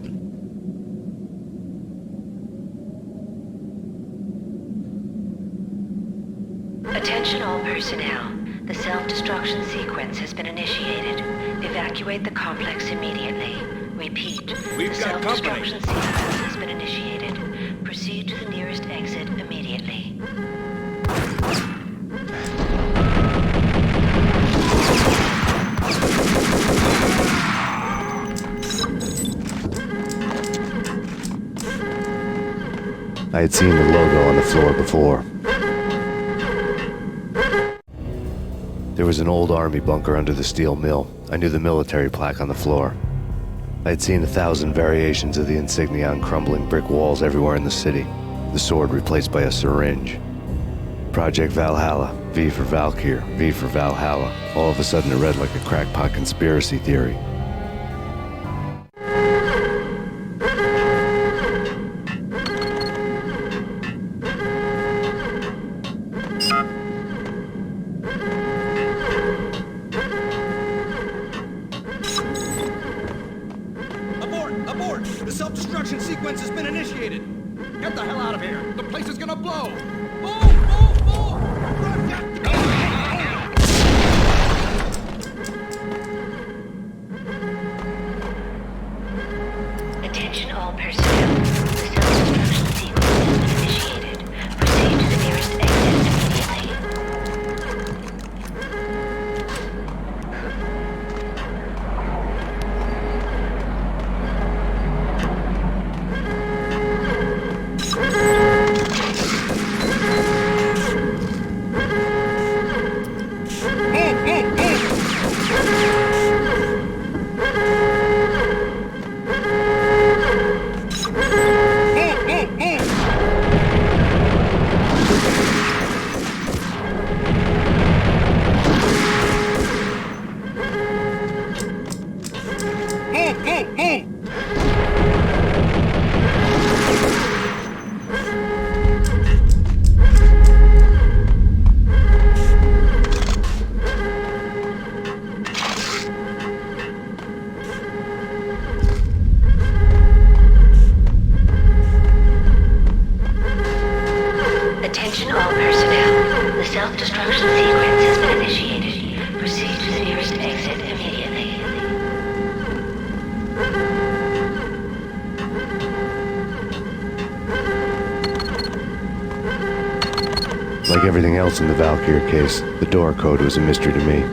Attention all personnel. The self-destruction sequence has been initiated. Evacuate the complex immediately. Repeat. We've the got self-destruction sequence has been initiated. Proceed to the nearest exit immediately. I had seen the logo on the floor before. There was an old army bunker under the steel mill. I knew the military plaque on the floor. I had seen 1,000 variations of the insignia on crumbling brick walls everywhere in the city. The sword replaced by a syringe. Project Valhalla, V for Valkyr, V for Valhalla. All of a sudden it read like a crackpot conspiracy theory. Abort! The self-destruction sequence has been initiated! Get the hell out of here! The place is gonna blow! Move! Attention all personnel. The self-destruction sequence has been initiated. Proceed to the nearest exit immediately. Attention all personnel. The self-destruction sequence has been initiated. Proceed to the nearest exit immediately. Like everything else in the Valkyr case, the door code was a mystery to me.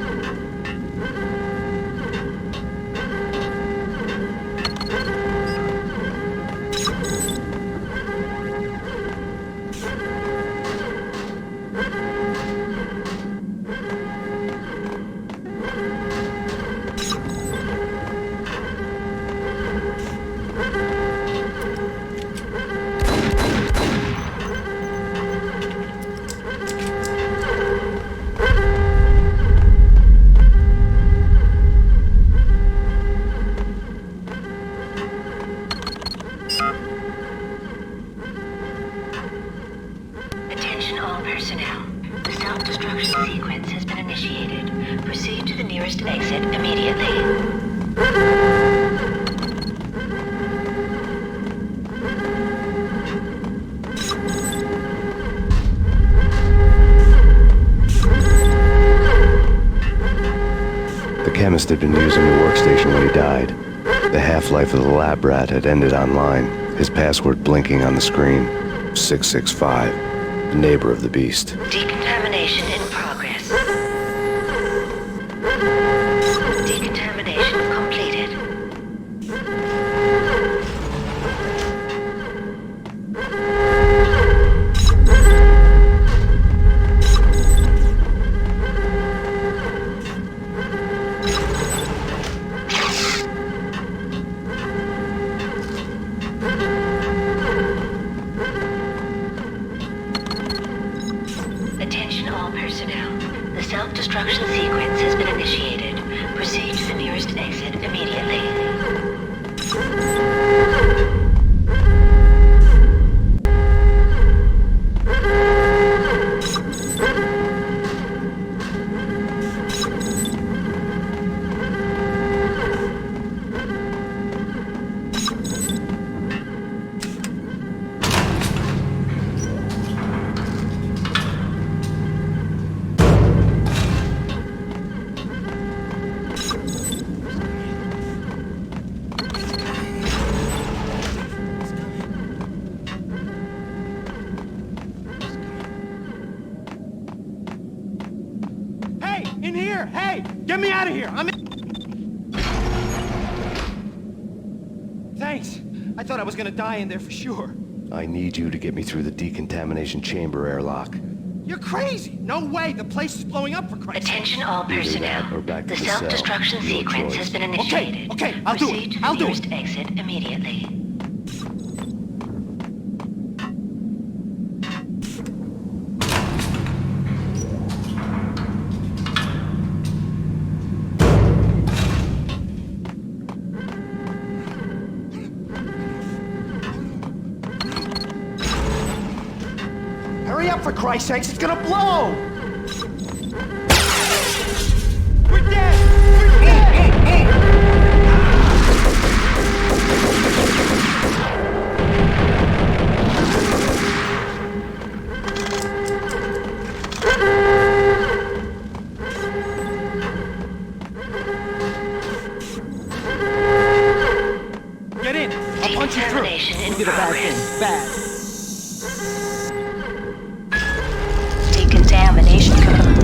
Attention all personnel. The self-destruction sequence has been initiated. Proceed to the nearest exit immediately. chemist had been using the workstation when he died. The half-life of the lab rat had ended online, his password blinking on the screen. 665, the neighbor of the beast. Decontamination in progress. Decontamination completed. Attention all personnel. The self-destruction sequence has been initiated. Proceed to the nearest exit immediately. Hey, in here! Hey, get me out of here! I'm in. Thanks. I thought I was gonna die in there for sure. I need you to get me through the decontamination chamber airlock. You're crazy! No way! The place is blowing up, for Christ's sake! Attention all personnel. Or back to The cell. self-destruction Your sequence choice. has been initiated. Okay, I'll do Proceed it. to the I'll do nearest it. exit immediately. Hurry up, for Christ's sakes! It's gonna blow! We're dead! We're dead! Get in! I'll punch you through! Decontamination in You did a bad progress. thing. Bad. Decontamination complete.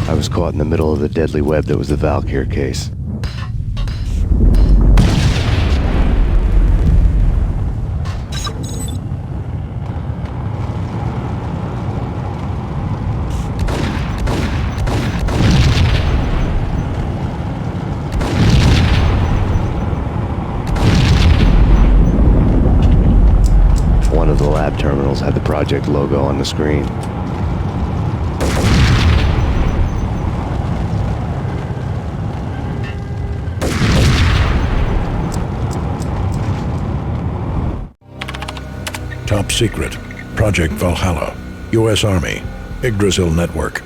I was caught in the middle of the deadly web that was the Valkyr case. One of the lab terminals had the project logo on the screen. Top secret. Project Valhalla. U.S. Army. Yggdrasil Network.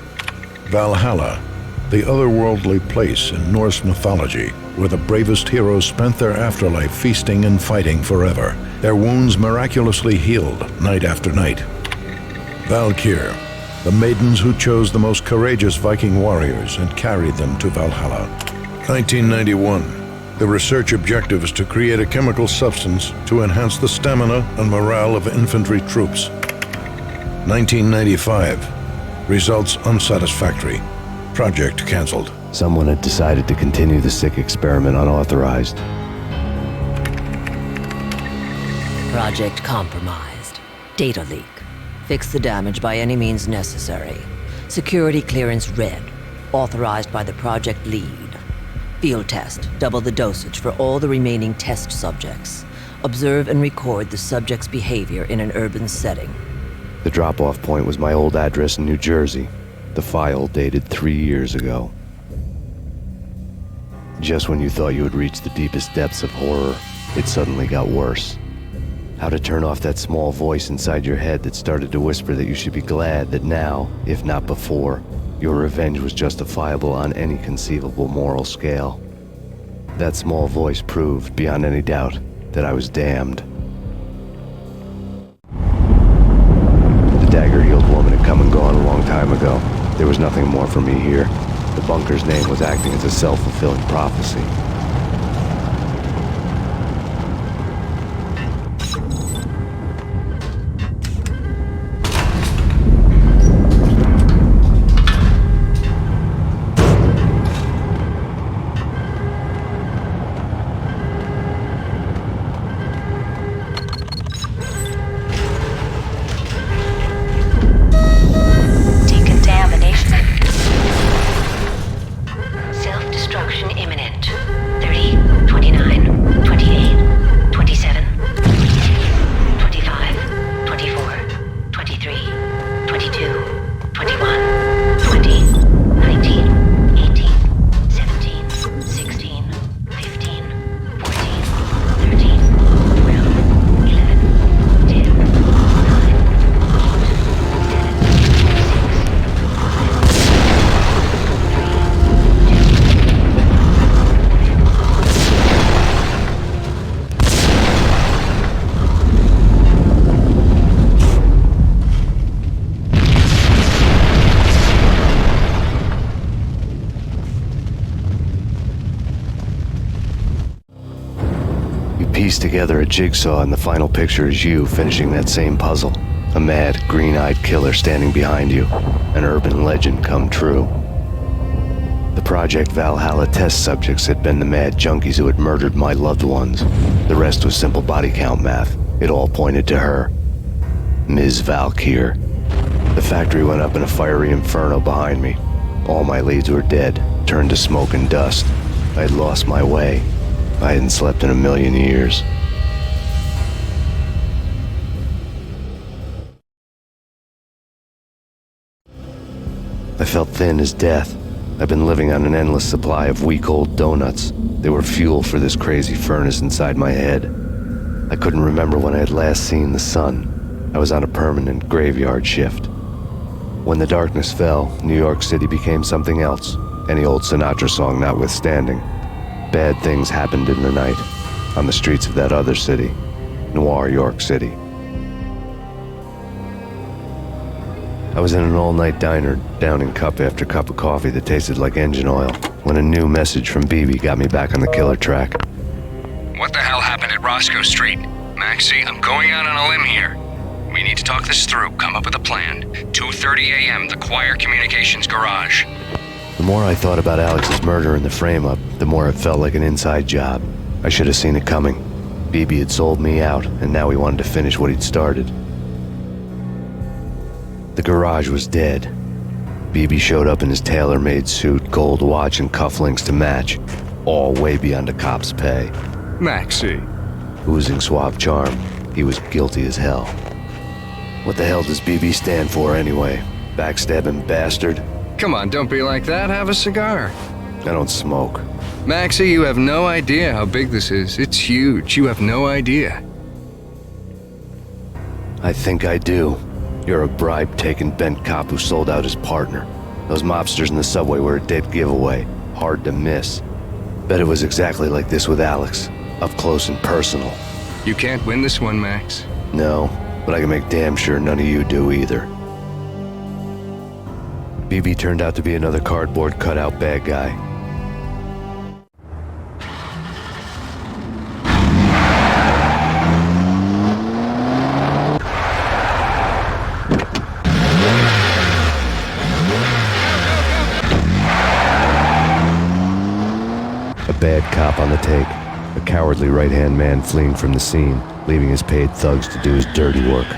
Valhalla, the otherworldly place in Norse mythology where the bravest heroes spent their afterlife feasting and fighting forever, their wounds miraculously healed night after night. Valkyr, the maidens who chose the most courageous Viking warriors and carried them to Valhalla. 1991. The research objective is to create a chemical substance to enhance the stamina and morale of infantry troops. 1995. Results unsatisfactory. Project cancelled. Someone had decided to continue the sick experiment unauthorized. Project compromised. Data leak. Fix the damage by any means necessary. Security clearance red. Authorized by the project lead. Field test. Double the dosage for all the remaining test subjects. Observe and record the subject's behavior in an urban setting. The drop-off point was my old address in New Jersey. The file dated 3 years ago. Just when you thought you had reached the deepest depths of horror, it suddenly got worse. How to turn off that small voice inside your head that started to whisper that you should be glad that now, if not before, your revenge was justifiable on any conceivable moral scale. That small voice proved, beyond any doubt, that I was damned. The dagger-heeled woman had come and gone a long time ago. There was nothing more for me here. The bunker's name was acting as a self-fulfilling prophecy. Self-destruction imminent. 30, 29, 28, 27, 25, 24, 23, 22, 21, 20, 19, 18, 17, 16, 15, 14, 13, 12, 11, 10, Piece together a jigsaw, and the final picture is you finishing that same puzzle. A mad, green-eyed killer standing behind you. An urban legend come true. The Project Valhalla test subjects had been the mad junkies who had murdered my loved ones. The rest was simple body count math. It all pointed to her. Ms. Valkyr. The factory went up in a fiery inferno behind me. All my leads were dead, turned to smoke and dust. I had lost my way. I hadn't slept in a million years. I felt thin as death. I've been living on an endless supply of week-old donuts. They were fuel for this crazy furnace inside my head. I couldn't remember when I had last seen the sun. I was on a permanent graveyard shift. When the darkness fell, New York City became something else, any old Sinatra song notwithstanding. Bad things happened in the night, on the streets of that other city, Noir York City. I was in an all-night diner, downing cup after cup of coffee that tasted like engine oil, when a new message from Bibi got me back on the killer track. What the hell happened at Roscoe Street? Maxie, I'm going out on a limb here. We need to talk this through, come up with a plan. 2:30 a.m., the Choir Communications Garage. The more I thought about Alex's murder and the frame-up, the more it felt like an inside job. I should have seen it coming. Bibi had sold me out, and now he wanted to finish what he'd started. The garage was dead. Bibi showed up in his tailor-made suit, gold watch, and cufflinks to match, all way beyond a cop's pay. Maxie. Oozing suave charm, he was guilty as hell. What the hell does Bibi stand for anyway? Backstabbing bastard? Come on, don't be like that. Have a cigar. I don't smoke. Maxie, you have no idea how big this is. It's huge. You have no idea. I think I do. You're a bribe-taking bent cop who sold out his partner. Those mobsters in the subway were a dead giveaway. Hard to miss. Bet it was exactly like this with Alex. Up close and personal. You can't win this one, Max. No, but I can make damn sure none of you do either. Bibi turned out to be another cardboard cutout bad guy. A bad cop on the take. A cowardly right-hand man fleeing from the scene, leaving his paid thugs to do his dirty work.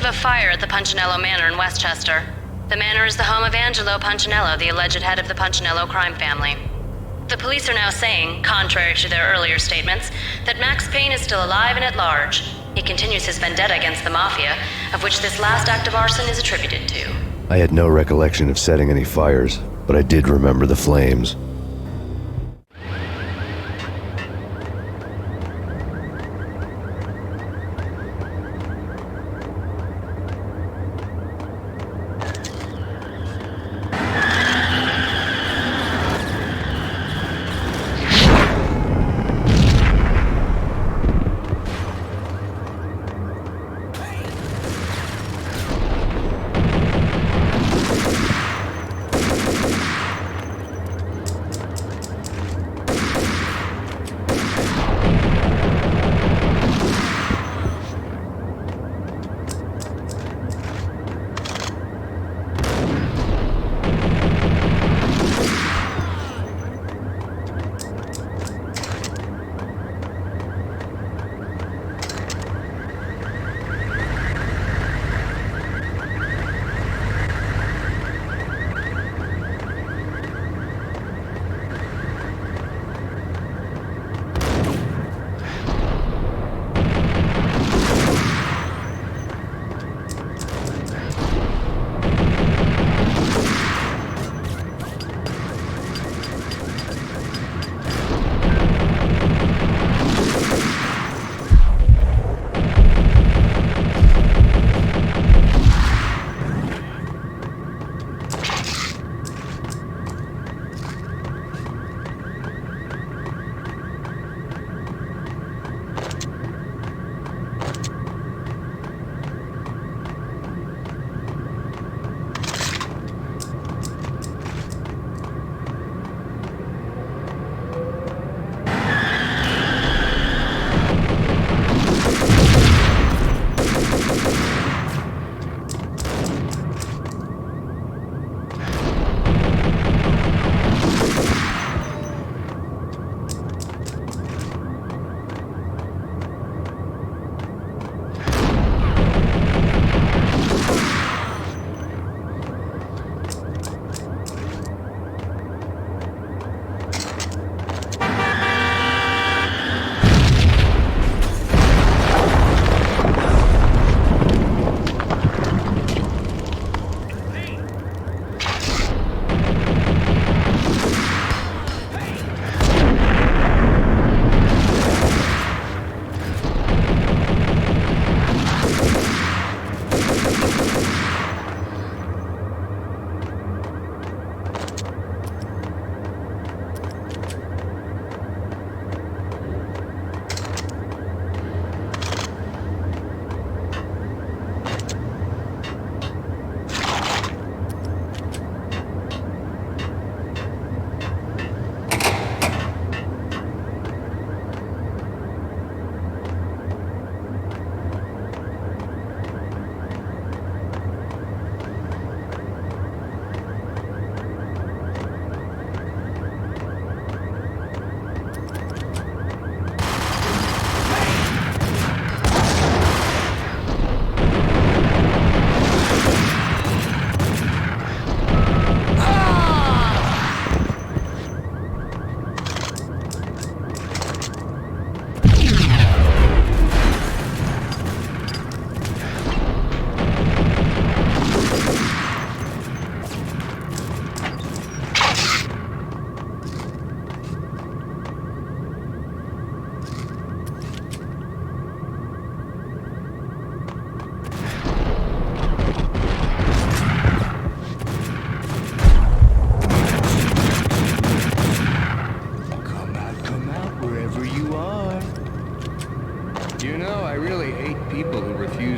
of a fire at the Punchinello Manor in Westchester. The manor is the home of Angelo Punchinello, the alleged head of the Punchinello crime family. The police are now saying, contrary to their earlier statements, that Max Payne is still alive and at large. He continues his vendetta against the Mafia, of which this last act of arson is attributed to. I had no recollection of setting any fires, but I did remember the flames.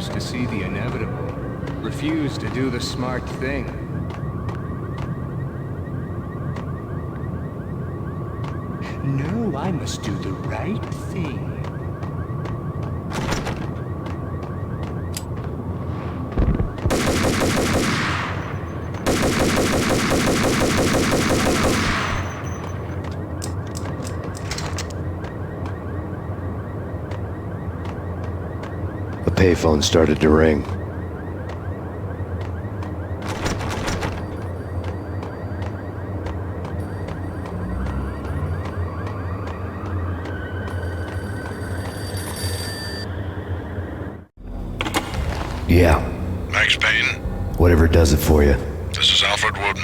refuse to see the inevitable, refuse to do the smart thing. No, I must do the right thing. The payphone started to ring. Yeah. Max Payne? Whatever does it for you. This is Alfred Woden.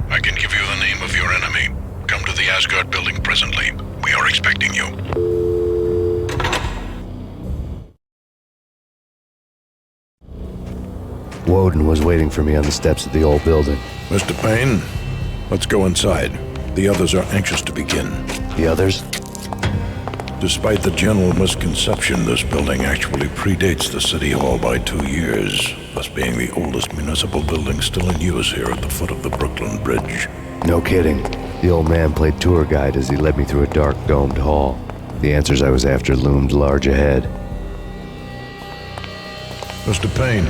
I can give you the name of your enemy. Come to the Asgard building presently. We are expecting you. Woden was waiting for me on the steps of the old building. Mr. Payne, let's go inside. The others are anxious to begin. The others? Despite the general misconception, this building actually predates the City Hall by 2 years, thus being the oldest municipal building still in use here at the foot of the Brooklyn Bridge. No kidding. The old man played tour guide as he led me through a dark, domed hall. The answers I was after loomed large ahead. Mr. Payne,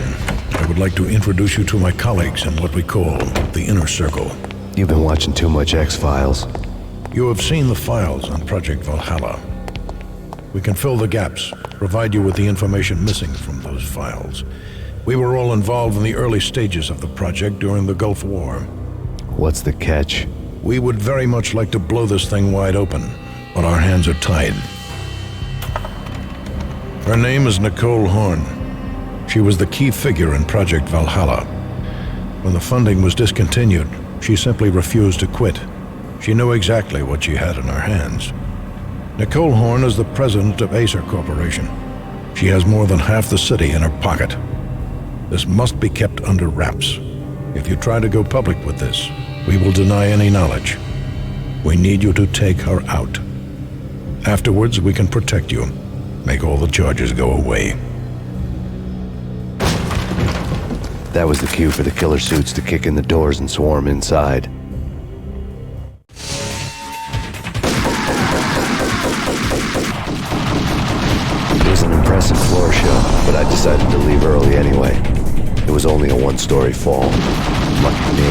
I would like to introduce you to my colleagues in what we call the Inner Circle. You've been watching too much X-Files. You have seen the files on Project Valhalla. We can fill the gaps, provide you with the information missing from those files. We were all involved in the early stages of the project during the Gulf War. What's the catch? We would very much like to blow this thing wide open, but our hands are tied. Her name is Nicole Horn. She was the key figure in Project Valhalla. When the funding was discontinued, she simply refused to quit. She knew exactly what she had in her hands. Nicole Horn is the president of Acer Corporation. She has more than half the city in her pocket. This must be kept under wraps. If you try to go public with this, we will deny any knowledge. We need you to take her out. Afterwards, we can protect you. Make all the charges go away. That was the cue for the killer suits to kick in the doors and swarm inside. It was an impressive floor show, but I decided to leave early anyway. It was only a one-story fall. Lucky me.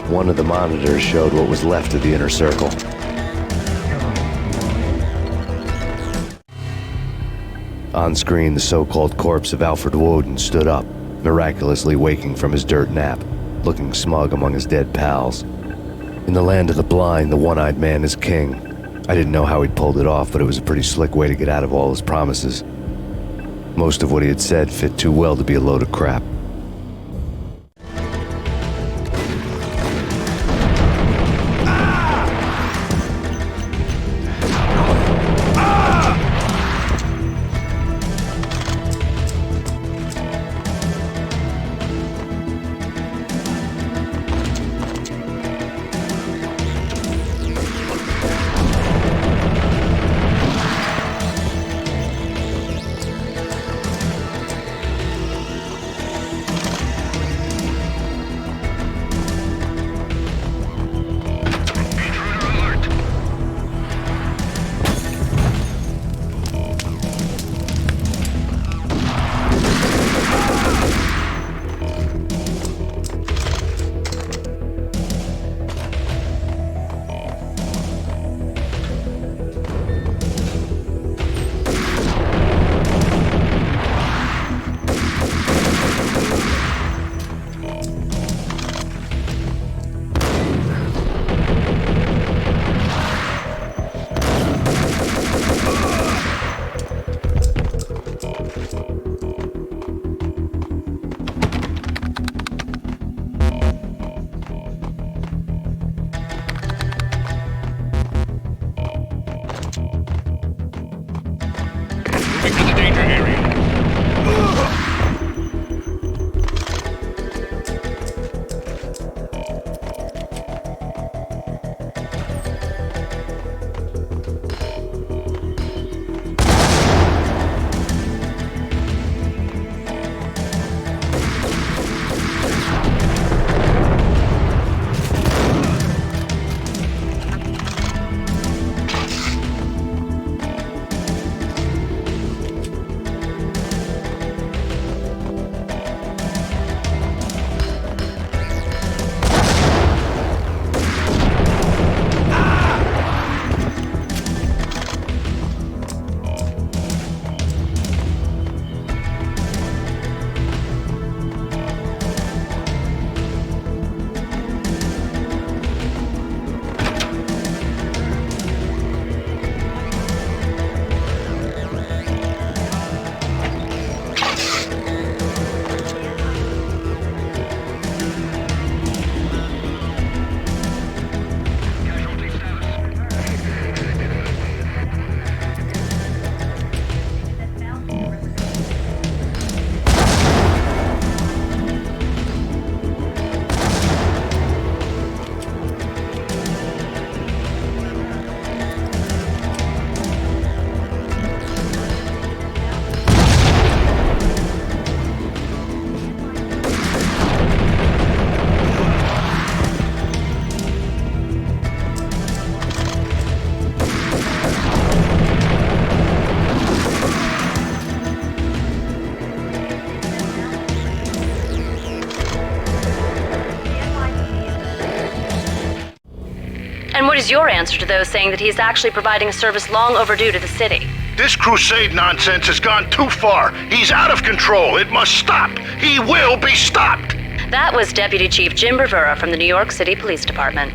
One of the monitors showed what was left of the Inner Circle. On screen, the so-called corpse of Alfred Woden stood up, miraculously waking from his dirt nap, looking smug among his dead pals. In the land of the blind, the one-eyed man is king. I didn't know how he'd pulled it off, but it was a pretty slick way to get out of all his promises. Most of what he had said fit too well to be a load of crap. And what is your answer to those saying that he is actually providing a service long overdue to the city? This crusade nonsense has gone too far. He's out of control. It must stop. He will be stopped. That was Deputy Chief Jim Rivera from the New York City Police Department.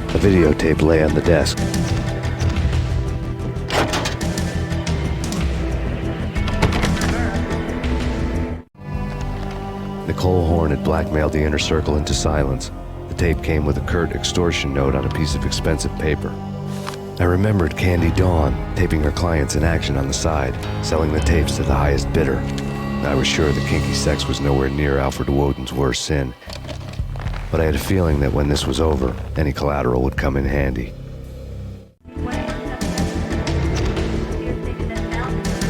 A videotape lay on the desk. Nicole Horn had blackmailed the inner circle into silence. The tape came with a curt extortion note on a piece of expensive paper. I remembered Candy Dawn taping her clients in action on the side, selling the tapes to the highest bidder. I was sure that kinky sex was nowhere near Alfred Woden's worst sin. But I had a feeling that when this was over, any collateral would come in handy.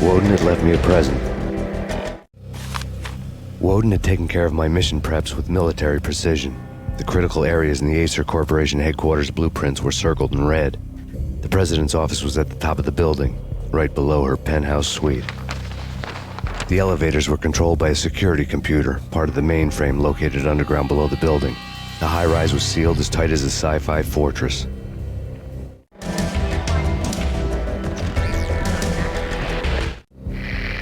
Woden had left me a present. Woden had taken care of my mission preps with military precision. The critical areas in the Acer Corporation headquarters blueprints were circled in red. The president's office was at the top of the building, right below her penthouse suite. The elevators were controlled by a security computer, part of the mainframe located underground below the building. The high-rise was sealed as tight as a sci-fi fortress.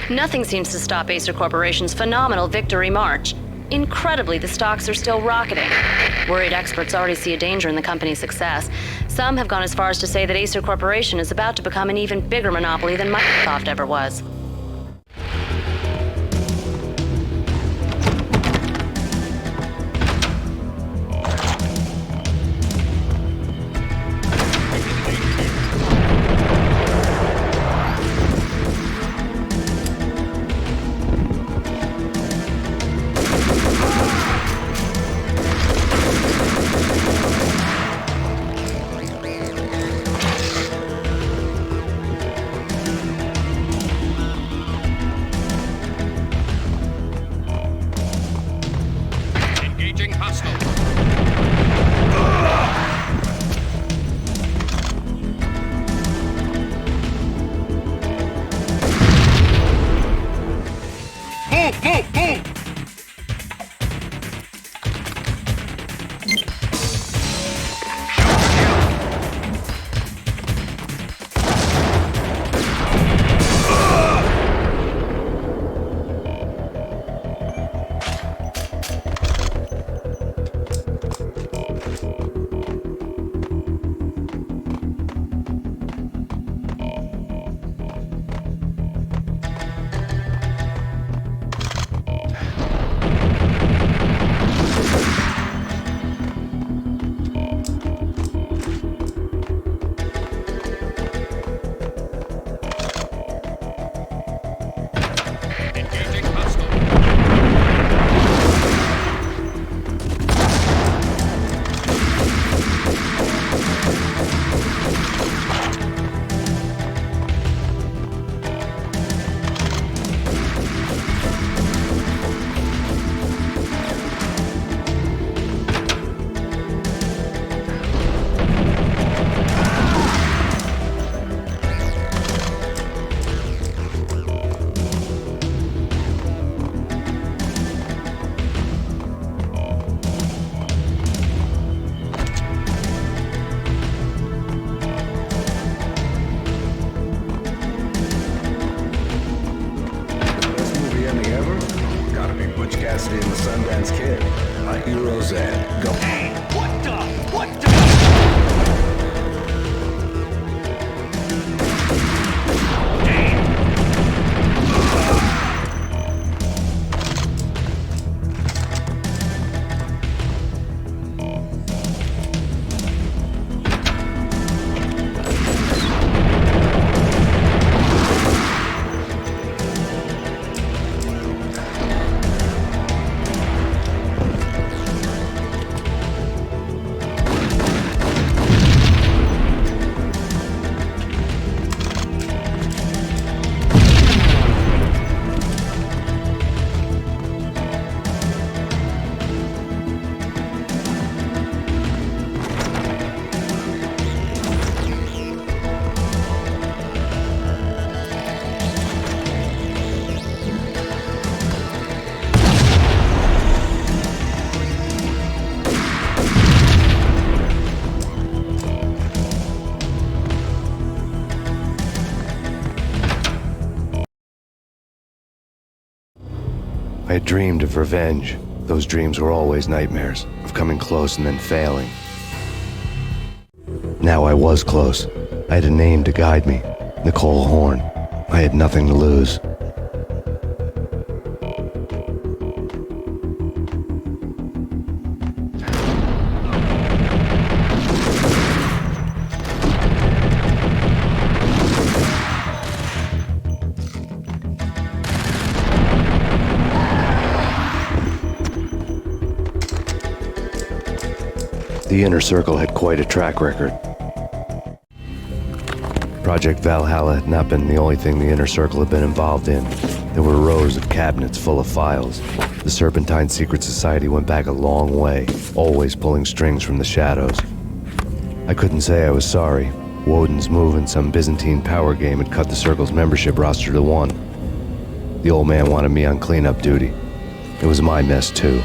Nothing seems to stop Acer Corporation's phenomenal victory march. Incredibly, the stocks are still rocketing. Worried experts already see a danger in the company's success. Some have gone as far as to say that Acer Corporation is about to become an even bigger monopoly than Microsoft ever was. Cassidy and the Sundance Kid. My hero's at. Go. Hey, what the? I had dreamed of revenge. Those dreams were always nightmares, of coming close and then failing. Now I was close. I had a name to guide me, Nicole Horn. I had nothing to lose. The Inner Circle had quite a track record. Project Valhalla had not been the only thing the Inner Circle had been involved in. There were rows of cabinets full of files. The Serpentine Secret Society went back a long way, always pulling strings from the shadows. I couldn't say I was sorry. Woden's move in some Byzantine power game had cut the Circle's membership roster to 1. The old man wanted me on cleanup duty. It was my mess too.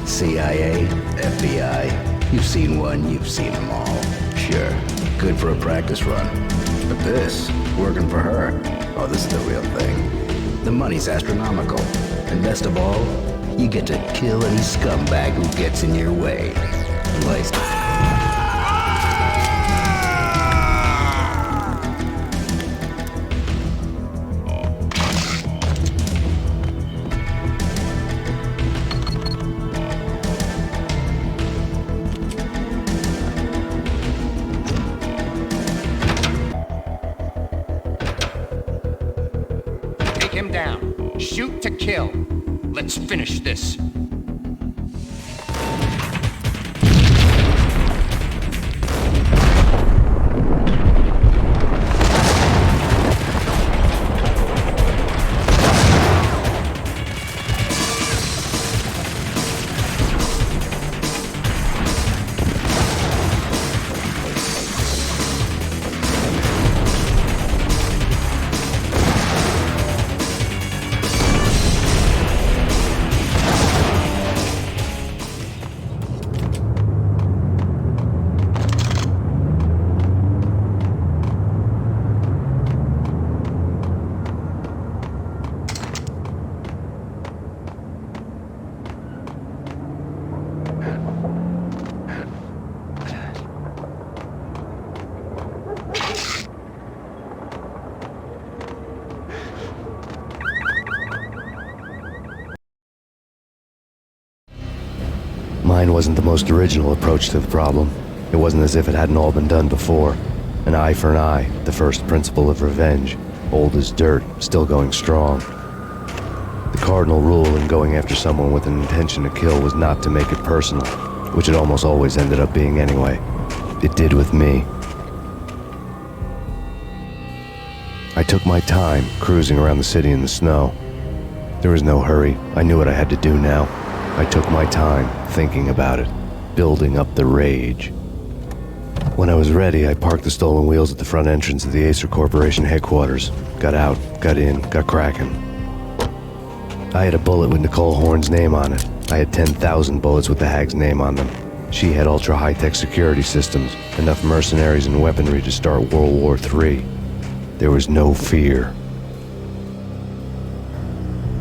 CIA, FBI, you've seen one, you've seen them all. Sure, good for a practice run. But this, working for her, oh, this is the real thing. The money's astronomical. And best of all, you get to kill any scumbag who gets in your way. Like... Take him down. Shoot to kill. Let's finish this. Mine wasn't the most original approach to the problem. It wasn't as if it hadn't all been done before. An eye for an eye, the first principle of revenge. Old as dirt, still going strong. The cardinal rule in going after someone with an intention to kill was not to make it personal, which it almost always ended up being anyway. It did with me. I took my time, cruising around the city in the snow. There was no hurry. I knew what I had to do now. I took my time, thinking about it, building up the rage. When I was ready, I parked the stolen wheels at the front entrance of the Acer Corporation headquarters. Got out, got in, got cracking. I had a bullet with Nicole Horn's name on it. I had 10,000 bullets with the Hag's name on them. She had ultra-high-tech security systems, enough mercenaries and weaponry to start World War III. There was no fear.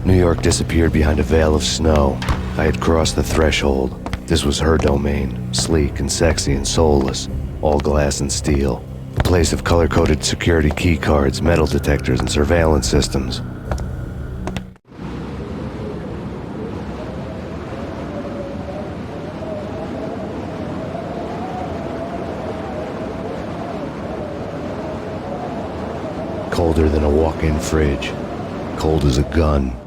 New York disappeared behind a veil of snow. I had crossed the threshold. This was her domain, sleek and sexy and soulless, all glass and steel. A place of color-coded security key cards, metal detectors, and surveillance systems. Colder than a walk-in fridge. Cold as a gun.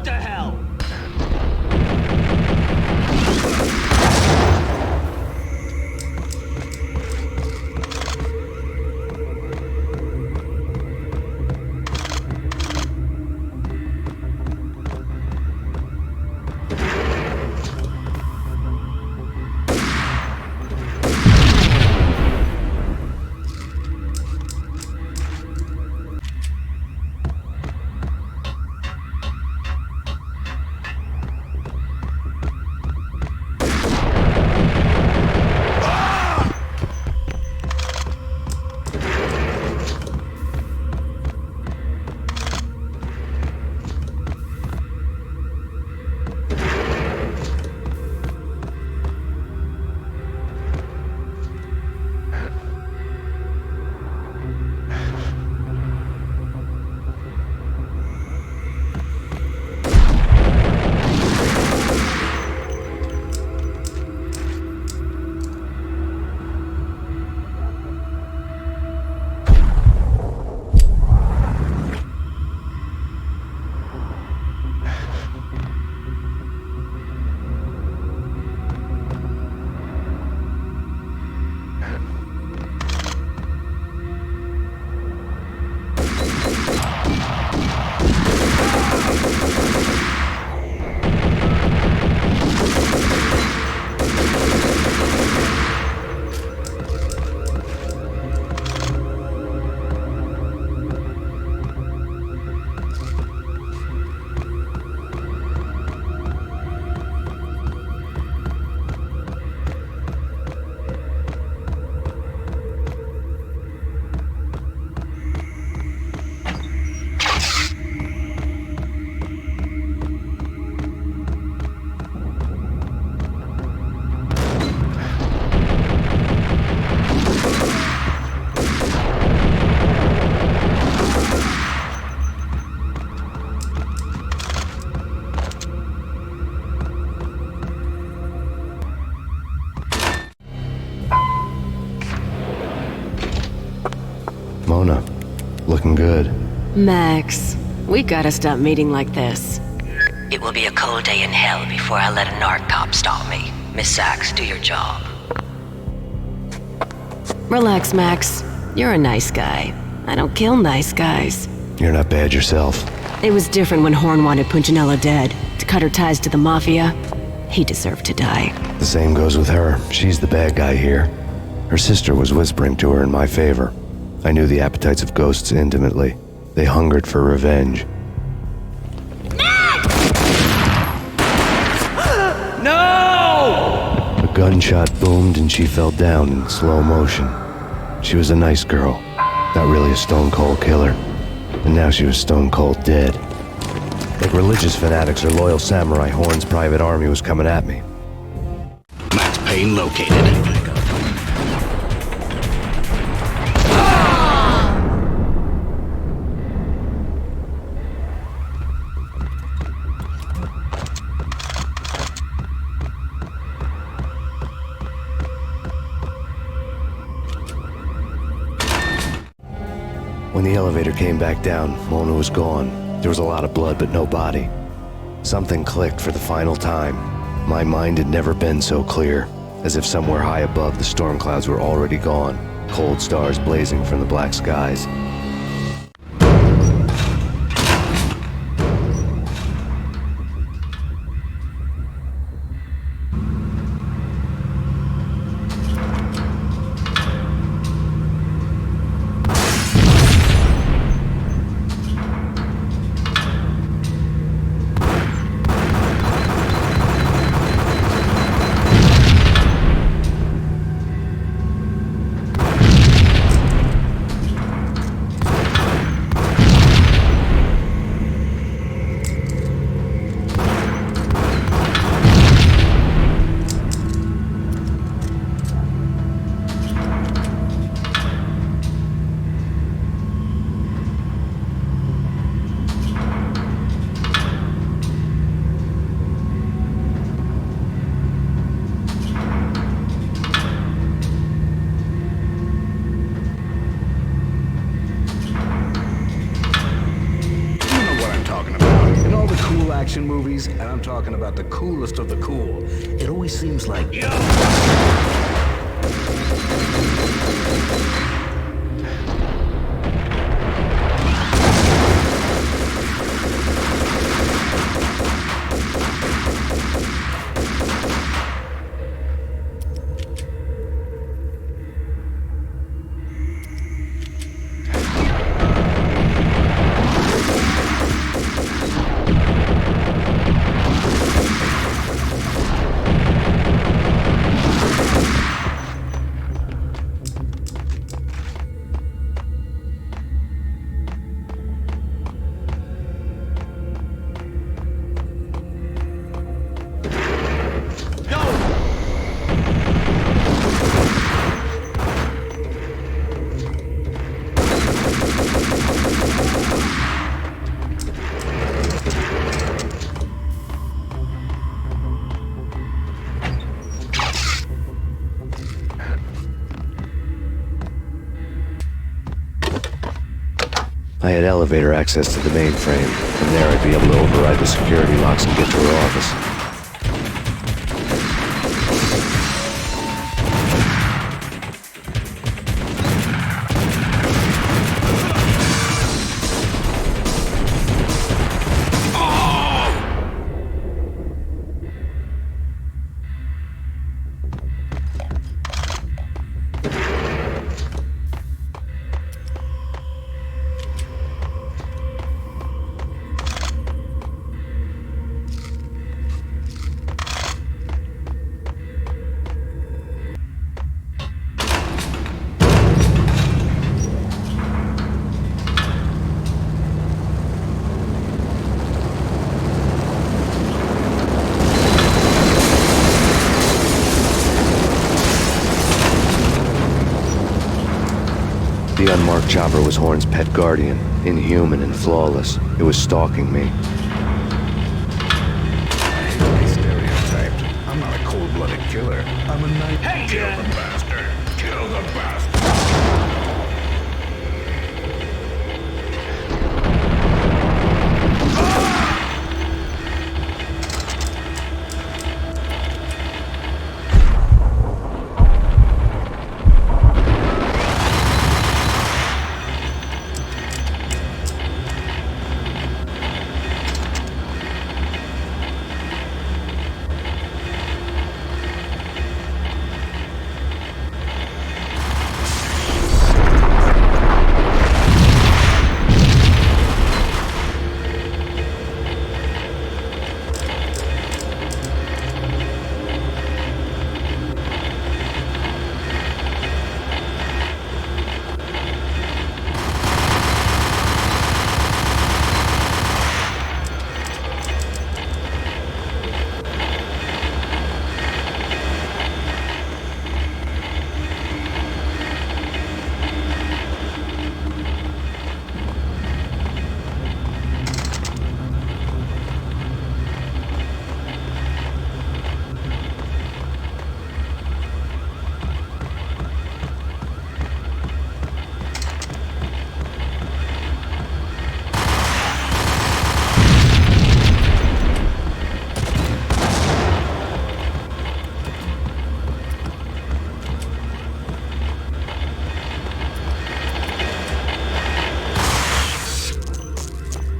the hell? Mona, looking good. Max, we gotta stop meeting like this. It will be a cold day in hell before I let a narc cop stop me. Miss Sachs, do your job. Relax, Max. You're a nice guy. I don't kill nice guys. You're not bad yourself. It was different when Horn wanted Punchinello dead. To cut her ties to the Mafia, he deserved to die. The same goes with her. She's the bad guy here. Her sister was whispering to her in my favor. I knew the appetites of ghosts intimately. They hungered for revenge. No! A gunshot boomed and she fell down in slow motion. She was a nice girl, not really a stone-cold killer. And now she was stone-cold dead. Like religious fanatics or loyal samurai, Horn's private army was coming at me. Max Payne located. When the elevator came back down, Mona was gone. There was a lot of blood, but no body. Something clicked for the final time. My mind had never been so clear, as if somewhere high above the storm clouds were already gone, cold stars blazing from the black skies. action movies, and I'm talking about the coolest of the cool, it always seems like... I had elevator access to the mainframe. From there, I'd be able to override the security locks and get to her office. The unmarked chopper was Horn's pet guardian, inhuman and flawless. It was stalking me. Stereotyped. I'm not a cold-blooded killer. I'm a knight. Hey, kill the bastard! Kill the bastard!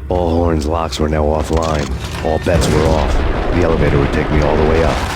All Horn's locks were now offline. All bets were off. The elevator would take me all the way up.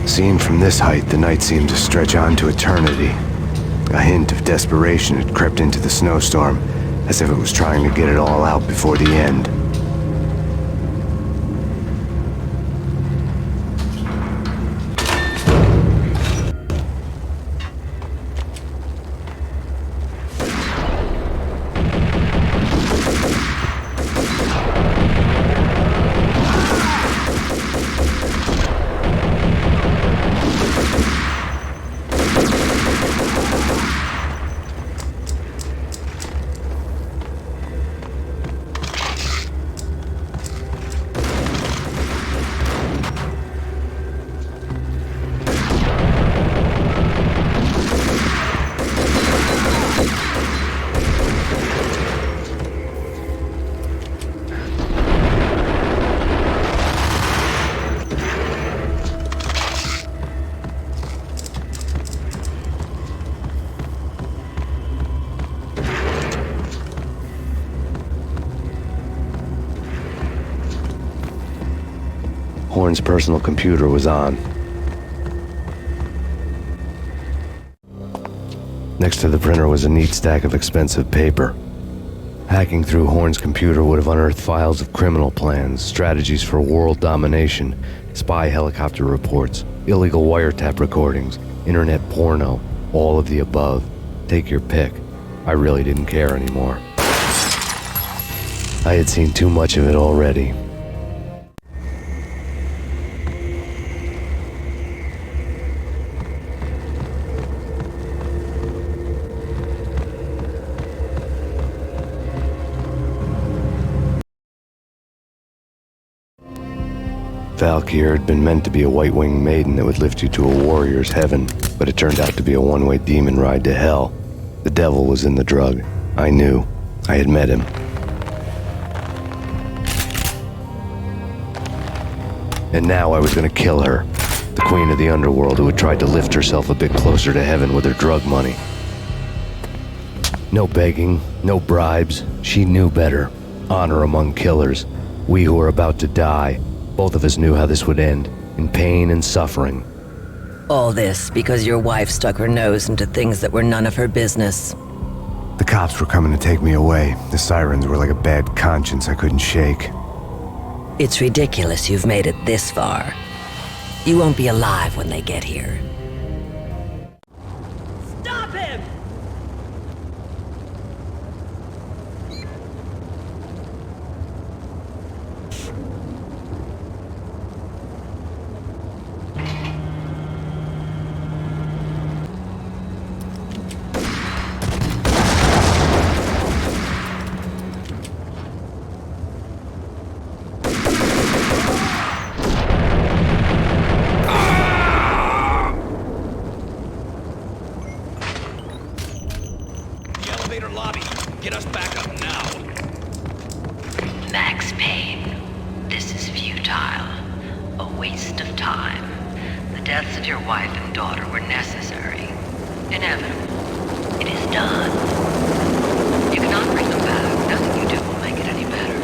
Seen from this height, the night seemed to stretch on to eternity. A hint of desperation had crept into the snowstorm, as if it was trying to get it all out before the end. Horn's personal computer was on. Next to the printer was a neat stack of expensive paper. Hacking through Horn's computer would have unearthed files of criminal plans, strategies for world domination, spy helicopter reports, illegal wiretap recordings, internet porno, all of the above. Take your pick. I really didn't care anymore. I had seen too much of it already. Valkyr had been meant to be a white-winged maiden that would lift you to a warrior's heaven, but it turned out to be a one-way demon ride to hell. The devil was in the drug. I knew. I had met him. And now I was gonna kill her, the queen of the underworld who had tried to lift herself a bit closer to heaven with her drug money. No begging, no bribes. She knew better. Honor among killers. We who were about to die. Both of us knew how this would end, in pain and suffering. All this because your wife stuck her nose into things that were none of her business. The cops were coming to take me away. The sirens were like a bad conscience I couldn't shake. It's ridiculous you've made it this far. You won't be alive when they get here. Stop him! Lobby. Get us back up now. Max Payne, this is futile. A waste of time. The deaths of your wife and daughter were necessary. Inevitable. It is done. You cannot bring them back. Nothing you do will make it any better.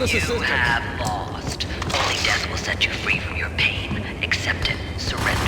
You have lost. Only death will set you free from your pain. Accept it. Surrender.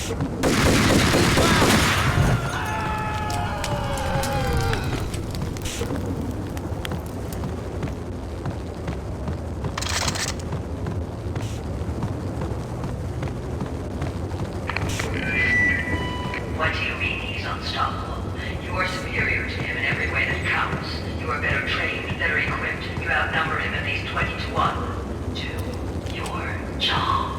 What do you mean he's unstoppable? You are superior to him in every way that counts. You are better trained, better equipped. You outnumber him at least 20 to 1. Do your job.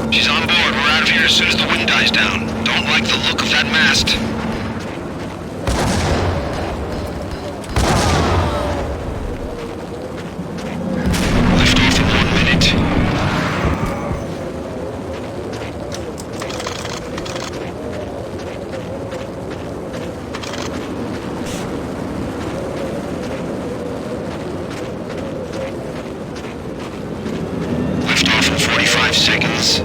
She's on board. We're out of here as soon as the wind dies down. Don't like the look of that mast. Lift off in 1 minute. Lift off in 45 seconds.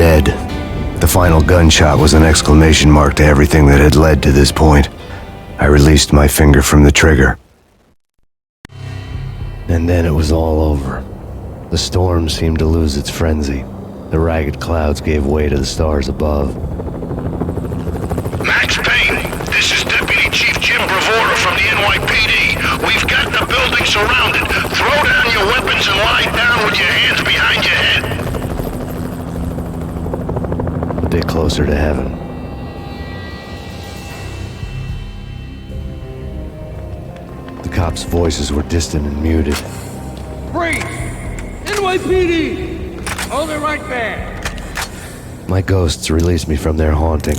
dead. The final gunshot was an exclamation mark to everything that had led to this point. I released my finger from the trigger. And then it was all over. The storm seemed to lose its frenzy. The ragged clouds gave way to the stars above. Max Payne, this is Deputy Chief Jim Bravura from the NYPD. We've got the building surrounded. Throw down your weapons and lie down with your hands behind your head. A bit closer to heaven. The cops' voices were distant and muted. Freeze! NYPD! Hold it right there! My ghosts released me from their haunting.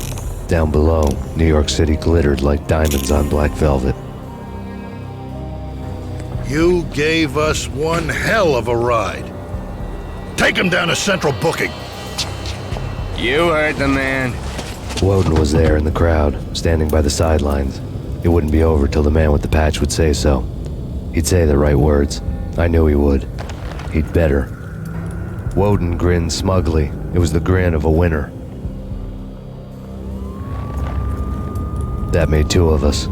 Down below, New York City glittered like diamonds on black velvet. You gave us one hell of a ride. Take him down to Central Booking. You heard the man. Woden was there in the crowd, standing by the sidelines. It wouldn't be over till the man with the patch would say so. He'd say the right words. I knew he would. He'd better. Woden grinned smugly. It was the grin of a winner. That made two of us.